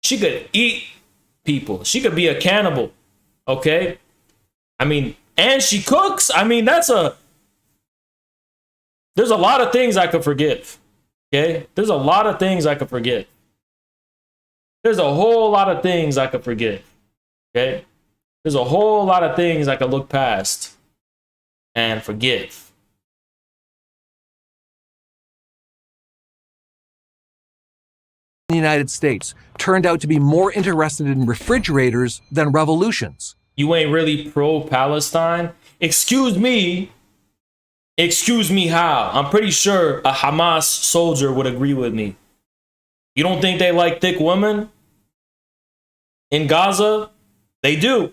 She could eat people. She could be a cannibal, okay? I mean, and she cooks. I mean, there's a lot of things I could forgive, okay? There's a lot of things I could forgive. There's a whole lot of things I could forgive. Okay? There's a whole lot of things I could look past and forgive. The United States turned out to be more interested in refrigerators than revolutions. You ain't really pro-Palestine? Excuse me. Excuse me how? I'm pretty sure a Hamas soldier would agree with me. You don't think they like thick women in Gaza? They do.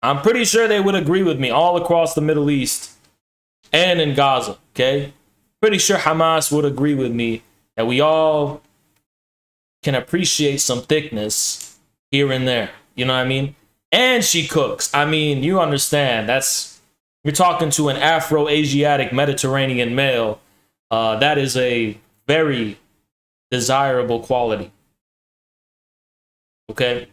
I'm pretty sure they would agree with me all across the Middle East and in Gaza, okay? Pretty sure Hamas would agree with me that we all can appreciate some thickness here and there. You know what I mean? And she cooks. I mean, you understand. You're talking to an Afro-Asiatic Mediterranean male. That is a very desirable quality. Okay?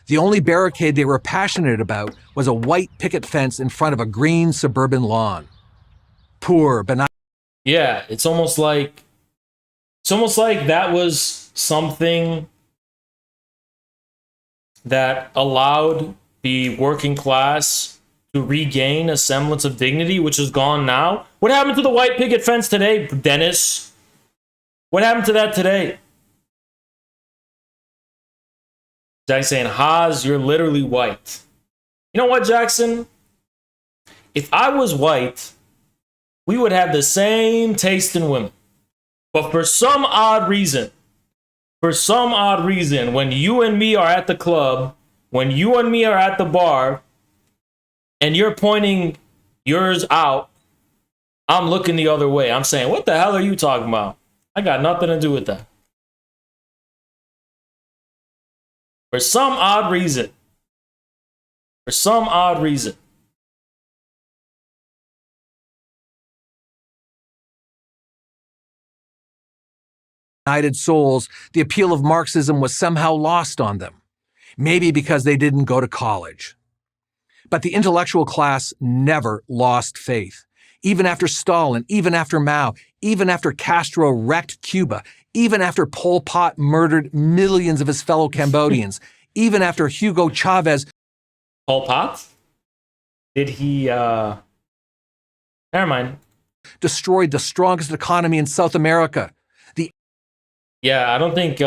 The only barricade they were passionate about was a white picket fence in front of a green suburban lawn. Poor, benign. Yeah, it's almost like that was something that allowed the working class to regain a semblance of dignity, which is gone now. What happened to the white picket fence today, Dennis? What happened to that today? Jackson saying, Haas, you're literally white. You know what, Jackson? If I was white, we would have the same taste in women. But for some odd reason, when you and me are at the club, when you and me are at the bar, and you're pointing yours out, I'm looking the other way. I'm saying, what the hell are you talking about? I got nothing to do with that. For some odd reason. United souls, the appeal of Marxism was somehow lost on them. Maybe because they didn't go to college. But the intellectual class never lost faith. Even after Stalin, even after Mao, even after Castro wrecked Cuba, even after Pol Pot murdered millions of his fellow Cambodians, even after Hugo Chavez... Pol Pot? Did he, Never mind. ...destroyed the strongest economy in South America. Yeah, I don't think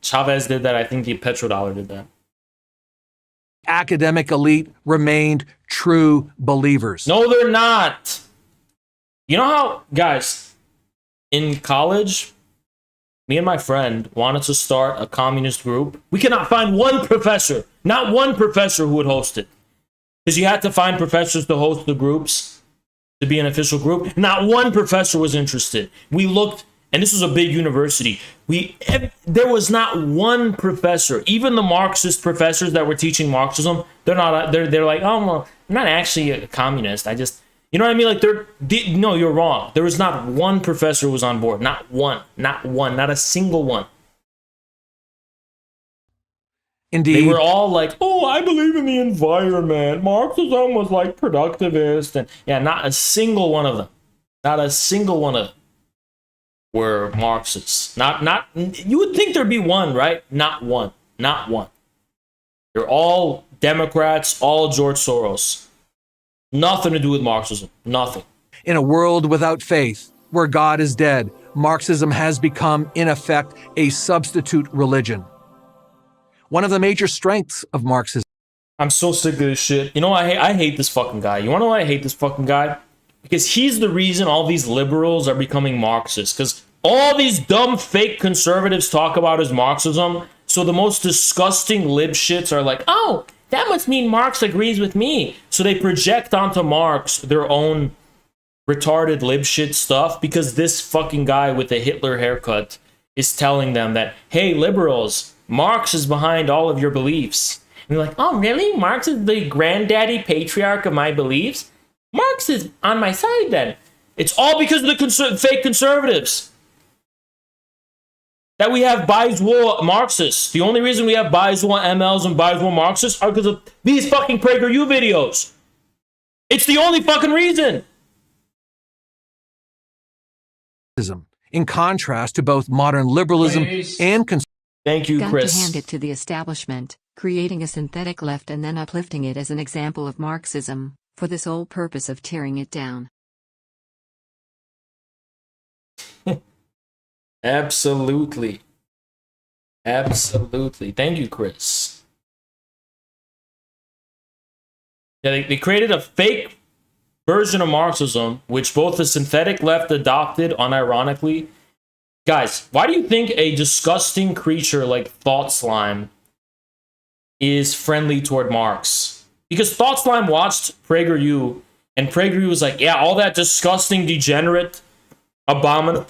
Chavez did that. I think the petrodollar did that. Academic elite remained true believers. No, they're not. You know how, guys, in college, me and my friend wanted to start a communist group. We cannot find one professor, not one professor who would host it. Because you had to find professors to host the groups, to be an official group. Not one professor was interested. We looked, and this was a big university. There was not one professor, even the Marxist professors that were teaching Marxism. They're like, oh, well, I'm not actually a communist. I just, you know what I mean? Like no, you're wrong. There was not one professor who was on board. Not one, not a single one. Indeed. They were all like, oh, I believe in the environment. Marxism was like productivist. And yeah, not a single one of them. Not a single one of them were Marxists. Not you would think there'd be one, right? Not one. They're all Democrats, all George Soros. Nothing to do with Marxism. Nothing. In a world without faith, where God is dead, Marxism has become, in effect, a substitute religion. One of the major strengths of Marxism. I'm so sick of this shit. You know, I hate this fucking guy. You want to know why I hate this fucking guy? Because he's the reason all these liberals are becoming Marxists. Because all these dumb fake conservatives talk about is Marxism. So the most disgusting lib shits are like, oh, that must mean Marx agrees with me. So they project onto Marx their own retarded lib shit stuff. Because this fucking guy with the Hitler haircut is telling them that, hey, liberals, Marx is behind all of your beliefs. And they're like, oh, really? Marx is the granddaddy patriarch of my beliefs? Marx is on my side then. It's all because of the fake conservatives. That we have bourgeois Marxists. The only reason we have bourgeois MLs and bourgeois Marxists are because of these fucking PragerU videos. It's the only fucking reason. in contrast to both modern liberalism and Thank you, Got Chris. to hand it to the establishment, creating a synthetic left and then uplifting it as an example of Marxism, for the sole purpose of tearing it down. Absolutely. Absolutely. Thank you, Chris. Yeah, they created a fake version of Marxism, which both the synthetic left adopted unironically. Guys, why do you think a disgusting creature like Thought Slime is friendly toward Marx? Because Thought Slime watched PragerU, and PragerU was like, yeah, all that disgusting, degenerate, abominable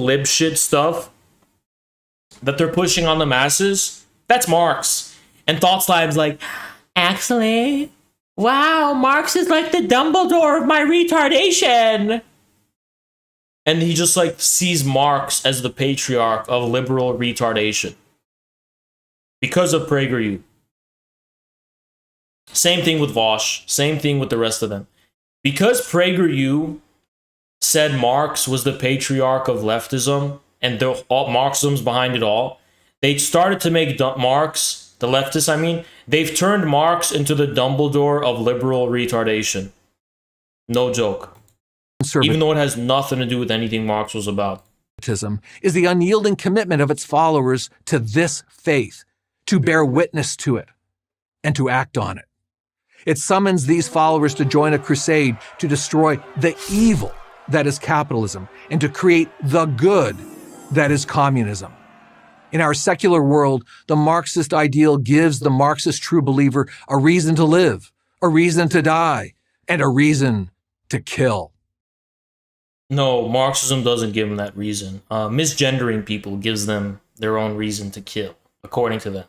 lib shit stuff that they're pushing on the masses, that's Marx. And Thought Slime's like, actually, wow, Marx is like the Dumbledore of my retardation. And he just like sees Marx as the patriarch of liberal retardation because of PragerU. Same thing with Vosh. Same thing with the rest of them. Because PragerU said Marx was the patriarch of leftism and Marxism's behind it all, they started to make Marx, the leftists, I mean, they've turned Marx into the Dumbledore of liberal retardation. No joke. Even though it has nothing to do with anything Marx was about. Is the unyielding commitment of its followers to this faith, to bear witness to it, and to act on it. It summons these followers to join a crusade to destroy the evil that is capitalism and to create the good that is communism. In our secular world, the Marxist ideal gives the Marxist true believer a reason to live, a reason to die, and a reason to kill. No, Marxism doesn't give them that reason. Misgendering people gives them their own reason to kill, according to them.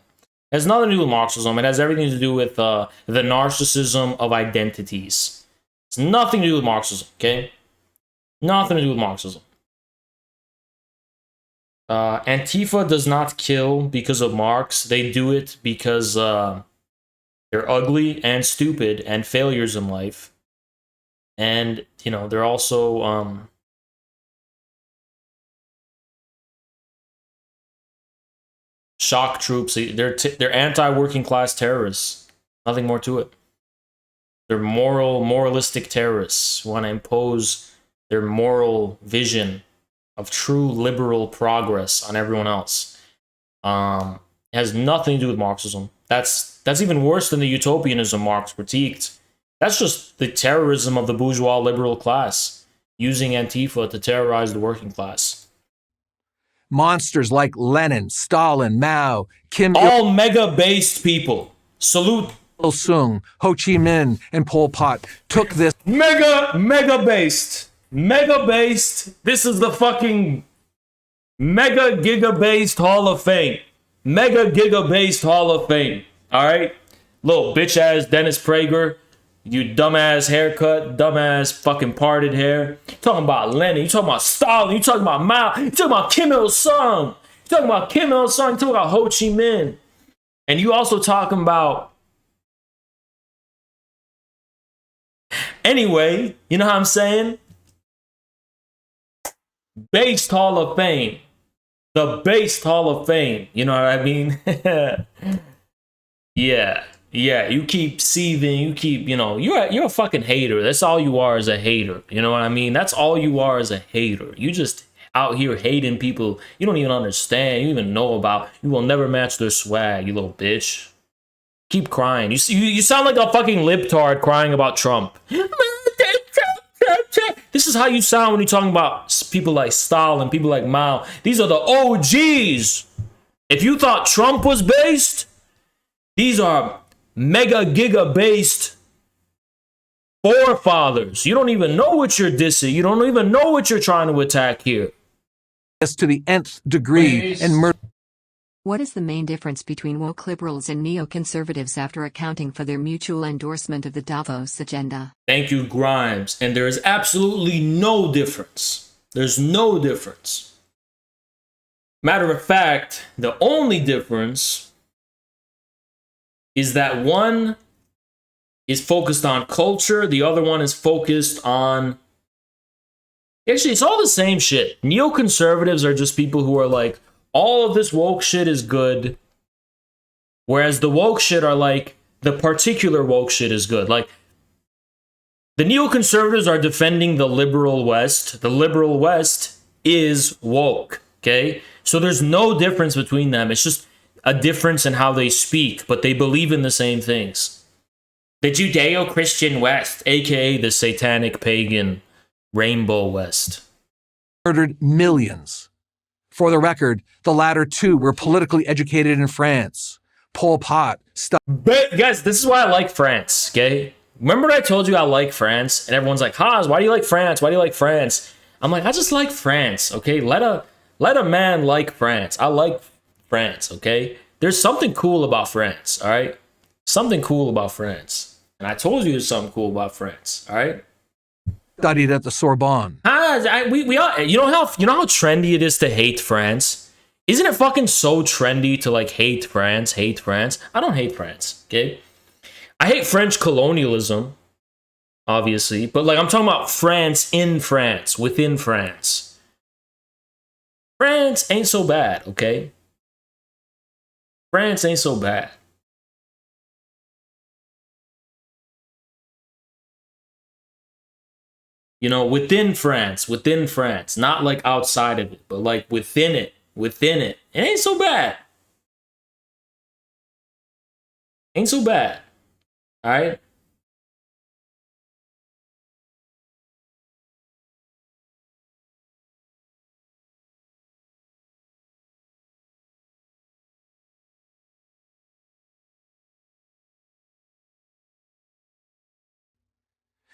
It has nothing to do with Marxism. It has everything to do with the narcissism of identities. It's nothing to do with Marxism, okay? Nothing to do with Marxism. Antifa does not kill because of Marx. They do it because they're ugly and stupid and failures in life. And, you know, they're also shock troops. They're anti-working class terrorists. Nothing more to it. They're moralistic terrorists who want to impose their moral vision of true liberal progress on everyone else. It has nothing to do with Marxism. That's even worse than the utopianism Marx critiqued. That's just the terrorism of the bourgeois liberal class, using Antifa to terrorize the working class. Monsters like Lenin, Stalin, Mao, Kim All mega-based people. Salute. Il-sung, Ho Chi Minh, and Pol Pot took this Mega-based. Mega-based. This is the fucking mega-giga-based Hall of Fame. Mega-giga-based Hall of Fame. All right? Little bitch-ass Dennis Prager. You dumbass haircut, dumbass fucking parted hair. You talking about Lenin, you talking about Stalin, you talking about Mao, you talking about Kim Il-sung. You talking about Kim Il-sung, you talking about Ho Chi Minh. And you also talking about... Anyway, you know how I'm saying? Based Hall of Fame. The Based Hall of Fame. You know what I mean? Yeah, you keep seething, you keep, you know, you're a fucking hater. That's all you are, is a hater. You know what I mean? That's all you are, is a hater. You just out here hating people you don't even understand, you even know about. You will never match their swag, you little bitch. Keep crying. You sound like a fucking libtard crying about Trump. This is how you sound when you're talking about people like Stalin, people like Mao. These are the OGs. If you thought Trump was based, these are mega giga based forefathers. You don't even know what you're dissing. You don't even know what you're trying to attack here. to the nth degree and murder. What is the main difference between woke liberals and neoconservatives after accounting for their mutual endorsement of the Davos agenda? Thank you, Grimes. And there is absolutely no difference. There's no difference. Matter of fact, the only difference is that one is focused on culture, the other one is focused on Actually, it's all the same shit. Neoconservatives are just people who are like, all of this woke shit is good, whereas the woke shit are like, the particular woke shit is good. Like, the neoconservatives are defending the liberal West. The liberal West is woke, okay? So there's no difference between them. It's just a difference in how they speak, but they believe in the same things. The Judeo-Christian West, aka the satanic pagan Rainbow West. Murdered millions. For the record, the latter two were politically educated in France. Pol Pot But guys, this is why I like France, okay? Remember I told you I like France? And everyone's like, Haas, why do you like France? Why do you like France? I'm like, I just like France, okay? Let a man like France. I like France, okay? There's something cool about France, all right? Something cool about France. And I told you there's something cool about France, all right? studied at the Sorbonne. We all, you know how trendy it is to hate France? Isn't it fucking so trendy to like hate France? Hate France? I don't hate France, okay? I hate French colonialism, obviously, but like I'm talking about France in France, within France. France ain't so bad, okay? France ain't so bad. You know, within France, not like outside of it, but like within it, it ain't so bad. Ain't so bad. All right.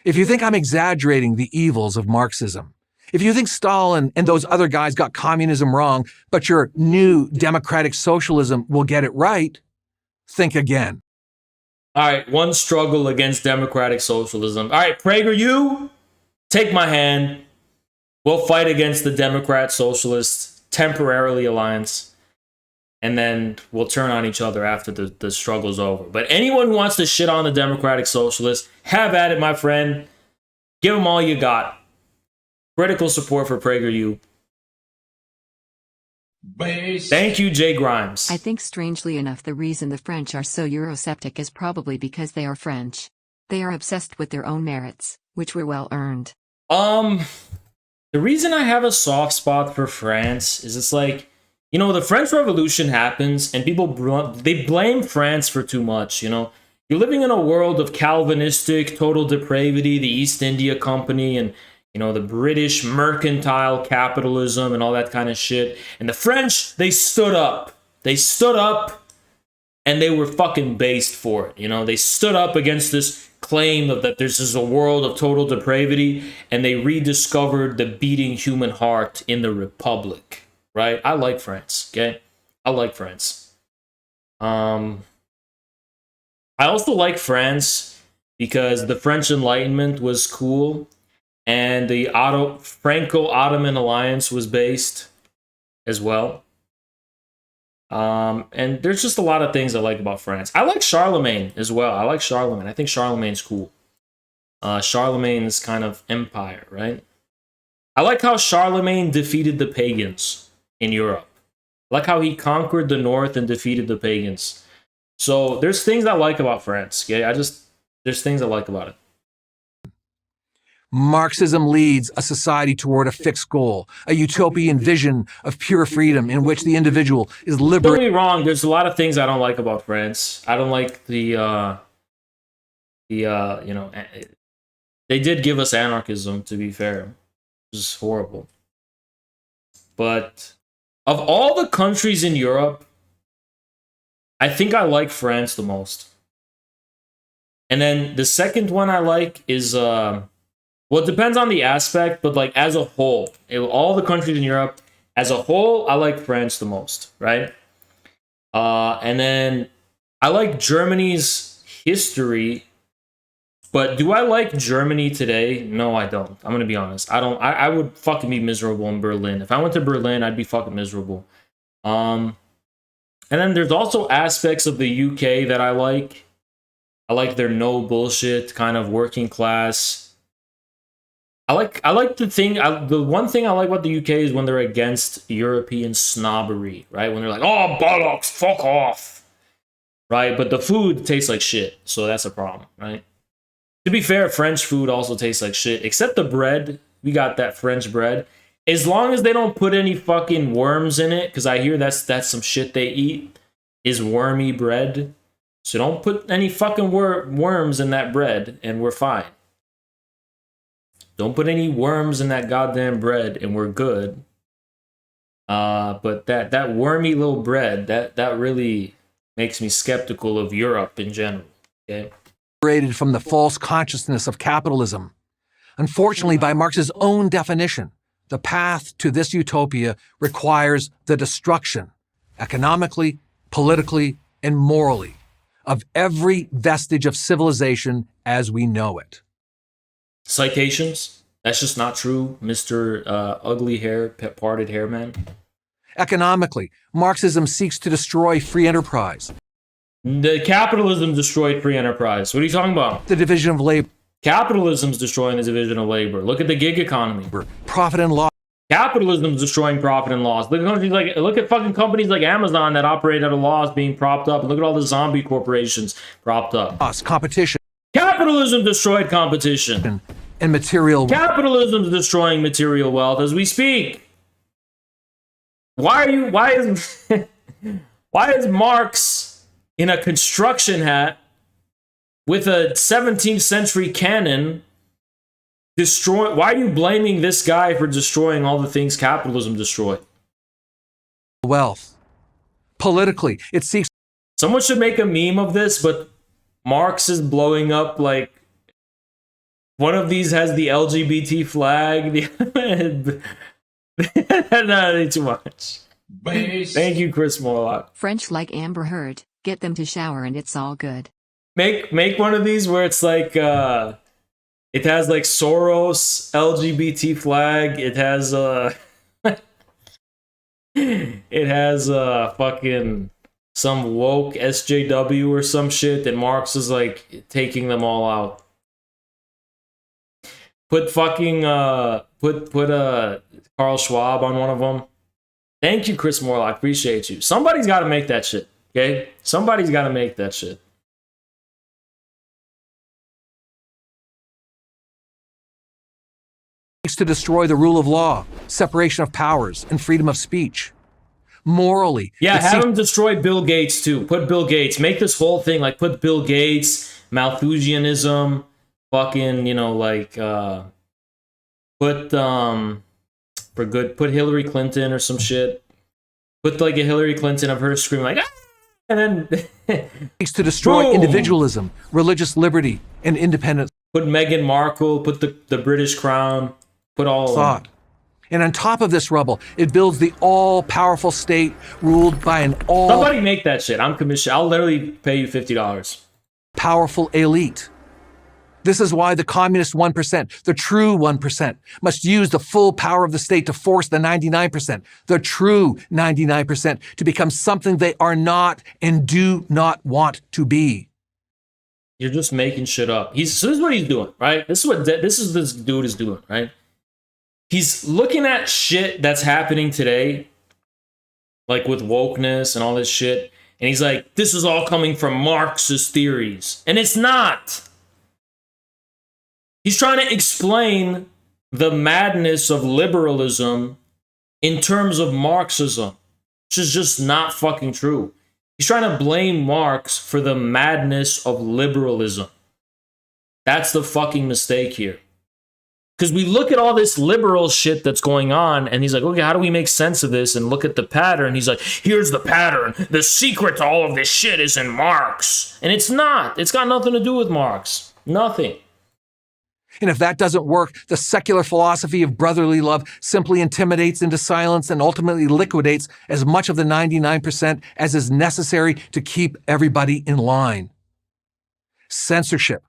If you think I'm exaggerating the evils of Marxism, if you think Stalin and those other guys got communism wrong, but your new democratic socialism will get it right, think again. All right, one struggle against democratic socialism. All right, PragerU, take my hand. We'll fight against the Democrat Socialist temporarily alliance, and then we'll turn on each other after the struggle's over. But anyone who wants to shit on the Democratic Socialists, have at it, my friend. Give them all you got. Critical support for PragerU. Thank you, Jay Grimes. I think strangely enough the reason the French are so Eurosceptic is probably because they are French. They are obsessed with their own merits, which were well earned. The reason I have a soft spot for France is it's like, you know, the French Revolution happens and people, they blame France for too much, you know. You're living in a world of Calvinistic, total depravity, the East India Company, and, you know, the British mercantile capitalism and all that kind of shit. And the French, they stood up. They stood up and they were fucking based for it. You know, they stood up against this claim of that this is a world of total depravity, and they rediscovered the beating human heart in the Republic, right? I like France, okay? I like France. I also like France because the French Enlightenment was cool, and the Franco-Ottoman alliance was based as well. And there's just a lot of things I like about France. I like Charlemagne as well. I like Charlemagne. I think Charlemagne's cool. Charlemagne's kind of empire, right? I like how Charlemagne defeated the pagans in Europe. I like how he conquered the north and defeated the pagans. So there's things I like about France, okay? There's things I like about it. Marxism leads a society toward a fixed goal, a utopian vision of pure freedom in which the individual is liberated. Don't get me wrong, there's a lot of things I don't like about France. I don't like you know, they did give us anarchism, to be fair. It was horrible. But of all the countries in Europe, I think I like France the most. And then the second one I like is, well, it depends on the aspect, but like as a whole, all the countries in Europe, as a whole, I like France the most, right? And then I like Germany's history, but do I like Germany today? No, I don't. I'm gonna be honest. I don't. I would fucking be miserable in Berlin. If I went to Berlin, I'd be fucking miserable. And then there's also aspects of the UK that I like. I like their no bullshit kind of working class. like the one thing I like about the UK is when they're against European snobbery, right? When they're like, oh, bollocks, fuck off, right? But the food tastes like shit, so that's a problem, right? To be fair, French food also tastes like shit, except the bread. We got that French bread. As long as they don't put any fucking worms in it, because I hear that's some shit they eat, is wormy bread. So don't put any fucking worms in that bread, and we're fine. Don't put any worms in that goddamn bread, and we're good. But that wormy little bread, that really makes me skeptical of Europe in general. Okay. Liberated from the false consciousness of capitalism. Unfortunately, by Marx's own definition, the path to this utopia requires the destruction, economically, politically, and morally, of every vestige of civilization as we know it. Citations? That's just not true, Mr. Ugly Hair, Parted Hair Man. Economically, Marxism seeks to destroy free enterprise. The capitalism destroyed free enterprise. What are you talking about? The division of labor. Capitalism's destroying the division of labor. Look at the gig economy. Profit and loss. Capitalism's destroying profit and loss. Look at fucking companies like Amazon that operate at a loss being propped up. Look at all the zombie corporations propped up. Competition. Capitalism destroyed competition. And material wealth. Capitalism's destroying material wealth as we speak. Why is Marx in a construction hat with a 17th century cannon why are you blaming this guy for destroying all the things capitalism destroyed? Wealth. Politically, it seeks. Someone should make a meme of this, but Marx is blowing up like one of these has the LGBT flag. Not too much. Thank you, Chris Morlock. French like Amber Heard. Get them to shower and it's all good. Make one of these where it's like it has like Soros LGBT flag. It has it has fucking some woke SJW or some shit that Marx is like taking them all out. Put fucking put Carl Schwab on one of them. Thank you, Chris Morlock. Appreciate you. Somebody's got to make that shit. Okay, somebody's got to make that shit. To destroy the rule of law, separation of powers, and freedom of speech. Morally. Yeah, have him destroy Bill Gates too. Put Bill Gates. Make this whole thing like put Bill Gates, Malthusianism, fucking, put Hillary Clinton or some shit. Put like a Hillary Clinton of her screaming like, ah! And then to destroy boom! Individualism, religious liberty, and independence. Put Meghan Markle, put the British crown, put all thought. And on top of this rubble, it builds the all-powerful state ruled by an all... Somebody make that shit. I'm commissioned. I'll literally pay you $50. Powerful elite. This is why the communist 1%, the true 1%, must use the full power of the state to force the 99%, the true 99%, to become something they are not and do not want to be. You're just making shit up. This is what he's doing, right? This dude is doing, right? He's looking at shit that's happening today, like with wokeness and all this shit, and he's like, this is all coming from Marxist theories. And it's not. He's trying to explain the madness of liberalism in terms of Marxism, which is just not fucking true. He's trying to blame Marx for the madness of liberalism. That's the fucking mistake here. Because we look at all this liberal shit that's going on, and he's like, okay, how do we make sense of this and look at the pattern? He's like, here's the pattern. The secret to all of this shit is in Marx. And it's not. It's got nothing to do with Marx. Nothing. And if that doesn't work, the secular philosophy of brotherly love simply intimidates into silence and ultimately liquidates as much of the 99% as is necessary to keep everybody in line. Censorship,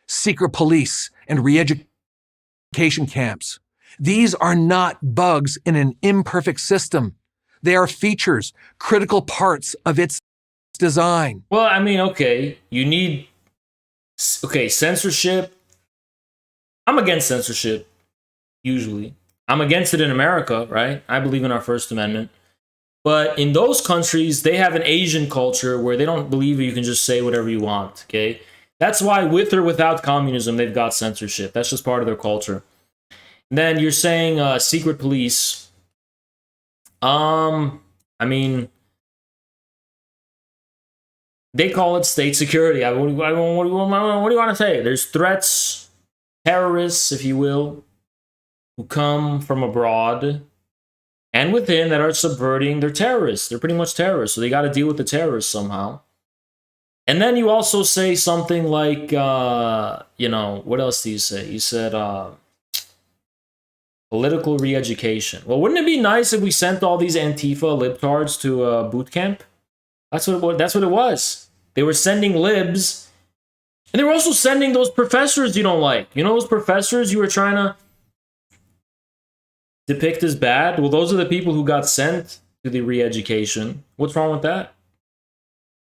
secret police, and re-education camps. These are not bugs in an imperfect system. They are features, critical parts of its design. Well, I mean, okay, censorship. I'm against censorship. usually. I'm against it in America, right? I believe in our First Amendment. But in those countries, they have an Asian culture where they don't believe you can just say whatever you want, okay? That's why with or without communism, they've got censorship. That's just part of their culture. And then you're saying secret police. I mean, they call it state security. What do you want to say? There's threats, terrorists, if you will, who come from abroad and within that are subverting. They're terrorists. They're pretty much terrorists. So they got to deal with the terrorists somehow. And then you also say something like, what else do you say? You said political re-education. Well, wouldn't it be nice if we sent all these Antifa libtards to boot camp? That's what it was. They were sending libs. And they were also sending those professors you don't like. You know those professors you were trying to depict as bad? Well, those are the people who got sent to the re-education. What's wrong with that?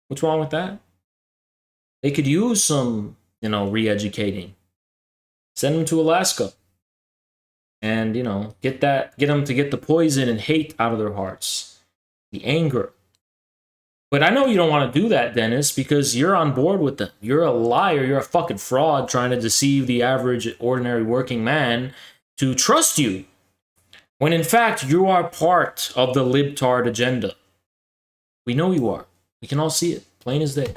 What's wrong with that? They could use some, re-educating. Send them to Alaska. And, get them to get the poison and hate out of their hearts. The anger. But I know you don't want to do that, Dennis, because you're on board with them. You're a liar. You're a fucking fraud trying to deceive the average, ordinary working man to trust you. When in fact, you are part of the libtard agenda. We know you are. We can all see it. Plain as day.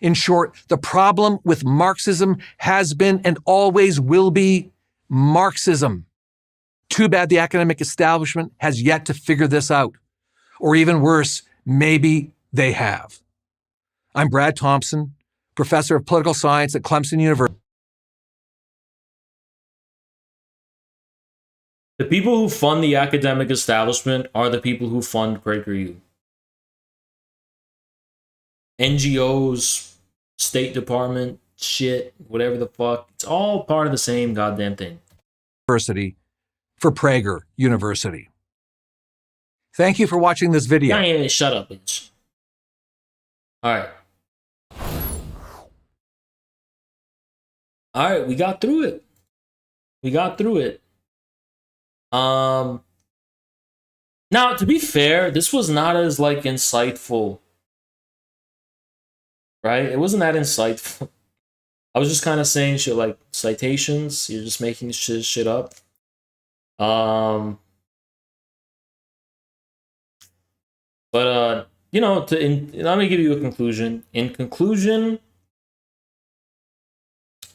In short, the problem with Marxism has been and always will be Marxism. Too bad the academic establishment has yet to figure this out. Or even worse, maybe they have. I'm Brad Thompson, professor of political science at Clemson University. The people who fund the academic establishment are the people who fund PragerU. NGOs, State Department, shit, whatever the fuck. It's all part of the same goddamn thing. University for Prager University. Thank you for watching this video. Yeah, shut up, bitch. All right, we got through it. Now, to be fair, this was not as insightful. Right? It wasn't that insightful. I was just kind of saying shit like citations. You're just making shit up. But let me give you a conclusion. In conclusion,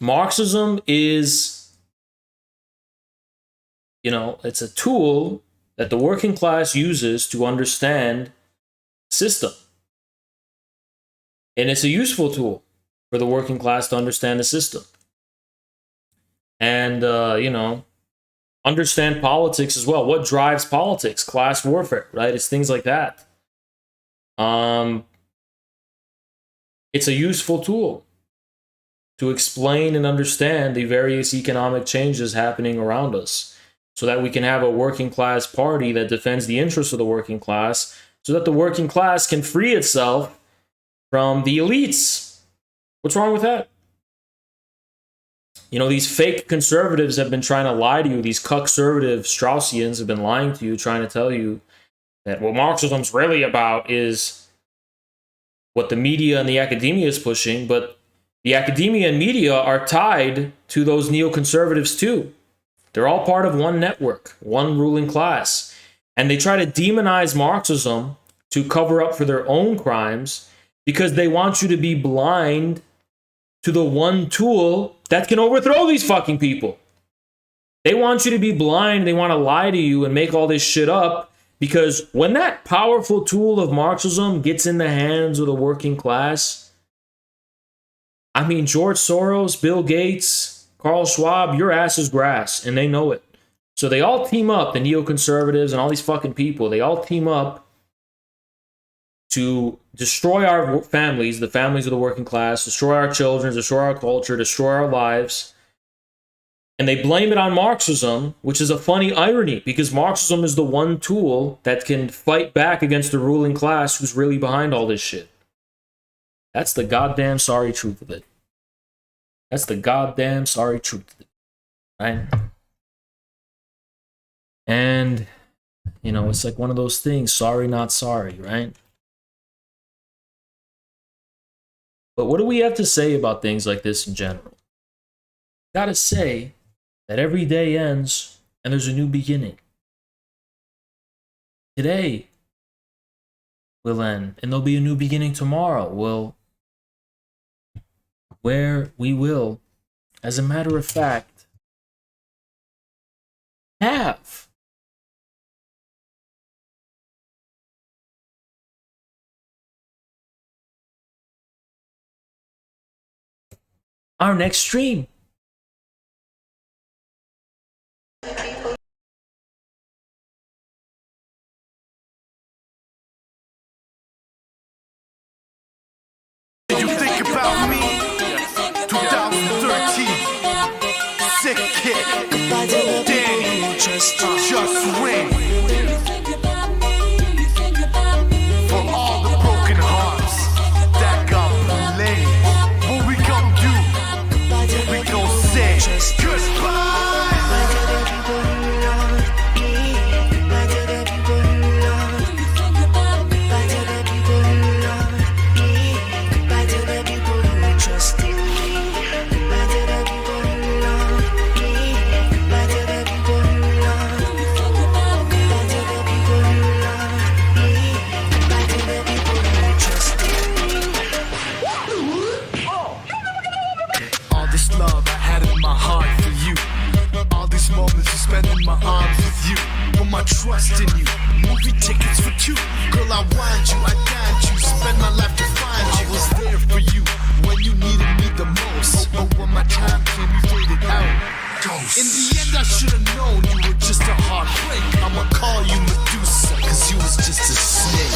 Marxism is, it's a tool that the working class uses to understand system. And it's a useful tool for the working class to understand the system. And, understand politics as well. What drives politics? Class warfare, right? It's things like that. It's a useful tool to explain and understand the various economic changes happening around us so that we can have a working class party that defends the interests of the working class so that the working class can free itself from the elites. What's wrong with that? These fake conservatives have been trying to lie to you. These cuck-servative Straussians have been lying to you, trying to tell you that what Marxism's really about is what the media and the academia is pushing, but the academia and media are tied to those neoconservatives too. They're all part of one network, one ruling class. And they try to demonize Marxism to cover up for their own crimes because they want you to be blind to the one tool that can overthrow these fucking people. They want you to be blind. They want to lie to you and make all this shit up because when that powerful tool of Marxism gets in the hands of the working class, George Soros, Bill Gates, Carl Schwab, your ass is grass, and they know it. So they all team up, the neoconservatives and all these fucking people, they all team up to destroy our families, the families of the working class, destroy our children, destroy our culture, destroy our lives. And they blame it on Marxism, which is a funny irony because Marxism is the one tool that can fight back against the ruling class who's really behind all this shit. That's the goddamn sorry truth of it. Right? And, you know, it's like one of those things, sorry, not sorry, right? But what do we have to say about things like this in general? Gotta say that every day ends and there's a new beginning. Today will end and there'll be a new beginning tomorrow. Well, where we will, as a matter of fact, have our next stream. You think about me, 2013, sick kid, Danny, just win. For all the broken hearts that got played, what we gon' do? We gon' say goodbye. Spending my arms with you, put my trust in you. Movie tickets for two, girl, I want you, I got you. Spend my life to find you. I was there for you when you needed me the most, but when my time came, you faded out. In the end, I should've known you were just a heartbreak. I'ma call you Medusa, cause you was just a snake.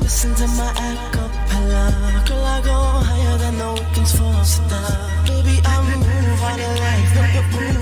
Listen to my acapella. Girl, I go higher than the weekend's full of stars. Baby, I move on in life.